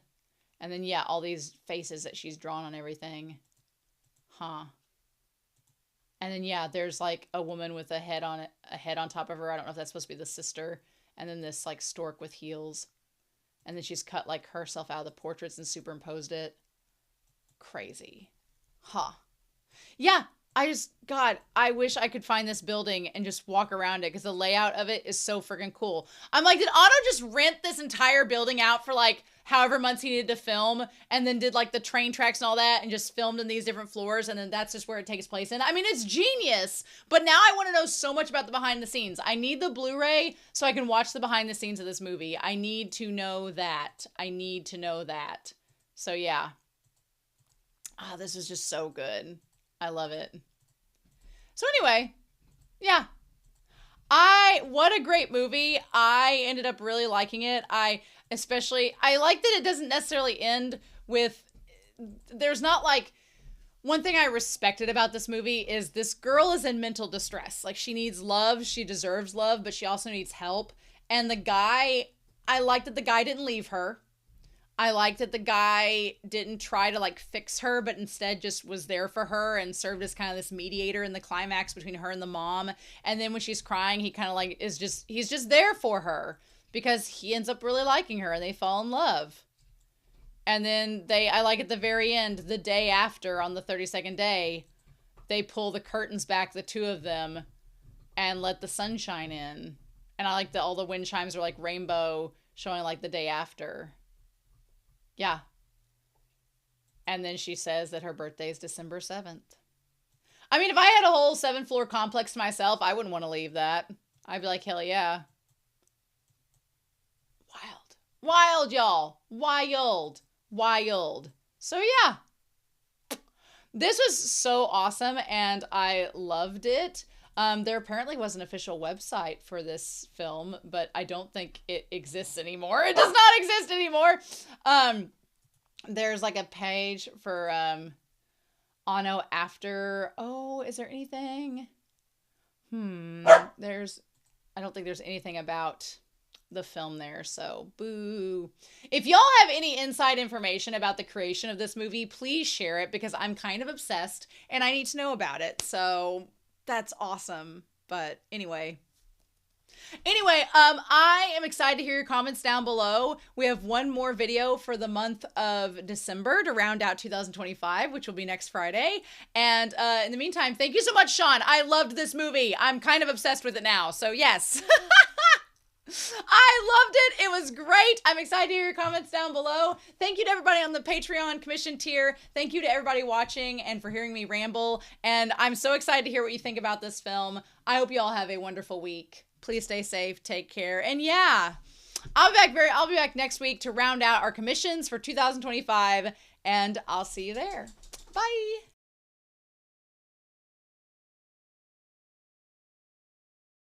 And then, yeah, all these faces that she's drawn on everything. Huh. And then, yeah, there's like a woman with a head on top of her. I don't know if that's supposed to be the sister. And then this like stork with heels. And then she's cut like herself out of the portraits and superimposed it. Crazy. Huh. Yeah. God, I wish I could find this building and just walk around it, because the layout of it is so freaking cool. I'm like, did Otto just rent this entire building out for like however months he needed to film, and then did like the train tracks and all that and just filmed in these different floors, and then that's just where it takes place in? I mean, it's genius, but now I want to know so much about the behind the scenes. I need the Blu-ray so I can watch the behind the scenes of this movie. I need to know that. So yeah. This is just so good. I love it. So anyway, yeah. What a great movie. I ended up really liking it. I like that it doesn't necessarily end with, there's not like, one thing I respected about this movie is this girl is in mental distress. Like, she needs love, she deserves love, but she also needs help. And the guy, I like that the guy didn't leave her. I like that the guy didn't try to like fix her, but instead just was there for her and served as kind of this mediator in the climax between her and the mom. And then when she's crying, he kind of like he's just there for her because he ends up really liking her and they fall in love. And then I like at the very end, the day after, on the 32nd day, they pull the curtains back, the two of them, and let the sunshine in. And I like that all the wind chimes are like rainbow, showing like the day after. Yeah. And then she says that her birthday is December 7th. I mean, if I had a whole 7-floor complex to myself, I wouldn't want to leave that. I'd be like, hell yeah. Wild. Wild, y'all. Wild. Wild. So yeah. This was so awesome and I loved it. There apparently was an official website for this film, but I don't think it exists anymore. It does not exist anymore. There's like a page for Anno after. Oh, is there anything? I don't think there's anything about the film there, so boo. If y'all have any inside information about the creation of this movie, please share it because I'm kind of obsessed and I need to know about it. So that's awesome. But anyway, I am excited to hear your comments down below. We have one more video for the month of December to round out 2025, which will be next Friday. And in the meantime, thank you so much, Sean. I loved this movie. I'm kind of obsessed with it now. So yes. I loved it. It was great. I'm excited to hear your comments down below. Thank you to everybody on the Patreon commission tier. Thank you to everybody watching and for hearing me ramble. And I'm so excited to hear what you think about this film. I hope you all have a wonderful week. Please stay safe. Take care. And yeah, I'll be back next week to round out our commissions for 2025. And I'll see you there. Bye.